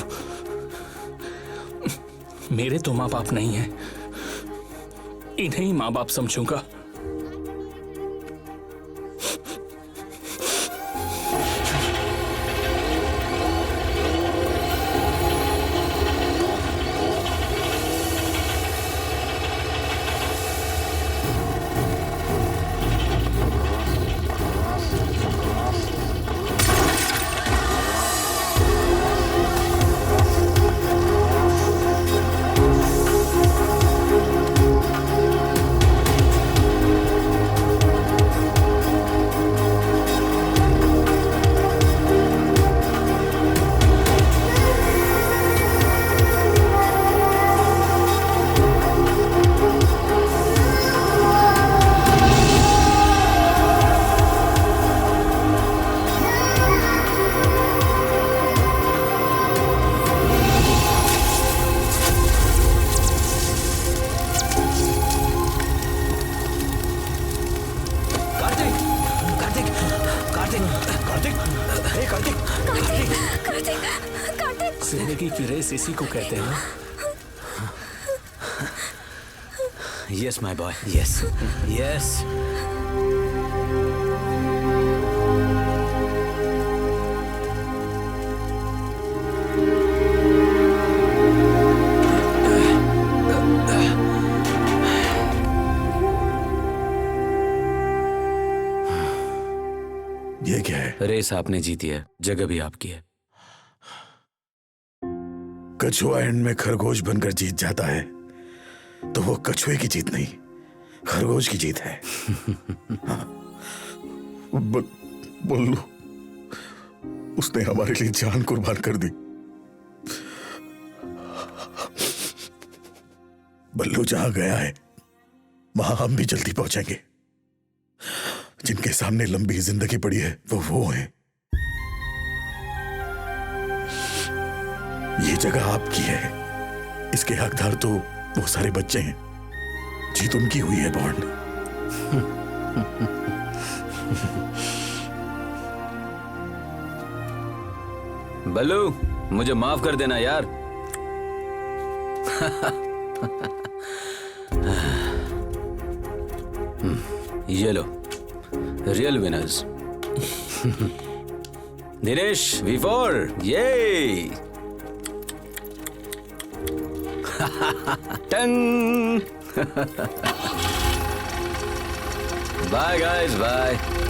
G: मेरे तो माँ बाप नहीं है, इन्हें ही माँ बाप समझूंगा। जिंदगी की रेस इसी को कहते हैं।
F: Yes my boy, yes yes.
P: ये क्या है?
F: रेस आपने जीती है, जगह भी आपकी है।
P: कछुआ एंड में खरगोश बनकर जीत जाता है तो वो कछुए की जीत नहीं, खरगोश की जीत है। हाँ। बल्लू, उसने हमारे लिए जान कुर्बान कर दी। बल्लू जहां गया है वहां हम भी जल्दी पहुंचेंगे। जिनके सामने लंबी जिंदगी पड़ी है वो हैं। ये जगह आपकी है, इसके हकदार तो वो सारे बच्चे हैं। जीत उनकी हुई है बॉन्ड।
F: बल्लू, मुझे माफ कर देना यार। ये लो, रियल विनर्स। दिनेश V4, ये टंग। Bye guys, bye.